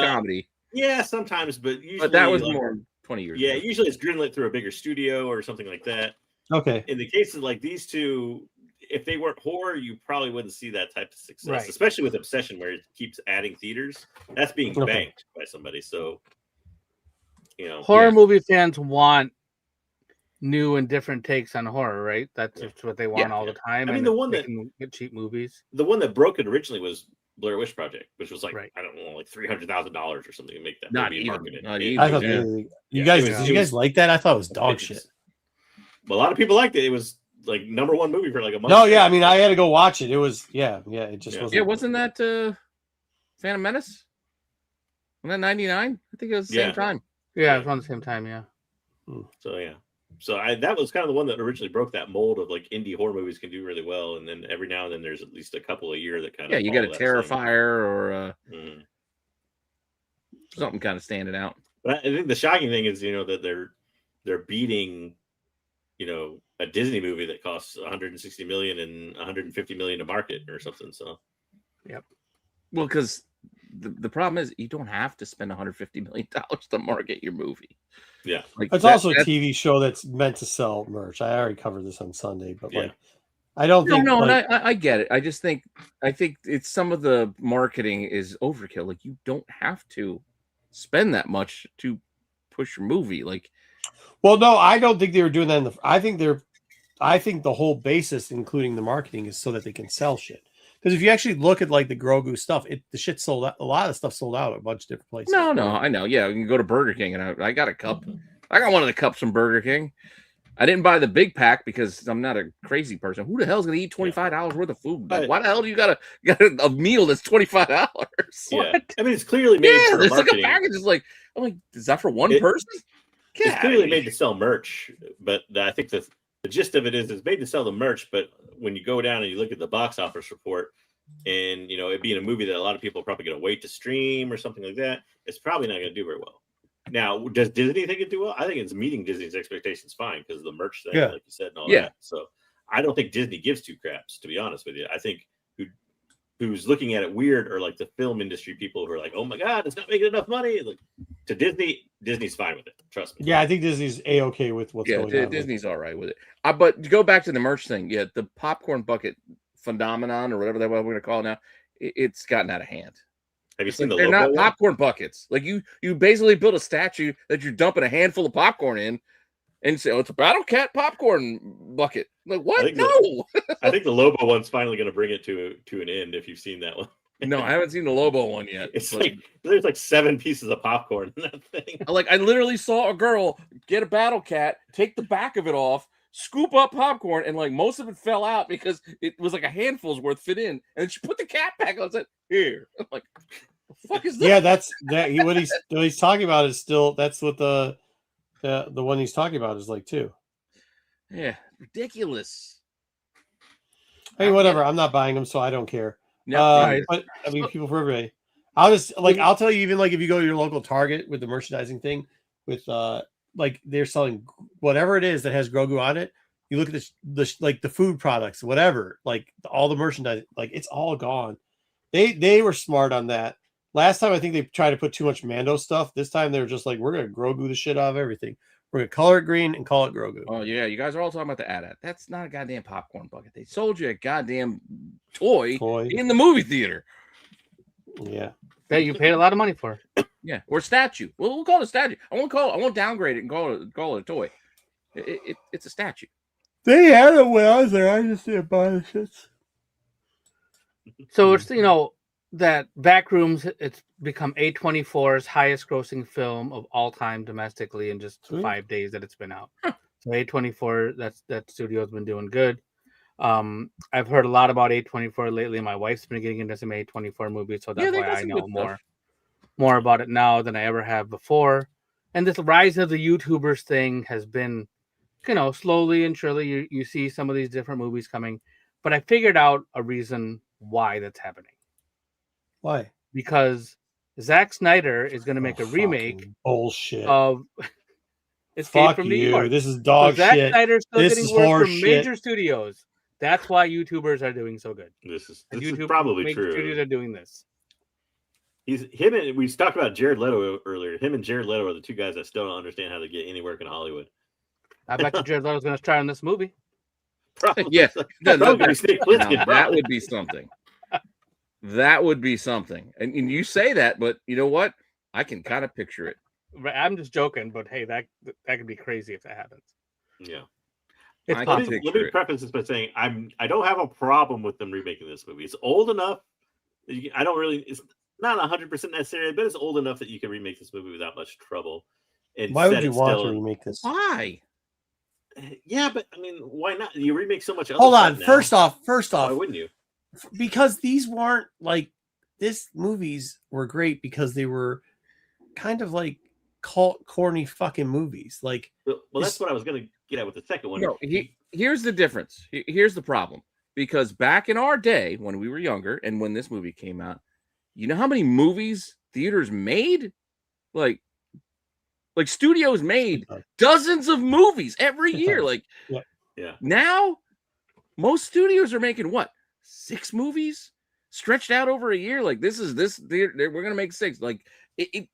comedy. Yeah, sometimes, but usually that was more 20 years ago. Usually it's greenlit through a bigger studio or something like that. Okay. In the cases like these two, if they weren't horror, you probably wouldn't see that type of success, especially with Obsession, where it keeps adding theaters. That's being banked by somebody. So, horror movie fans want new and different takes on horror, right? That's just what they want all the time. I mean, the one that get cheap movies. The one that broke it originally was Blair Witch Project, which was like I don't know, like $300,000 or something to make that movie. I thought you guys like that? I thought it was dog shit. a lot of people liked it. It was like #1 movie for like a month. No, yeah, I mean, I had to go watch it. It was, it just wasn't. Yeah, wasn't that Phantom Menace? Wasn't that 99? I think it was the same time. Yeah, it was around the same time. Yeah. So yeah. So that was kind of the one that originally broke that mold of like indie horror movies can do really well, and then every now and then there's at least a couple a year that kind of you get a Terrifier or something kind of standing out. But I think the shocking thing is that they're beating a Disney movie that costs 160 million and 150 million to market or something. So well, because the problem is you don't have to spend 150 million dollars to market your movie. Yeah, like it's also a TV show that's meant to sell merch. I already covered this on Sunday, but I don't think. No, and I get it. I think it's some of the marketing is overkill. Like you don't have to spend that much to push your movie. Like, well, no, I don't think they were doing that. I think the whole basis, including the marketing, is so that they can sell shit. Because if you actually look at like the Grogu stuff, the shit sold out. A lot of the stuff sold out at a bunch of different places. No, I know. Yeah, you can go to Burger King, and I got a cup. I got one of the cups from Burger King. I didn't buy the big pack because I'm not a crazy person. Who the hell is going to eat $25 worth of food? Like, why the hell do you got a meal that's $25? Yeah, I mean it's clearly made. Yeah, for there's marketing. like a package. It's like I'm like, is that for one person? It's clearly made to sell merch, but I think the gist of it is it's made to sell the merch. But when you go down and you look at the box office report, and it being a movie that a lot of people are probably going to wait to stream or something like that, it's probably not going to do very well. Now, does Disney think it do well? I think it's meeting Disney's expectations fine because of the merch thing, like you said, and all that. So I don't think Disney gives two craps, to be honest with you. I think who's looking at it weird are like the film industry people who are like, oh my God, it's not making enough money. Like to Disney's fine with it. Trust me. Yeah, I think Disney's A-okay with what's going on. Disney's all right with it. But to go back to the merch thing, the popcorn bucket phenomenon or whatever we're going to call it now, it's gotten out of hand. Have you seen the logo? They're not popcorn buckets. Like you basically build a statue that you're dumping a handful of popcorn in and say, oh, it's a Battle Cat popcorn bucket. Like what? I think the Lobo one's finally going to bring it to an end if you've seen that one. No, I haven't seen the Lobo one yet. It's like there's like 7 pieces of popcorn in that thing. Like I literally saw a girl get a Battle Cat, take the back of it off, scoop up popcorn, and like most of it fell out because it was like a handful's worth fit in, and she put the cat back on and said, "Here." I'm like, the fuck is that? Yeah, that's what he's talking about is still that's what the one he's talking about is like too. Yeah, ridiculous. Hey, whatever. I'm not buying them, so I don't care. No, but I mean, people for everybody. I'll tell you, even like if you go to your local Target with the merchandising thing, with like they're selling whatever it is that has Grogu on it. You look at this like the food products, whatever, like all the merchandise, like it's all gone. They were smart on that. Last time I think they tried to put too much Mando stuff. This time they were just like, we're gonna Grogu the shit out of everything. We're gonna color it green and call it Grogu. Oh yeah, you guys are all talking about the AT-AT. That's not a goddamn popcorn bucket. They sold you a goddamn toy. In the movie theater. Yeah. That you paid a lot of money for. Yeah, or statue. Well, we'll call it a statue. I won't downgrade it and call it a toy. It's a statue. They had it when I was there. I just didn't buy the shits. So it's that Backrooms. It's become A24's highest grossing film of all time domestically in just 5 days that it's been out. So A24, that studio has been doing good. I've heard a lot about A24 lately. My wife's been getting into some A24 movies, so that's why I know more about it now than I ever have before. And this rise of the YouTubers thing has been, slowly and surely you see some of these different movies coming. But I figured out a reason why that's happening. Why? Because Zack Snyder is going to make a remake bullshit of Escape from New York. This is dog Zack shit. Snyder's still This getting is work horse from shit. major studios. That's why YouTubers are doing so good. This is probably true. Studios are doing this. We talked about Jared Leto earlier. Him and Jared Leto are the two guys that still don't understand how to get any work in Hollywood. I bet you Jared Leto's going to star in this movie. Probably. Yeah, that would be something. That would be something. And you say that, but you know what? I can kind of picture it. I'm just joking, but hey, that could be crazy if that happens. Yeah. Let me preface this by saying I don't have a problem with them remaking this movie. It's old enough. It's not 100% necessary, but it's old enough that you can remake this movie without much trouble. And why would you want to remake this? Why? Yeah, but I mean, why not? You remake so much. Other Hold stuff on. now. First Why off, wouldn't you? because these weren't like this movies were great because they were kind of like cult corny fucking movies. Like, Well, that's what I was going to get at with the second one. No, here's the difference. Here's the problem. Because back in our day, when we were younger, and when this movie came out, you know how many movies theaters made? Like studios made dozens of movies every year. Like, yeah. Now, most studios are making what? 6 movies stretched out over a year. Like we're gonna make 6. Like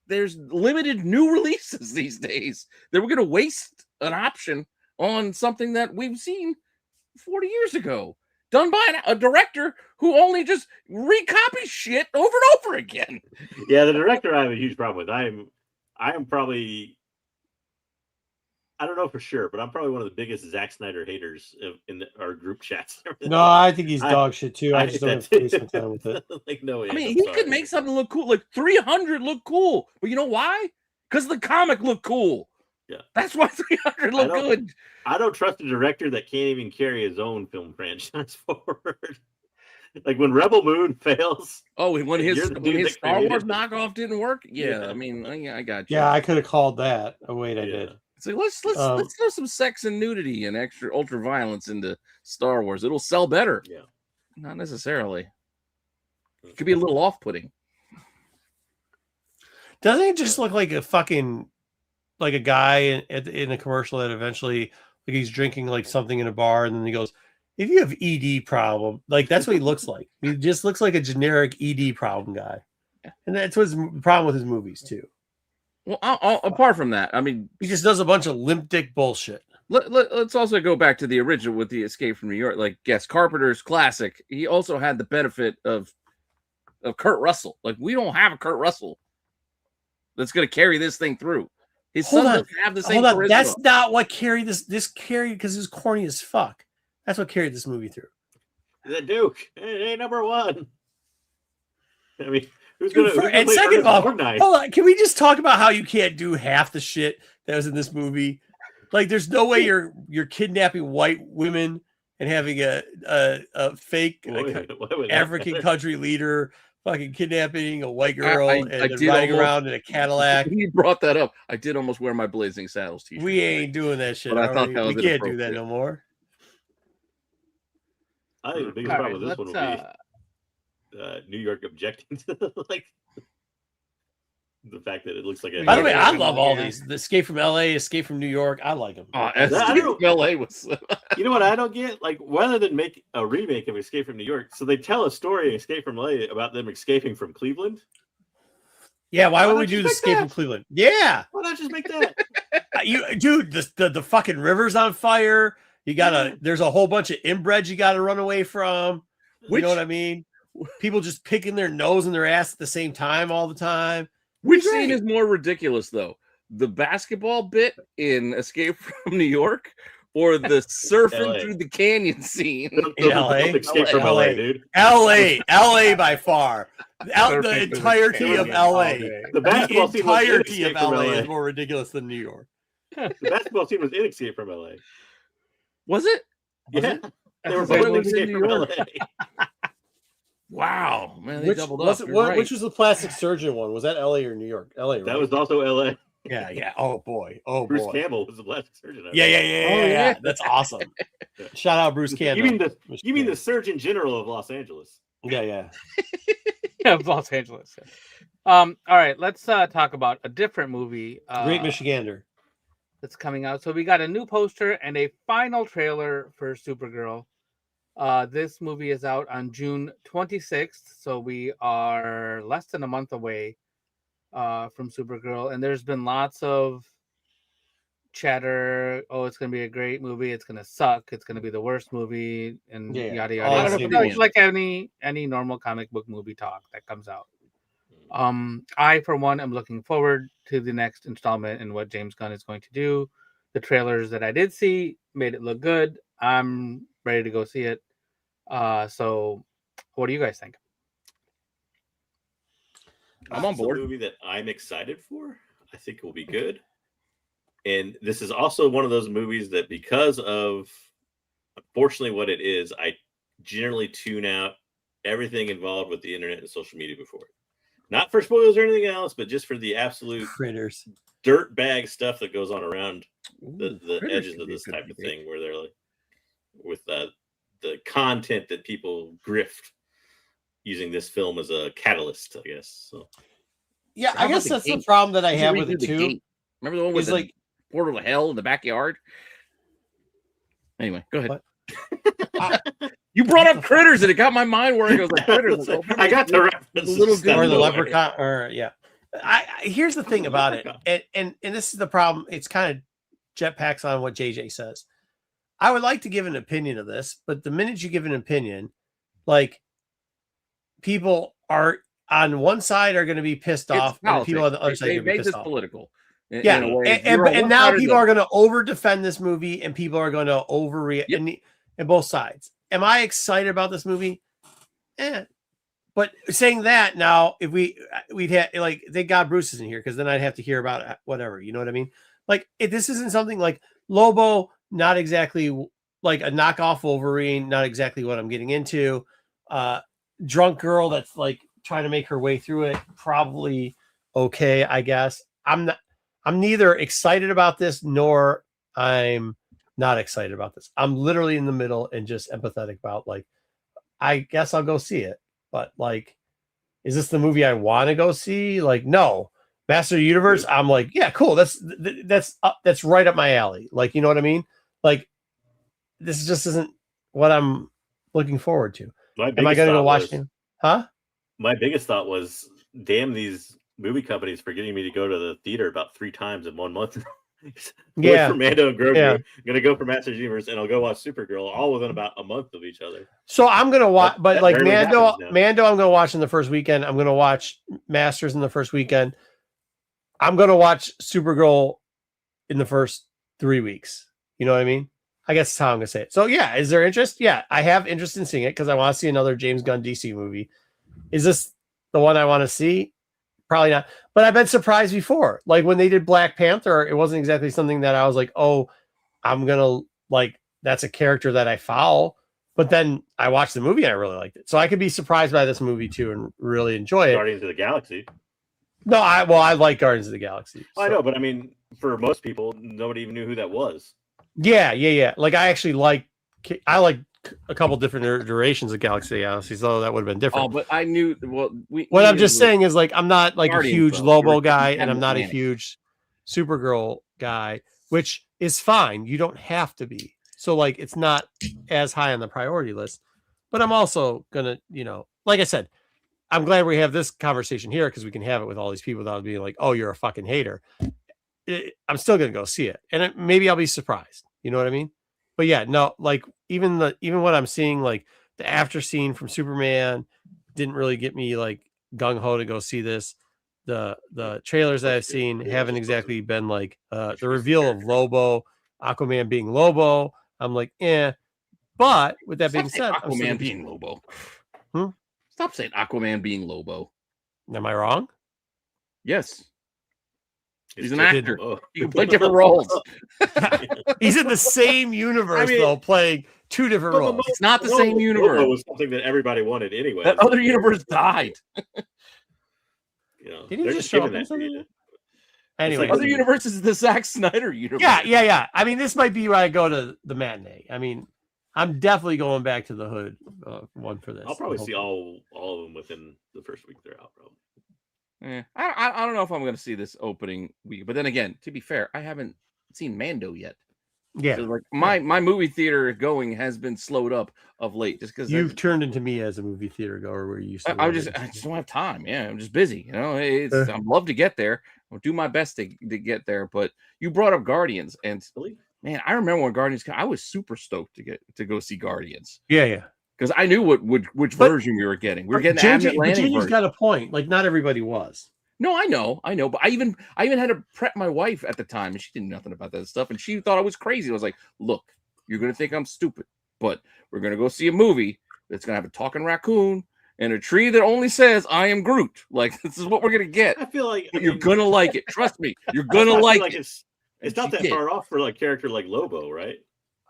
there's limited new releases these days. That we're gonna waste an option on something that we've seen 40 years ago, done by a director who only just recopies shit over and over again. Yeah, the director I have a huge problem with. I am probably, I don't know for sure, but I'm probably one of the biggest Zack Snyder haters in our group chats. No, I think he's dog shit too. I just don't have to waste my time with it. Like, no, I mean, he could make something look cool. Like 300 look cool, but you know why? Because the comic looked cool. Yeah, that's why 300 look good. I don't trust a director that can't even carry his own film franchise forward. Like when Rebel Moon fails. Oh, when his Star Wars knockoff didn't work. Yeah, I mean, I got you. Yeah, I could have called that. Oh wait, I did. So let's throw some sex and nudity and extra ultra violence into Star Wars. It'll sell better. Yeah, not necessarily. It could be a little off-putting. Doesn't it just look like a fucking like a guy in a commercial that eventually like he's drinking like something in a bar and then he goes, "If you have ED problem," like that's what he looks like. He just looks like a generic ED problem guy, and that's what's the problem with his movies too. Well, apart from that, I mean, he just does a bunch of limp dick bullshit. Let's also go back to the original with the Escape from New York. Like, yes, Carpenter's classic. He also had the benefit of Kurt Russell. Like, we don't have a Kurt Russell that's going to carry this thing through. His son doesn't have the same charisma. That's not what carried this. This carried because it was corny as fuck. That's what carried this movie through. The Duke, hey, number one. I mean, and second of all, hold on, can we just talk about how you can't do half the shit that was in this movie? Like, there's no way you're kidnapping white women and having a fake African country leader fucking kidnapping a white girl and riding around in a Cadillac. You brought that up. I did almost wear my Blazing Saddles t-shirt. We ain't doing that shit. But I thought that was we can't do that no more. I think the biggest problem with this one will be New York objecting to like the fact that it looks like. By the way, I love all these. The Escape from LA, Escape from New York. I like them. Escape from LA was. You know what I don't get? Like, rather than make a remake of Escape from New York, so they tell a story in Escape from LA about them escaping from Cleveland. Yeah, why would we do the Escape from Cleveland? Yeah, why not just make that? Dude, the fucking river's on fire. You gotta. There's a whole bunch of inbreds you gotta run away from. You know what I mean? People just picking their nose and their ass at the same time all the time. Which scene is more ridiculous, though? The basketball bit in Escape from New York, or the surfing through the canyon scene in LA? Escape from LA, dude. LA by far. The entirety of LA. The basketball scene entirety of LA is more ridiculous than New York. The basketball scene was in Escape from LA. Was it? Yeah. They were both in Escape from LA. Wow, man, they doubled up. Which was the plastic surgeon one? Was that LA or New York? LA, right? That was also LA. Yeah. Oh boy. Bruce Campbell was the plastic surgeon. Yeah. That's awesome. Shout out Bruce Campbell. You mean the Surgeon General of Los Angeles? Yeah. Of Los Angeles. All right, let's talk about a different movie. Great Michigander. That's coming out. So we got a new poster and a final trailer for Supergirl. This movie is out on June 26th, so we are less than a month away from Supergirl, and there's been lots of chatter. Oh, it's going to be a great movie. It's going to suck. It's going to be the worst movie, and yada yada. It's like any normal comic book movie talk that comes out. I, for one, am looking forward to the next installment and what James Gunn is going to do. The trailers that I did see made it look good. I'm ready to go see it. So what do you guys think? I'm on board. A movie that I'm excited for. I think it will be good. And this is also one of those movies that, because of unfortunately what it is, I generally tune out everything involved with the internet and social media before it. Not for spoilers or anything else, but just for the absolute Critters, dirt bag stuff that goes on around the Critters edges could of be a this good type of movie. thing, where they're like with the content that people grift using this film as a catalyst, I guess. So yeah, How I about guess the that's the gate? problem that I You should have with redo it the too. gate. Remember the one with Is the like, portal to hell in the backyard? Anyway, go ahead. What? You brought up critters, and it got my mind where it goes like critters. I got the reference. little Just out or of the nowhere. leprechaun, or yeah. Here's the thing about it, and this is the problem. It's kind of jetpacks on what JJ says. I would like to give an opinion of this, but the minute you give an opinion, like, people are on one side are going to be pissed off, and the people on the other side are They going to be made pissed this off. political. Yeah, in a way. If and you're on one now side or the people are other. going to over defend this movie, and people are going to overreact, Yep. and both sides. Am I excited about this movie? But saying that, now if we'd have, like, thank God Bruce is in here, because then I'd have to hear about it, whatever, you know what I mean? Like, if this isn't something like Lobo, not exactly like a knockoff Wolverine, not exactly what I'm getting into. Drunk girl that's like trying to make her way through it, probably okay, I guess. I'm neither excited about this nor I'm not excited about this. I'm literally in the middle and just empathetic about, like, I guess I'll go see it. But, like, is this the movie I want to go see? Like, no. Master of the Universe, I'm like, yeah, cool. That's right up my alley. Like, you know what I mean? Like, this just isn't what I'm looking forward to. Am I going to go watch it? Huh? My biggest thought was, damn these movie companies for getting me to go to the theater about 3 times in 1 month. Yeah. For Mando and Grogu. Yeah. I'm going to go for Master of the Universe, and I'll go watch Supergirl, all within about a month of each other. So I'm going to watch, but that like rarely Mando, happens now. I'm going to watch in the first weekend. I'm going to watch Masters in the first weekend. I'm going to watch Supergirl in the first 3 weeks. You know what I mean? I guess that's how I'm going to say it. So yeah, is there interest? Yeah, I have interest in seeing it because I want to see another James Gunn DC movie. Is this the one I want to see? Probably not. But I've been surprised before. Like when they did Black Panther, it wasn't exactly something that I was like, oh, I'm going to, like, that's a character that I follow. But then I watched the movie and I really liked it. So I could be surprised by this movie too and really enjoy it. Guardians of the Galaxy. No, I like Guardians of the Galaxy. I know, but I mean, for most people, nobody even knew who that was. Yeah. Like I actually like a couple different durations of Galaxy, so that would have been different. Oh, but I knew. Well, what I'm just saying is, like, I'm not like Guardians, a huge though. Lobo You're guy, on and I'm the not a planet. huge Supergirl guy, which is fine. You don't have to be. So, like, it's not as high on the priority list. But I'm also gonna, like I said, I'm glad we have this conversation here because we can have it with all these people without being like, "Oh, you're a fucking hater." I'm still gonna go see it, and maybe I'll be surprised. You know what I mean? But yeah, no, like even what I'm seeing, like the after scene from Superman didn't really get me like gung ho to go see this. The trailers that I've seen haven't exactly been like the reveal of Lobo, Aquaman being Lobo. I'm like, eh. But with that being said, Aquaman being Lobo. Stop saying Aquaman being Lobo. Am I wrong? Yes. He's an just- actor. Oh. You can play different roles. He's in the same universe though, playing two different roles. It's not the same universe. Lobo was something that everybody wanted anyway. That other universe died. Did he they're just show up giving in that to something? you. Anyway, like- Other universe is the Zack Snyder universe. Yeah. I mean, this might be where I go to the matinee. I mean, I'm definitely going back to the Hood one for this. I'll probably see all of them within the first week they're out. Probably. I don't know if I'm going to see this opening week, but then again, to be fair, I haven't seen Mando yet. Yeah, So like my movie theater going has been slowed up of late, just because you've turned into me as a movie theater goer where you used to. I just don't have time. Yeah, I'm just busy. I'd love to get there. I'll do my best to get there. But you brought up Guardians, and man, I remember when Guardians came, I was super stoked to go see Guardians. Yeah. Because I knew which version we were getting. We were getting the Mid-Atlantic JJ's version. got a point. Like, not everybody was. No, I know, but I even had to prep my wife at the time, and she didn't know nothing about that stuff, and she thought I was crazy. I was like, "Look, you're gonna think I'm stupid, but we're gonna go see a movie that's gonna have a talking raccoon and a tree that only says I am Groot. Like, this is what we're gonna get. I feel like But you're gonna like it. Trust me, you're gonna like it. It's not that far off for like character like Lobo, right?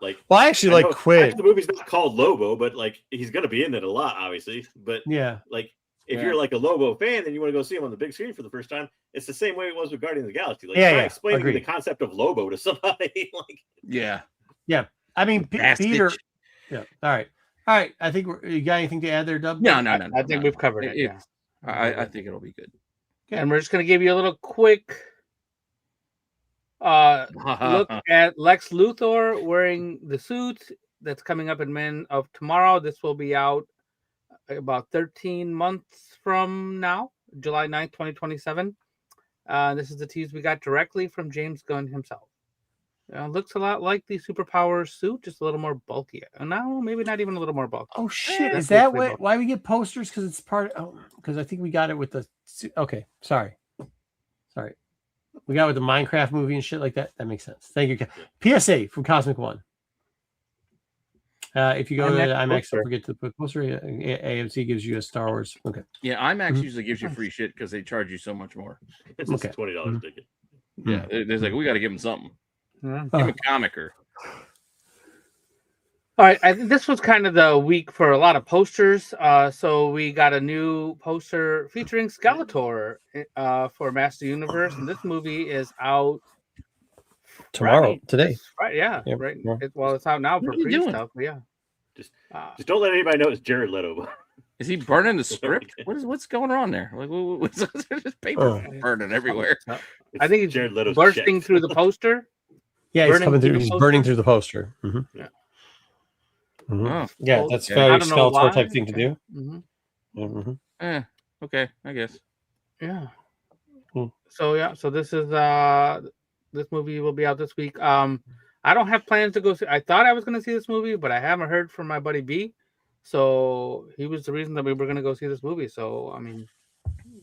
Like, well, I actually like Quinn. The movie's not called Lobo, but like he's gonna be in it a lot, obviously. But yeah, like if you're like a Lobo fan and you want to go see him on the big screen for the first time, it's the same way it was with Guardians of the Galaxy. Like, try explaining the concept of Lobo to somebody. Like, yeah. I mean, Peter. Yeah. All right. I think you got anything to add there, Dub? No. I think we've covered it. Yeah. I think it'll be good. Okay. And we're just gonna give you a little quick look at Lex Luthor wearing the suit that's coming up in Men of Tomorrow. This will be out about 13 months from now, July 9th, 2027. This is the tease we got directly from James Gunn himself. Looks a lot like the Superpowers suit, just a little more bulky. No, maybe not even a little more bulky. Oh shit! Is that why we get posters? Because it's part. Because I think we got it with the. Okay, sorry. We got it with the Minecraft movie and shit like that. That makes sense. Thank you. PSA from Cosmic One. If you go to IMAX, don't forget to put poster. AMC gives you a Star Wars. Okay. Yeah, IMAX usually gives you free shit because they charge you so much more. It's just $20 ticket. Yeah, there's like we got to give them something. Yeah. Give him a comic or. All right, I think this was kind of the week for a lot of posters. So we got a new poster featuring Skeletor for Master Universe, and this movie is out tomorrow. Today. Right? Yeah. Right. Well, it's out now for free stuff. Yeah. Just don't let anybody know it's Jared Leto. Is he burning the script? What's going on there? Like, what's there's paper burning everywhere? I think it's Jared Leto's bursting through the poster. Yeah, he's coming through. He's burning through the poster. Mm-hmm. Yeah. Mm-hmm. Oh, yeah, that's very Skeletor type thing to do. Okay, I guess. Yeah. So this is this movie will be out this week. I don't have plans to go see. I thought I was going to see this movie, but I haven't heard from my buddy B. So he was the reason that we were going to go see this movie. So I mean,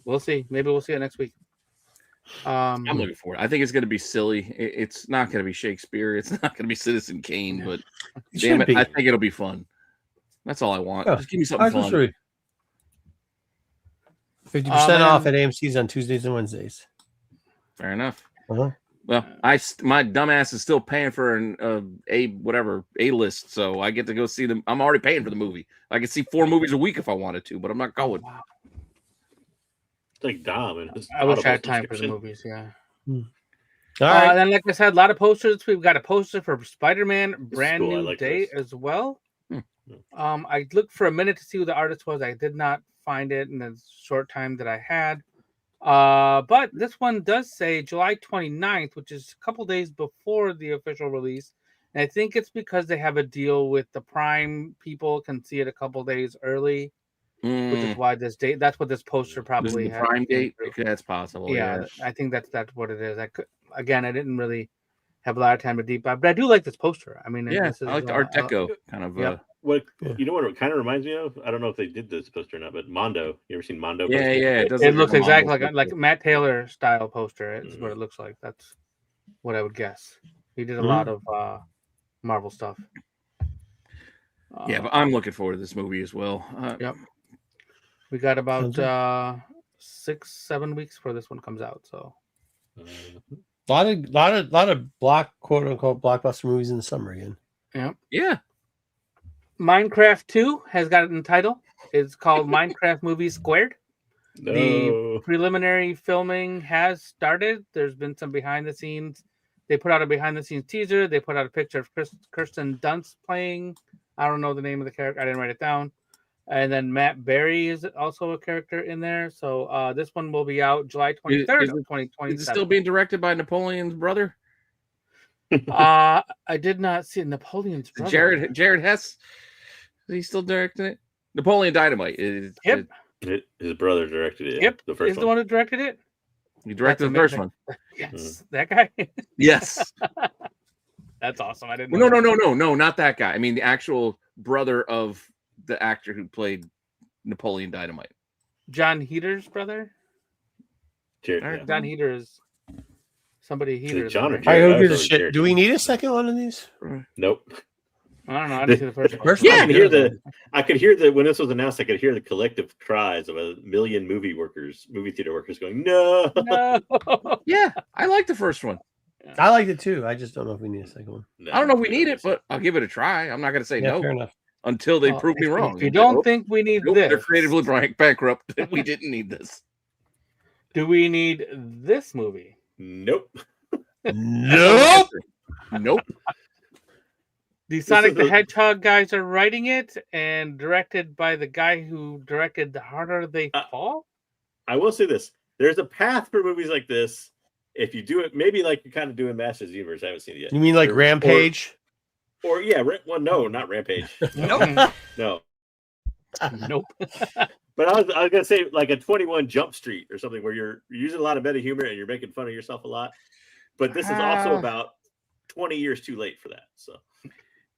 we'll see. Maybe we'll see it next week. I'm looking for it. I think it's going to be silly. It's not going to be Shakespeare. It's not going to be Citizen Kane, but damn it, I think it'll be fun. That's all I want. Just give me something fun. 50% off at AMC's on Tuesdays and Wednesdays. Fair enough. Well, my dumbass is still paying for an A list, so I get to go see them. I'm already paying for the movie. I could see 4 movies a week if I wanted to, but I'm not going. Wow. It's like Dom. And I wish I had time for the movies. Yeah. All right. Then, like I said, a lot of posters. We've got a poster for Spider-Man Brand New Day as well. I looked for a minute to see who the artist was. I did not find it in the short time that I had. But this one does say July 29th, which is a couple days before the official release. And I think it's because they have a deal with the Prime. People can see it a couple days early, which is why this date. That's what this poster probably has. Prime date. That's possible. Yeah, I think that's what it is. I didn't really have a lot of time to deep dive, but I do like this poster. I mean, I like the Art Deco kind of. Yeah. You know what it kind of reminds me of? I don't know if they did this poster or not, but Mondo. You ever seen Mondo? Yeah, poster? yeah. It looks exactly like Matt Taylor style poster. It's what it looks like. That's what I would guess. He did a lot of Marvel stuff. Yeah, but I'm looking forward to this movie as well. Yep. We got about 6-7 weeks before this one comes out. So a lot of quote unquote blockbuster movies in the summer again. Yeah. Yeah. Minecraft 2 has got a title. It's called Minecraft Movie Squared. No. The preliminary filming has started. There's been some behind the scenes. They put out a behind the scenes teaser. They put out a picture of Kirsten Dunst playing. I don't know the name of the character. I didn't write it down. And then Matt Berry is also a character in there. So this one will be out July 23rd of 2027. Is it still being directed by Napoleon's brother? I did not see Napoleon's brother. Jared Hess. Is he still directing it? Napoleon Dynamite. Yep. His brother directed it. Yep. The first one. The one who directed it. He directed the first one. Yes. That guy. Yes. That's awesome. I didn't know. No, not that guy. I mean the actual brother of the actor who played Napoleon Dynamite. John Heater's brother? Jared, John Heater is somebody Heater. John or Jared? Do we need a second one of these? Nope. I don't know. I didn't see the first one. Yeah, I could hear when this was announced. I could hear the collective cries of 1 million movie theater workers, going, "No!" No. Yeah, I like the first one. I liked it too. I just don't know if we need a second one. No, I don't know if we need it, but I'll give it a try. I'm not going to say Yeah, no fair enough. until they Well, prove me wrong. If you don't think we need Nope, this, they're creatively bankrupt. We didn't need this. do we need this movie? Nope. Nope. Nope. The Sonic the is a- Hedgehog guys are writing it and directed by the guy who directed The Harder They Fall. I will say this: there's a path for movies like this. If you do it, maybe like you're kind of doing Masters of the Universe. I haven't seen it yet. You mean like Or- Rampage? Or yeah, well, no, not Rampage. Nope. No. Nope. But I was gonna say like a 21 Jump Street or something where you're using a lot of meta humor and you're making fun of yourself a lot. But this is also about 20 years too late for that. So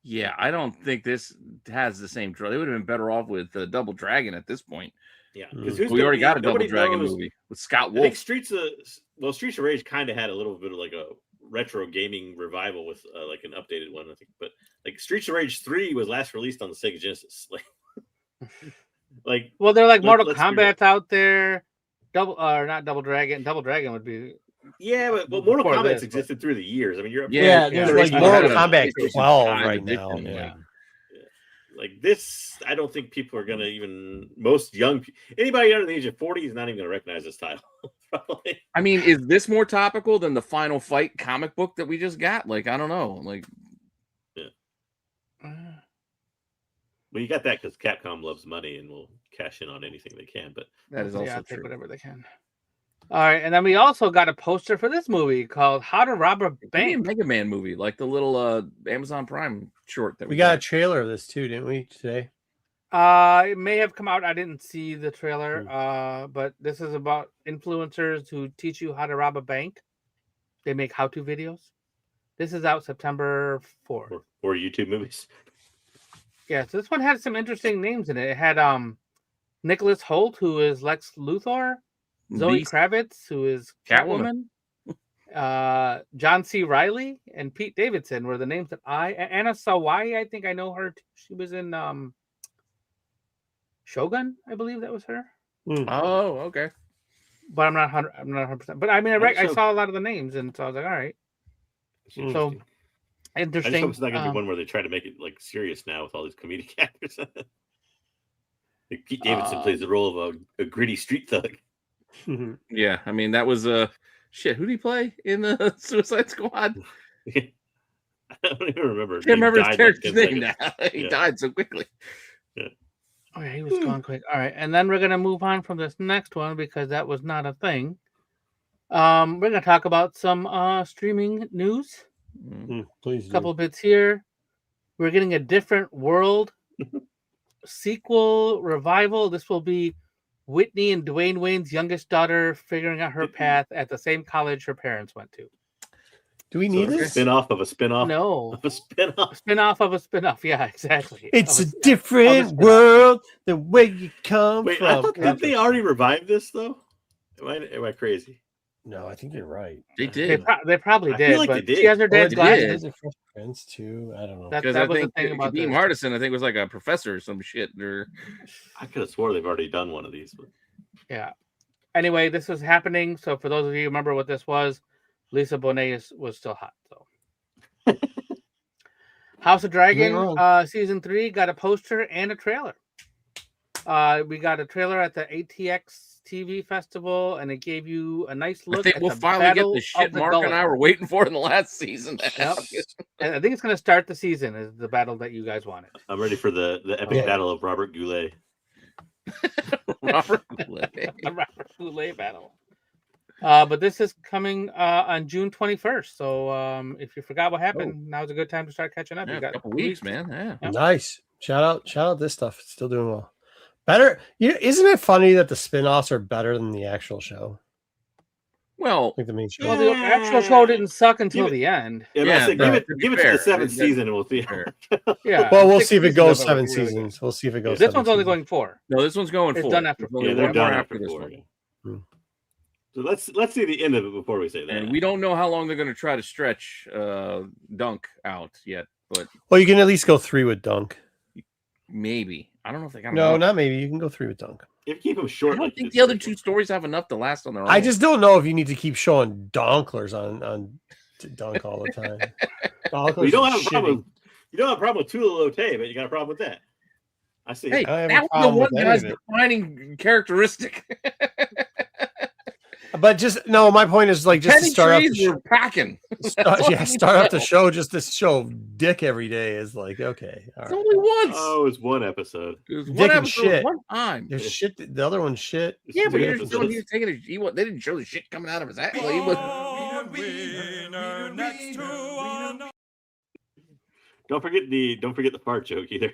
Yeah, I don't think this has the same draw. They would have been better off with Double Dragon at this point. yeah, We already got a Double Dragon movie with Scott I think Wolf. Streets of Rage kind of had a little bit of like a retro gaming revival with like an updated one, I think. But like Streets of Rage 3 was last released on the Sega Genesis. Like Well, they're like Mortal let's be real. Kombat's out there. Not Double Dragon. Double Dragon would be. yeah, but Mortal Before Kombat's this, existed through the years. I mean, you're Yeah, Yeah, there's yeah. like Yeah. Mortal Yeah. Kombat Yeah. 12 Yeah. right Yeah. now. Yeah. like this. I don't think people are gonna even most young anybody under the age of 40 is not even gonna recognize this title. Probably. I mean, is this more topical than the Final Fight comic book that we just got? Like, I don't know. Like, Well, you got that because Capcom loves money and will cash in on anything they can. But that is also I'll take true. whatever they can. All right, and then we also got a poster for this movie called "How to Rob a Maybe a Bank." Mega Man movie, like the little Amazon Prime short that We got a trailer of this too, didn't we, today? It may have come out. I didn't see the trailer. But this is about influencers who teach you how to rob a bank. They make how-to videos. This is out September 4th. or YouTube movies. Yeah, so this one had some interesting names in it. It had Nicholas Hoult, who is Lex Luthor, Zoe Beast. Kravitz, who is Catwoman. Catwoman, John C. Riley, and Pete Davidson were the names that Anna Sawai, I think I know her. She was in Shogun, I believe that was her. Oh, okay. But I'm not 100%. But I mean, I saw a lot of the names, and so I was like, all right. So I just interesting. hope it's not going to be one where they try to make it like serious now with all these comedic actors. Like Pete Davidson plays the role of a gritty street thug. Yeah, I mean that was shit. Who did he play in the Suicide Squad? I don't even remember. I can't remember his character's name now. now. He died so quickly. Oh, yeah, he was gone quick. All right, and then we're gonna move on from this next one because that was not a thing. We're gonna talk about some streaming news. Please. A couple bits here. We're getting a Different World sequel revival. This will be Whitney and Dwayne Wayne's youngest daughter figuring out her path at the same college her parents went to. Do we need So this? spin-off of a spin-off? No. Of a spin-off. Spin-off of a spin-off. Yeah, exactly. It's Of a different world than where you come Wait, from. I thought, didn't they already revive this though? Am I crazy? No, I think you're right. They They, did. they probably I did, feel like but they she did. has her Or dad's did glasses. they Fresh Prince too? I don't know. That Because I was the think thing about Kadeem this. Hardison, I think, was like a professor or some shit. Or I could have swore they've already done one of these. But... Yeah. Anyway, this was happening. So for those of you who remember what this was, Lisa Bonet was still hot. So House of Dragon season 3 got a poster and a trailer. We got a trailer at the ATX TV festival, and it gave you a nice look. I think at we'll the finally get Battle the shit of the Mark and I Gullet. were waiting for in the last season. Yep. And I think it's going to start the season. Is the battle that you guys wanted? I'm ready for the epic battle of Robert Goulet. Robert Goulet. A Robert Goulet battle. But this is coming on June 21st. So if you forgot what happened, now's a good time to start catching up. Yeah, You got a couple weeks, man. Yeah. Yep. Nice. Shout out this stuff. It's still doing well. Better. Isn't it funny that the spin-offs are better than the actual show? Well, Like the main show. Well, the actual show didn't suck until the end. Yeah, Yeah, say, no, give it to fair. the seventh That's season, and we'll see. fair. Yeah. Well, we'll 6 see if it seasons goes of 7 really good. seasons. We'll see if it goes. This 7 one's only seasons. going 4. no, this one's going It's 4. done after There's only Yeah, one they're more done after after this 4. one. Yeah. So let's see the end of it before we say that. And we don't know how long they're going to try to stretch Dunk out yet, but Well, you can at least go 3 with Dunk. maybe. I don't know if they got No, enough. not maybe. You can go 3 with Dunk. If you keep them I short, don't like think this, the other like- 2 stories have enough to last on their own. I just don't know if you need to keep showing donklers on dunk all the time. Well, you don't have a problem. You don't have a problem with Tula Lote, but you got a problem with that. I see. Hey, I have that a was the problem one with guy's any of it. defining characteristic. But just no, my point is like just to Penny start off the trees were packing. start off the show. Just this show, Dick every day is like okay. All It's right. only once. Oh, it's one episode. It was Dick one and episode, shit. one time. There's shit. The other one's shit. Yeah, but Two you're showing episodes. he was taking a, they didn't show the shit coming out of his ass. Well, he was, Don't forget the fart joke either.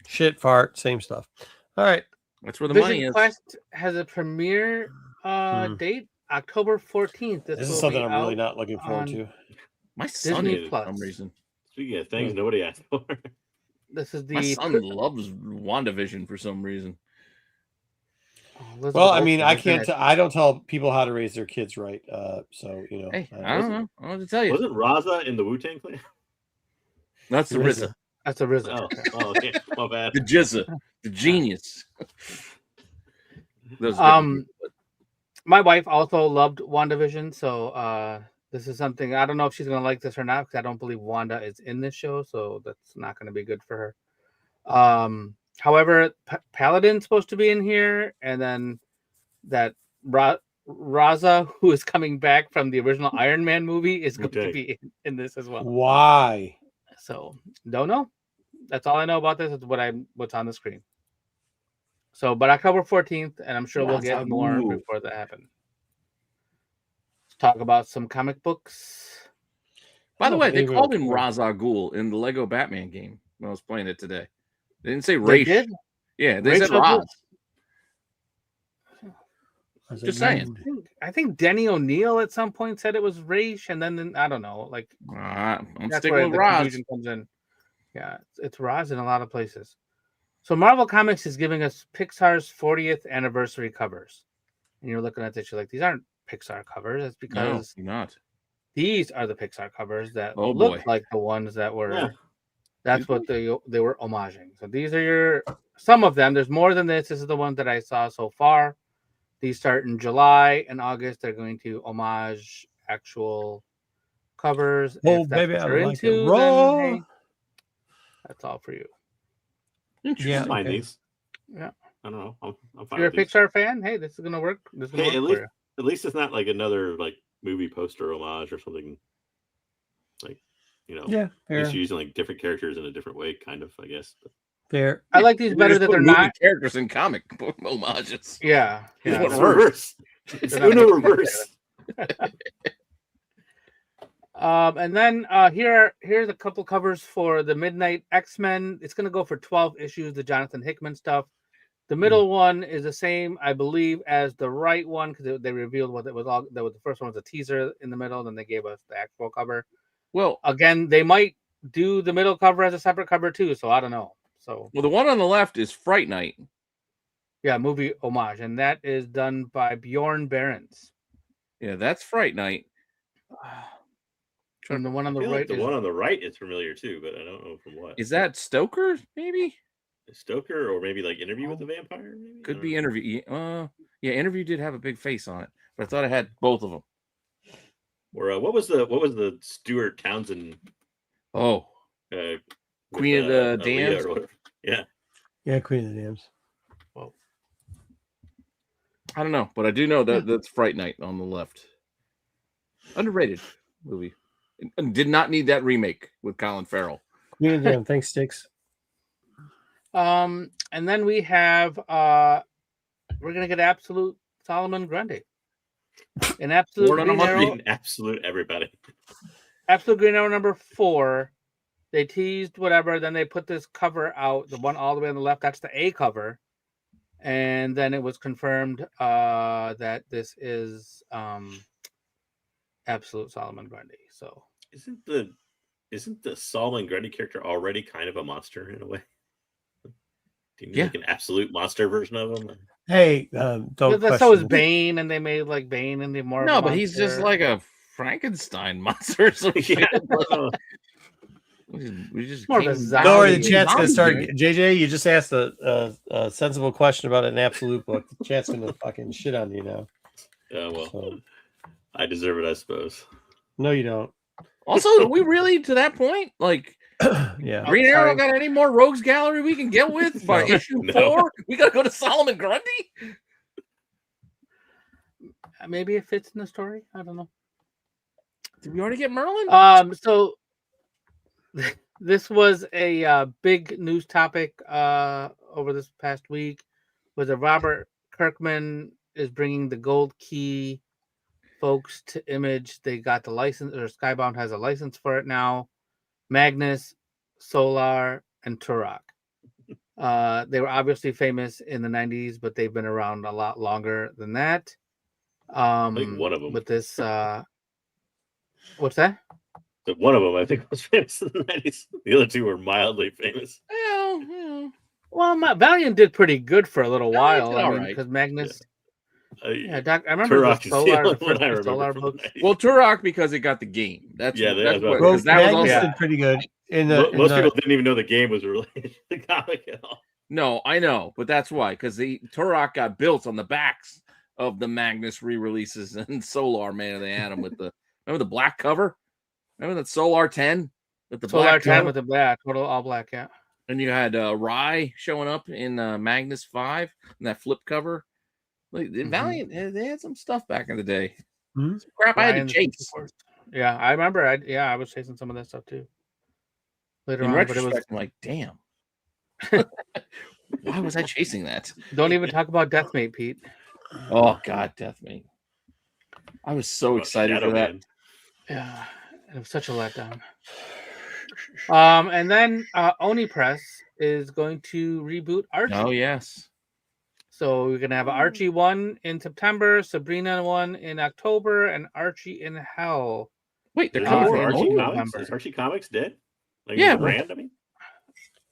Shit, fart, same stuff. All right. that's where the money Vision is. Quest has a premiere date, October 14th. This is will something be I'm really out not looking forward on to. My son Disney did for Plus. some reason. Speaking of things nobody asked for. This is My the son loves WandaVision for some reason. Elizabeth Well, I mean, Olsen I is in can't. it. I don't tell people how to raise their kids right. So you know. Hey, I don't know. I don't know what to tell you. Wasn't Raza in the Wu-Tang Clan? That's the RZA. That's a RZA. Oh, okay. My bad. The Jizza. The genius. Those My wife also loved WandaVision, so this is something I don't know if she's gonna like this or not because I don't believe Wanda is in this show, so that's not gonna be good for her. However, Paladin's supposed to be in here, and then that Raza, who is coming back from the original Iron Man movie, is going to be in this as well. Why? So don't know. That's all I know about this. Is what's on the screen. So, but October 14th, and I'm sure we'll get more before that happens. Let's talk about some comic books. By the way, they called him Ra's al Ghul in the Lego Batman game when I was playing it today. They didn't say Ra's. They did? Yeah, they said Ra's. Just saying. I think Denny O'Neil at some point said it was Raish, and then I don't know. Like I'm that's sticking where with the Ra's. confusion comes in. Yeah, it's Ra's in a lot of places. So Marvel Comics is giving us Pixar's 40th anniversary covers, and you're looking at this, you're like, these aren't Pixar covers. That's because not. These are the Pixar covers that Oh, look boy. like the ones that were. Yeah. That's what they were homaging. So these are some of them. There's more than this. This is the ones that I saw so far. These start in July and August. They're going to homage actual covers. Oh, If that's baby, what I you're like it into, raw. then, hey, that's all for you. Yeah, Find okay. these. Yeah. I don't know. I'm If fine you're a with these. Pixar fan, hey, this is gonna work. This is gonna Hey, work for you. at least it's not like another like movie poster homage or something. Like, you know, Yeah, fair. just using like different characters in a different way, kind of, I guess. But Fair. I like these better that they're not. characters in comic book homages. Yeah. it's Yeah. reverse. It's They're not Uno mixed reverse. And then here's a couple covers for the Midnight X-Men. It's going to go for 12 issues, the Jonathan Hickman stuff. The middle one is the same, I believe, as the right one because they revealed what it was all. That was the first one was a teaser in the middle, then they gave us the actual cover. Well, Again, they might do the middle cover as a separate cover too, so I don't know. So the one on the left is Fright Night. yeah, movie homage, and that is done by Bjorn Behrens. Yeah, that's Fright Night. And the one on I the feel right like the is one on the right is familiar too, but I don't know from what. Is that Stoker? Maybe Stoker or maybe like Interview with the Vampire? Maybe? I could don't be know. Interview. Yeah, Interview did have a big face on it, but I thought I had both of them. Or what was the Stuart Townsend Oh, with, Queen of the Aaliyah Dams? or whatever? Yeah. Yeah, Queen of the Dams. I don't know, but I do know that that's Fright Night on the left. Underrated movie. And did not need that remake with Colin Farrell. Queen of the Dams. Thanks, Sticks. And then we have we're gonna get Absolute Solomon Grundy. An Absolute More than a Green month Arrow, Being absolute everybody. Absolute Green Arrow number 4. They teased whatever, then they put this cover out, the one all the way on the left. That's the A cover, and then it was confirmed that this is Absolute Solomon Grundy. So Isn't the Solomon Grundy character already kind of a monster in a way? Do you need like an absolute monster version of him? Hey, don't so is question. Bane, and they made like Bane and the more. No, but he's just like a Frankenstein monster. Or some shit. We just More of a came- zombie. Don't worry, the chat's gonna start. Zombie. JJ, you just asked a sensible question about an absolute book. The chat's gonna fucking shit on you now. Yeah, well, So, I deserve it, I suppose. No, you don't. Also, are we really to that point? Like, Yeah. Green Arrow got any more Rogues Gallery we can get with by No. issue 4? We got to go to Solomon Grundy? Maybe it fits in the story. I don't know. Did we already get Merlin? So this was a big news topic over this past week. Was that Robert Kirkman is bringing the Gold Key folks to Image. They got the license, or Skybound has a license for it now. Magnus, Solar, and Turok. They were obviously famous in the 90s, but they've been around a lot longer than that. I think one of them. With this, what's that? One of them, I think, was famous in the 90s. The other two were mildly famous. Well, Valiant did pretty good for a little while. All right. Because Magnus. Yeah. Doc, I remember Turok the is Solar, the the only one I first remember Solar from the books. 90s. Well, Turok because it got the game. That's Yeah, that's that's what, what- 'cause that was Magnus also did pretty good in the. Most people didn't even know the game was related to the comic at all. no, I know, but that's why because the Turok got built on the backs of the Magnus re-releases and Solar Man of the Atom with the remember the black cover. Remember that Solar 10 with the Solar black 10 cover? with the black, total all black, yeah. And you had Rye showing up in Magnus 5 and that flip cover. Like Valiant, they had some stuff back in the day. Mhm. Some crap I had Ryan to the chase. Future Force. Yeah, I remember. I was chasing some of that stuff too. Later In on, but it retrospect, was. I'm like, damn. Why was I chasing that? Don't even talk about Deathmate, Pete. Oh God, Deathmate. I was so excited Shadow for that. Man. Yeah, it was such a letdown. And then Oni Press is going to reboot Archie. Oh yes. So we're gonna have Archie 1 in September, Sabrina 1 in October, and Archie in Hell. Wait, they're There's coming no for more an Archie old comics? November. Is Archie Comics dead? Like, Yeah, the brand, I mean?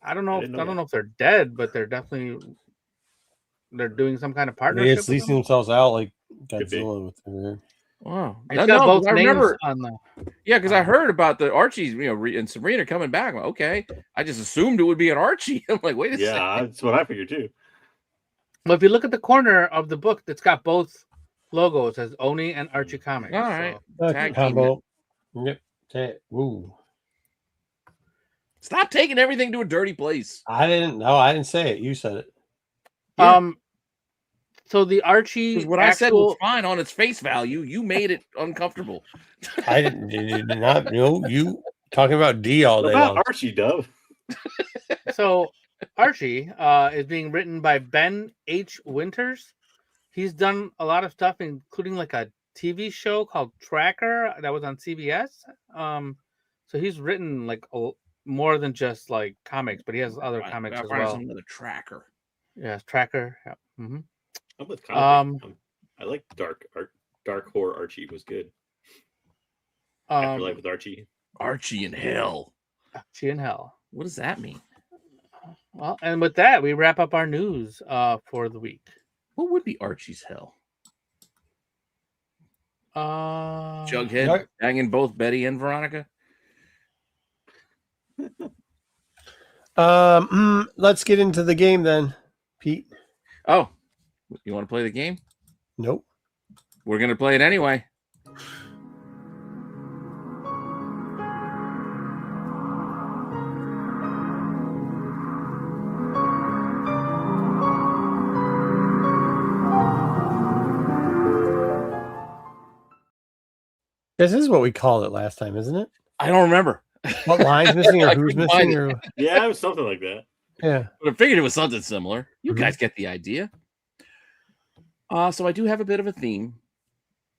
I don't know. I I didn't know don't that. know if they're dead, but they're definitely doing some kind of Maybe partnership. it's with leasing them. themselves out like Could be. Godzilla with their. Wow. It's got both I names remember. on the. Yeah, because I heard about the Archies, and Sabrina coming back. I'm like, okay, I just assumed it would be an Archie. I'm like, wait a second. Yeah, that's what I figured too. Well, if you look at the corner of the book, it's got both logos as Oni and Archie Comics. All right. So. Tag team combo. Yep. Woo. Stop taking everything to a dirty place. I didn't say it. You said it. Yeah. So the Archie. Because what I said was fine on its face value. You made it uncomfortable. I did not know you talking about D all What day about long. Archie, Dove? So Archie is being written by Ben H. Winters. He's done a lot of stuff, including like a TV show called Tracker that was on CBS. So he's written like more than just like comics, but he has other comics as well. Another Tracker. Yes, Tracker. Yeah. Mm-hmm. I'm with comic. I like Dark Horror Archie was good. Afterlife with Archie. Archie in Hell. Archie in Hell. What does that mean? Well, and with that, we wrap up our news for the week. What would be Archie's Hell? Jughead banging both Betty and Veronica. Let's get into the game then, Pete. Oh, you want to play the game? Nope. We're gonna play it anyway. This is what we called it last time, isn't it? I don't remember. What line's missing or I who's couldn't find missing? it. Or... Yeah, it was something like that. Yeah. But I figured it was something similar. You Mhm. guys get the idea. So I do have a bit of a theme.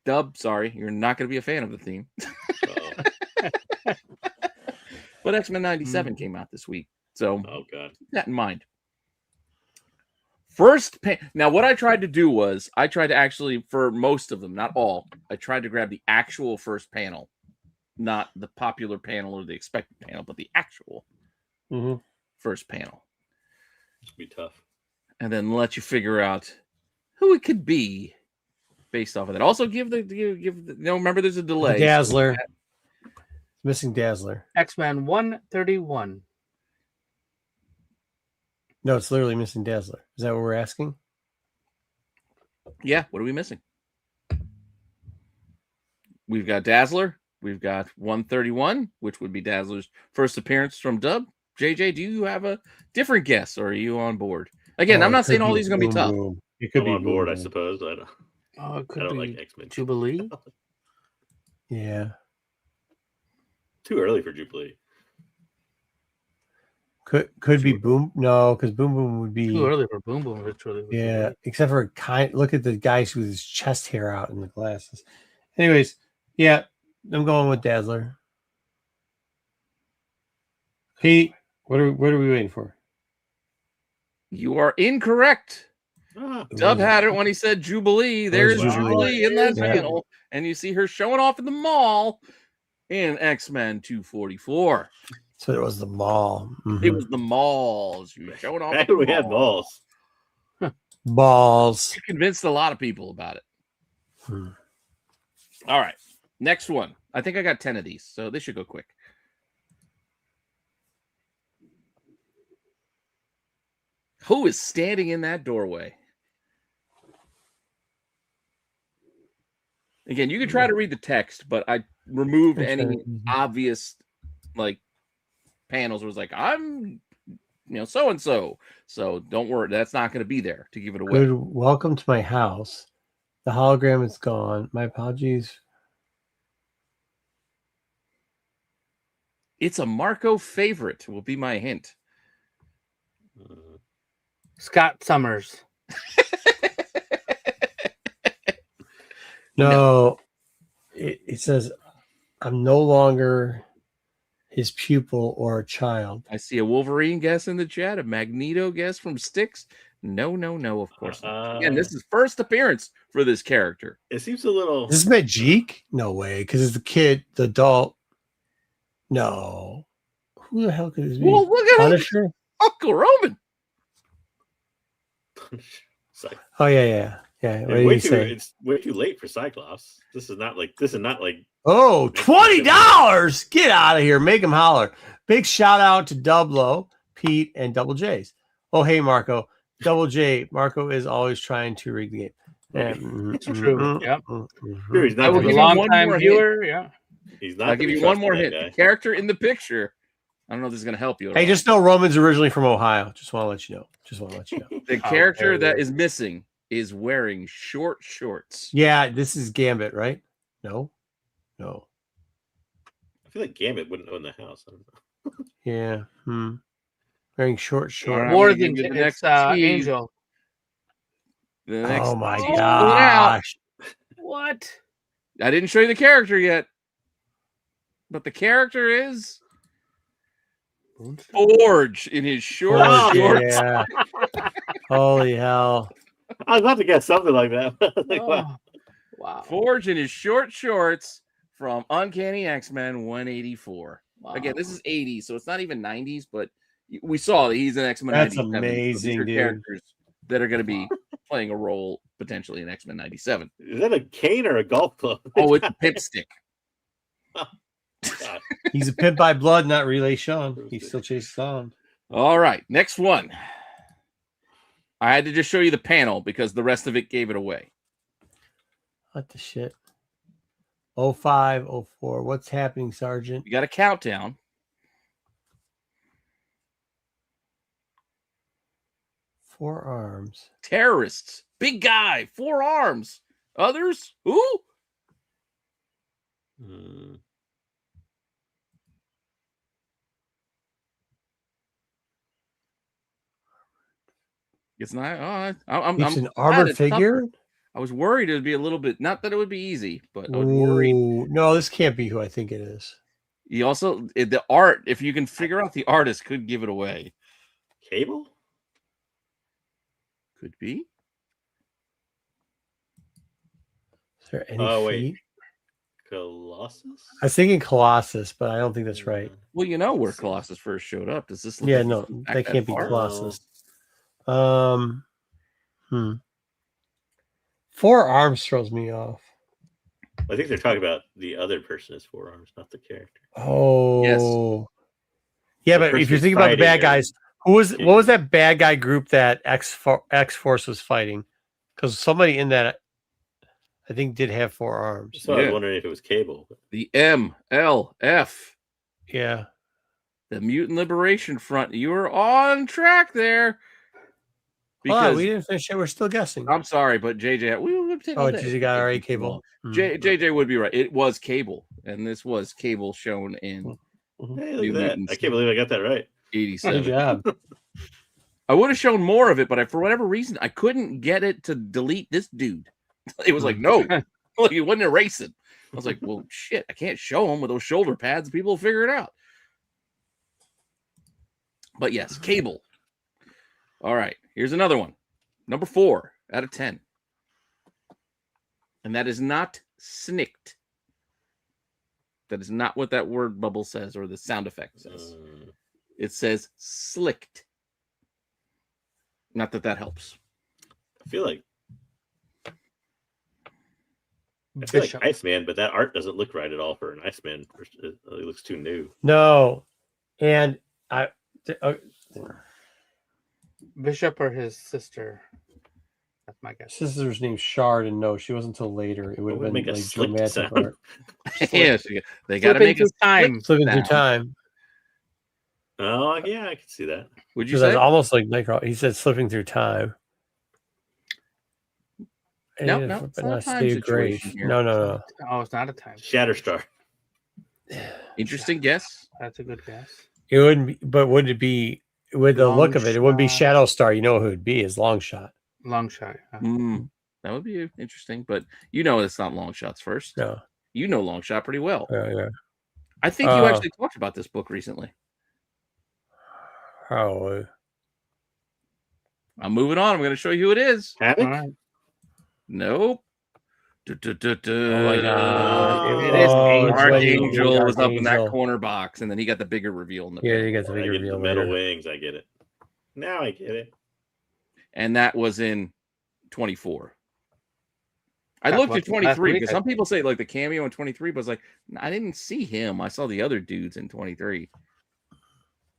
Dub, sorry, you're not going to be a fan of the theme. But X-Men 97 came out this week. So Oh god. keep that in mind. First, now what I tried to do was I tried to actually, for most of them, not all, I tried to grab the actual first panel, not the popular panel or the expected panel, but the actual first panel. It's gonna be tough. And then let you figure out who it could be based off of that. Also, remember there's a delay. Dazzler. Missing Dazzler. X-Men 131. No, it's literally missing Dazzler. Is that what we're asking? Yeah, what are we missing? we've got Dazzler. We've got 131, which would be Dazzler's first appearance from Dub. JJ, do you have a different guess, or are you on board? Again, I'm not saying all these are going to be tough. Boom. It could I'm be on board, Boom I Boom. suppose. It I could don't be like X-Men. Jubilee. Yeah. Too early for Jubilee. Could be Boom. No, because Boom Boom would be Too early for Boom Boom. It's really yeah. Except for look at the guys with his chest hair out in the glasses. Anyways, yeah, I'm going with Dazzler. Pete, what are we waiting for? You are incorrect. Dub had it when he said Jubilee. There's Jubilee in that panel, and you see her showing off in the mall in X-Men 244. So it was the mall. Mm-hmm. It was the malls. She was showing off. We had balls. Balls. You convinced a lot of people about it. All right. Next one. I think I got 10 of these, so this should go quick. Who is standing in that doorway? Again, you can try to read the text, but I removed any obvious panels. It was like, I'm so and so. So don't worry, that's not going to be there to give it away. Good. Welcome to my house. The hologram is gone. My apologies. It's a Marco favorite, will be my hint. Scott Summers. No, it says I'm no longer his pupil or a child. I see a Wolverine guess in the chat, a Magneto guess from Styx. No, of course not. Again, this is first appearance for this character. It seems a little. Is this Magique? No way, because it's the kid, the adult. No. Who the hell could this be? Well, look at Punisher? Uncle Roman. Oh yeah. It's way too late for Cyclops. This is not like. Oh, $20! Get out of here. Make him holler. Big shout out to Dublo, Pete, and Double J's. Oh, hey, Marco. Double J. Marco is always trying to rig the game. It's true. Yep. He's not I was a long time viewer. Yeah. He's not. I'll give you one more hint. The character in the picture. I don't know if this is going to help you. Hey, just know Roman's originally from Ohio. Just want to let you know. The character that is missing is wearing short shorts. Yeah, this is Gambit, right? No. I feel like Gambit wouldn't own the house. I don't know. Yeah. Wearing short shorts. More than the next Angel. Oh my gosh. What? I didn't show you the character yet. But the character is Forge in his shorts. Yeah. Holy hell. I was about to get something like that. Wow. Forge in his short shorts from Uncanny X-Men 184. Wow. Again, this is 80s, so it's not even 90s, but we saw that he's an X-Men. That's 97, amazing, so dude. Characters that are going to be playing a role potentially in X-Men 97. Is that a cane or a golf club? Oh, it's a pipstick. He's a pimp by blood, not Relay Sean. He still chases on. All right, next one. I had to just show you the panel because the rest of it gave it away. What the shit? 05, 04. What's happening, Sergeant? You got a countdown. Four arms. Terrorists. Big guy. 4 arms. Others? Who? It's not. I'm an armored figure. I was worried it would be a little bit. Not that it would be easy, but I was worried. No, this can't be who I think it is. You also the art. If you can figure out the artist, could give it away. Cable could be. Is there any feet? Colossus. I was thinking Colossus, but I don't think that's right. Well, you know where Colossus first showed up. Does this? Yeah, no, that can't be Colossus. 4 arms throws me off. I think they're talking about the other person as 4 arms, not the character. Oh, yes. Yeah, but if you're thinking about the bad guys, what was that bad guy group that X Force was fighting? Because somebody in that, I I think did have 4 arms. So I was wondering if it was Cable. The MLF. Yeah. The Mutant Liberation Front. You are on track there. Because we didn't finish it. We're still guessing. I'm sorry, but JJ, we take all day. JJ got already Cable. JJ would be right. It was Cable, and this was Cable shown in. Hey, look at that! I can't believe I got that right. 87. Good job. I would have shown more of it, but for whatever reason, I couldn't get it to delete this dude. It was like, no, like it wouldn't erase it. I was like, well, shit, I can't show him with those shoulder pads. People will figure it out. But yes, Cable. All right, here's another one. Number 4 out of 10. And that is not snicked. That is not what that word bubble says or the sound effect says. It says slicked. Not that that helps. I feel like Iceman, but that art doesn't look right at all for an Iceman. It looks too new. No. And Bishop or his sister. That's my guess. Sister's name's Shard, and no, she wasn't until later. It would have been like dramatic art. Yes, they got to make it time. Slipping through time. Oh yeah, I can see that. Would you say that's almost like Nightcrawler? He said slipping through time. No, it's not a time situation here. No. Oh, it's not a time. Shatterstar. Interesting guess. That's a good guess. It wouldn't be, but would it be with the look of it? It wouldn't be Shadow Star. You know who it'd be? Is Long Shot. Long Shot. That would be interesting, but you know it's not Long Shot's first. No. You know Long Shot pretty well. Yeah. I think you actually talked about this book recently. Probably. I'm moving on. I'm going to show you who it is. Havoc? Right. Nope. Oh my God. It is Archangel was up in that corner box, and then he got the bigger reveal. In the you got the bigger reveal. The metal wings. I get it. Now I get it. And that was in 24. I looked at 23 because some people say like the cameo in 23, but I was like, I didn't see him. I saw the other dudes in 23.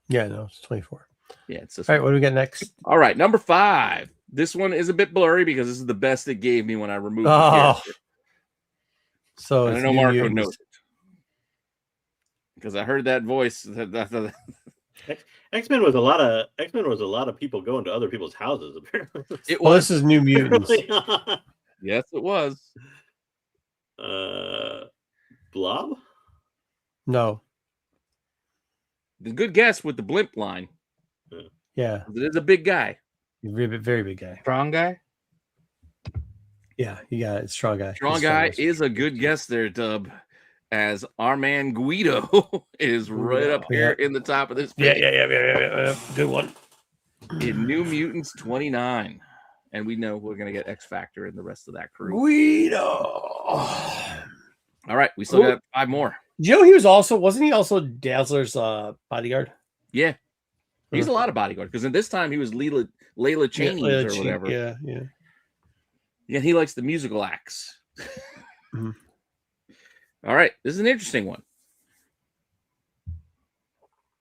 Yeah, no, it's 24. Yeah, it's this all right. one. What do we got next? All right, number 5. This one is a bit blurry because this is the best it gave me when I removed the character. So I don't know Marco knows it because I heard that voice. X-Men was a lot of people going to other people's houses. Apparently, this is New Mutants. Yes, it was. Blob? No. The good guess with the blimp line. Yeah, it is a big guy. Very big guy. Strong guy. Yeah, you got it. Strong guy. Strong guy is a good guess there, Dub. As our man Guido is right up here in the top of this page. Yeah. Good one. In New Mutants 29. And we know we're going to get X Factor and the rest of that crew. Guido. All right. We still got 5 more. Joe, wasn't he also Dazzler's bodyguard? Yeah. He's a lot of bodyguard because in this time he was Layla Cheney or whatever. Yeah. Yeah, he likes the musical acts. All right. This is an interesting one.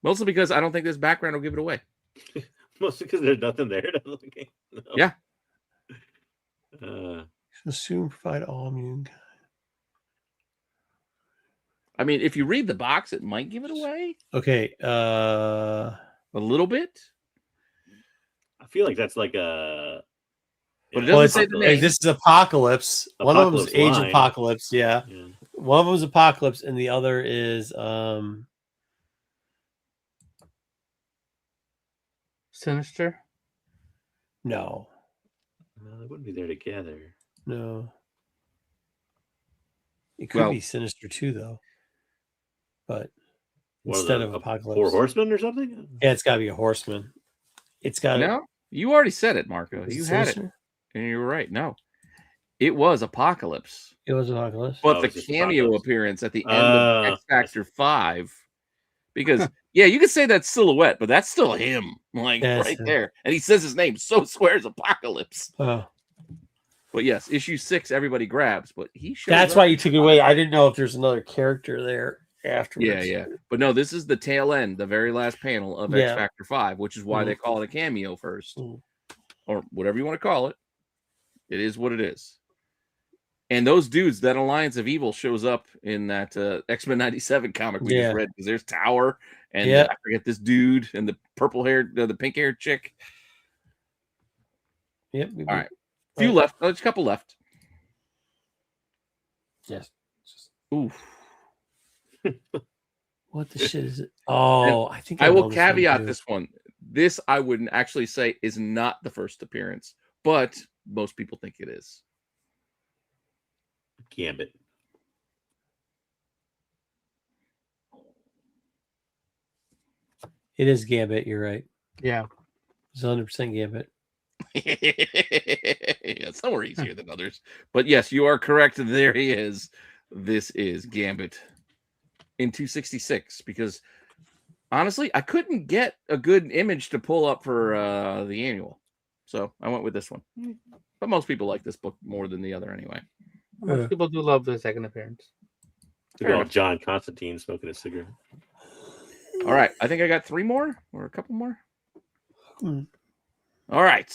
Mostly because I don't think this background will give it away. Mostly because there's nothing there. No. Yeah. Assume provide all immune. I mean, if you read the box, it might give it away. Okay. A little bit. I feel like that's like a. But it doesn't say the name. This is Apocalypse. One of them is Age line. Apocalypse. Yeah. One of them is Apocalypse, and the other is Sinister. No. No, they wouldn't be there together. No. It could be Sinister too, though. But instead of Apocalypse, 4 Horsemen or something. Yeah, it's got to be a Horseman. It's got. No, you already said it, Marco. You had it, and you were right. No, it was Apocalypse. It was Apocalypse. But the cameo appearance at the end of X Factor 5, because you could say that's silhouette, but that's still him, right there. And he says his name, so swears Apocalypse. Oh. But yes, issue 6, everybody grabs, but he shows That's up. why you took it away. I didn't know if there's another character there afterwards. Yeah. But no, this is the tail end, the very last panel of X Factor 5, which is why they call it a cameo first. Or whatever you want to call it. It is what it is. And those dudes, that Alliance of Evil shows up in that X-Men 97 comic we just read, because there's Tower and I forget this dude and the the pink haired chick. Yep. All right. Few left. There's a couple left. Yes. Oof. What the shit is it? Oh, I think I will caveat this one. This I wouldn't actually say is not the first appearance, but most people think it is. Gambit. It is Gambit. You're right. Yeah. It's 100% Gambit. Yeah, some are easier than others. But yes, you are correct. There he is. This is Gambit in 266, because honestly, I couldn't get a good image to pull up for the annual. So I went with this one. But most people like this book more than the other anyway. Most people do love the second appearance. John Constantine smoking a cigarette. All right. I think I got 3 more or a couple more. Hmm. All right.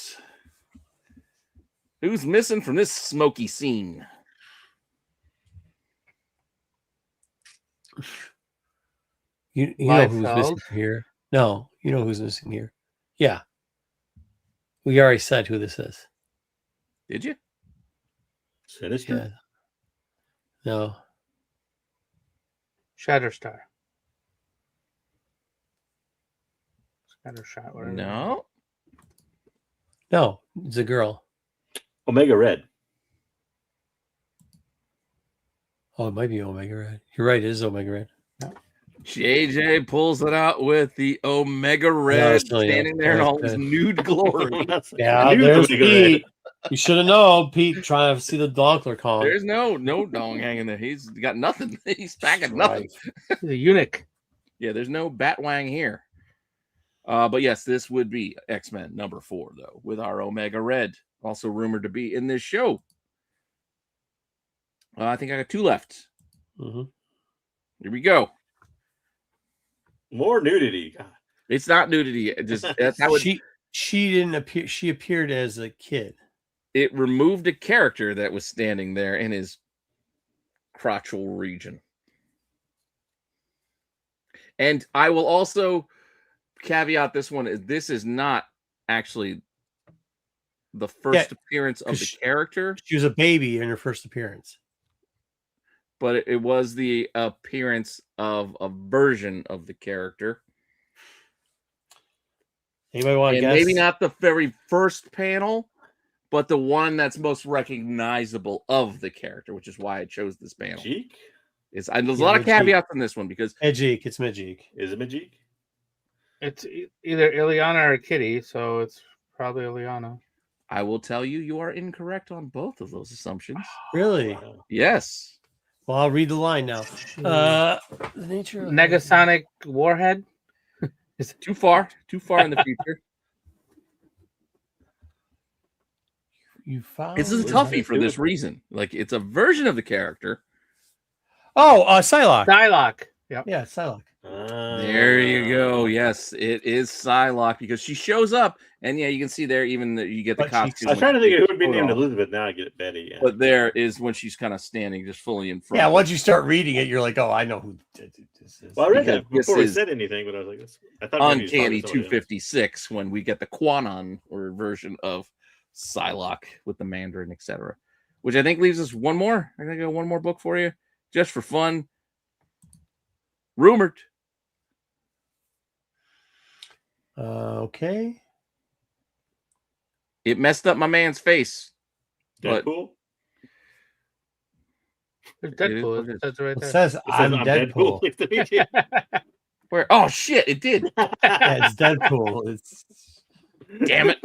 Who's missing from this smoky scene? You know who's missing here? No, you know who's missing here. Yeah. We already said who this is. Did you? Sinister? Yeah. No. Shatterstar. Scattershot. Whatever. No. No, it's a girl. Omega Red. Oh, it might be Omega Red. You're right, it is Omega Red. JJ pulls it out with the Omega Red standing there in all his nude glory. Yeah, there's Pete. You should have known, Pete, trying to see the Donkler con. There's no dong hanging there. He's got nothing. He's packing nothing. He's a eunuch. Yeah, there's no Batwang here. But yes, this would be X-Men number 4, though, with our Omega Red, also rumored to be in this show. I think I got 2 left. Mm-hmm. Here we go. More nudity. God. It's not nudity. Just that's how she didn't appear. She appeared as a kid. It removed a character that was standing there in his crotchal region. And I will also caveat this one. This is not actually the first appearance of the character. She was a baby in her first appearance. But it was the appearance of a version of the character. Anybody want to guess? Maybe not the very first panel, but the one that's most recognizable of the character, which is why I chose this panel. Majik? There's a lot of caveats on this one because Majik. It's Majik. Is it Majik? It's either Ileana or Kitty, so it's probably Ileana. I will tell you, you are incorrect on both of those assumptions. Really? Wow. Yes. Well, I'll read the line now. The nature of Negasonic Warhead. Is it too far in the future? You found This is a toughie for this reason. Like, it's a version of the character. Oh, Psylocke. Psylocke. Yep. Yeah, Psylocke. There you go. Yes, it is Psylocke because she shows up, and yeah, you can see there even that you get the costume. I was trying to think of who would be named Elizabeth. Now I get it, Betty. Yeah. But there is when she's kind of standing just fully in front. Yeah, once you start reading it, you're like, oh, I know who this is. Well, I read that before we said anything, but I was like, I thought Uncanny 256 when we get the Quanon or version of Psylocke with the Mandarin, etc. Which I think leaves us one more. I'm gonna go one more book for you, just for fun. Rumored. Okay. It messed up my man's face. Deadpool? There's Deadpool. That's right It there. says I'm Deadpool. Where? Oh shit! It did. Yeah, it's Deadpool. It's Damn it!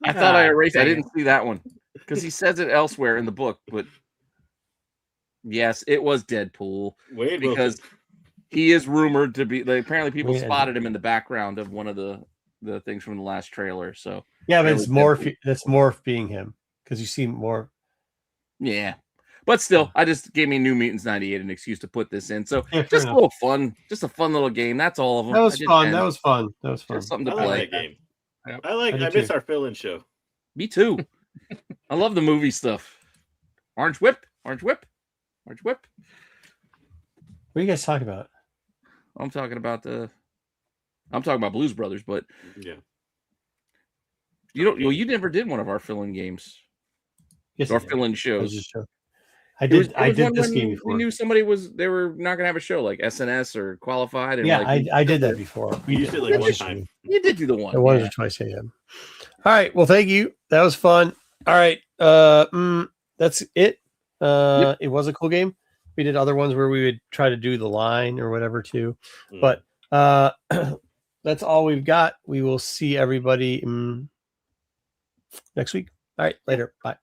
I thought I erased. I didn't see that one because he says it elsewhere in the book. But yes, it was Deadpool because he is rumored to be. Like, apparently, people spotted him in the background of one of the things from the last trailer. So yeah, but it's Morph. That's Morph being him because you see more. Yeah, but still, I just gave me New Mutants 98 an excuse to put this in. So Yeah, just a little fun, just a fun little game. That's all of them. That was fun. That was fun. That was fun. Just something to I play. like that game. Yep. I miss our fill-in show. Me too. I love the movie stuff. Orange Whip. Orange Whip. Orange Whip. What are you guys talking about? I'm talking about Blues Brothers, but Yeah. You never did one of our fill-in games. Yes, Our fill-in shows. I did this game before. We knew they were not gonna have a show like SNS or Qualified. And yeah, I did that before. We used it like one time. You did do the one. It was or twice. Yeah. All right. Well, thank you. That was fun. All right. That's it. It was a cool game. We did other ones where we would try to do the line or whatever too, but that's all we've got. We will see everybody next week. All right. Later. Bye.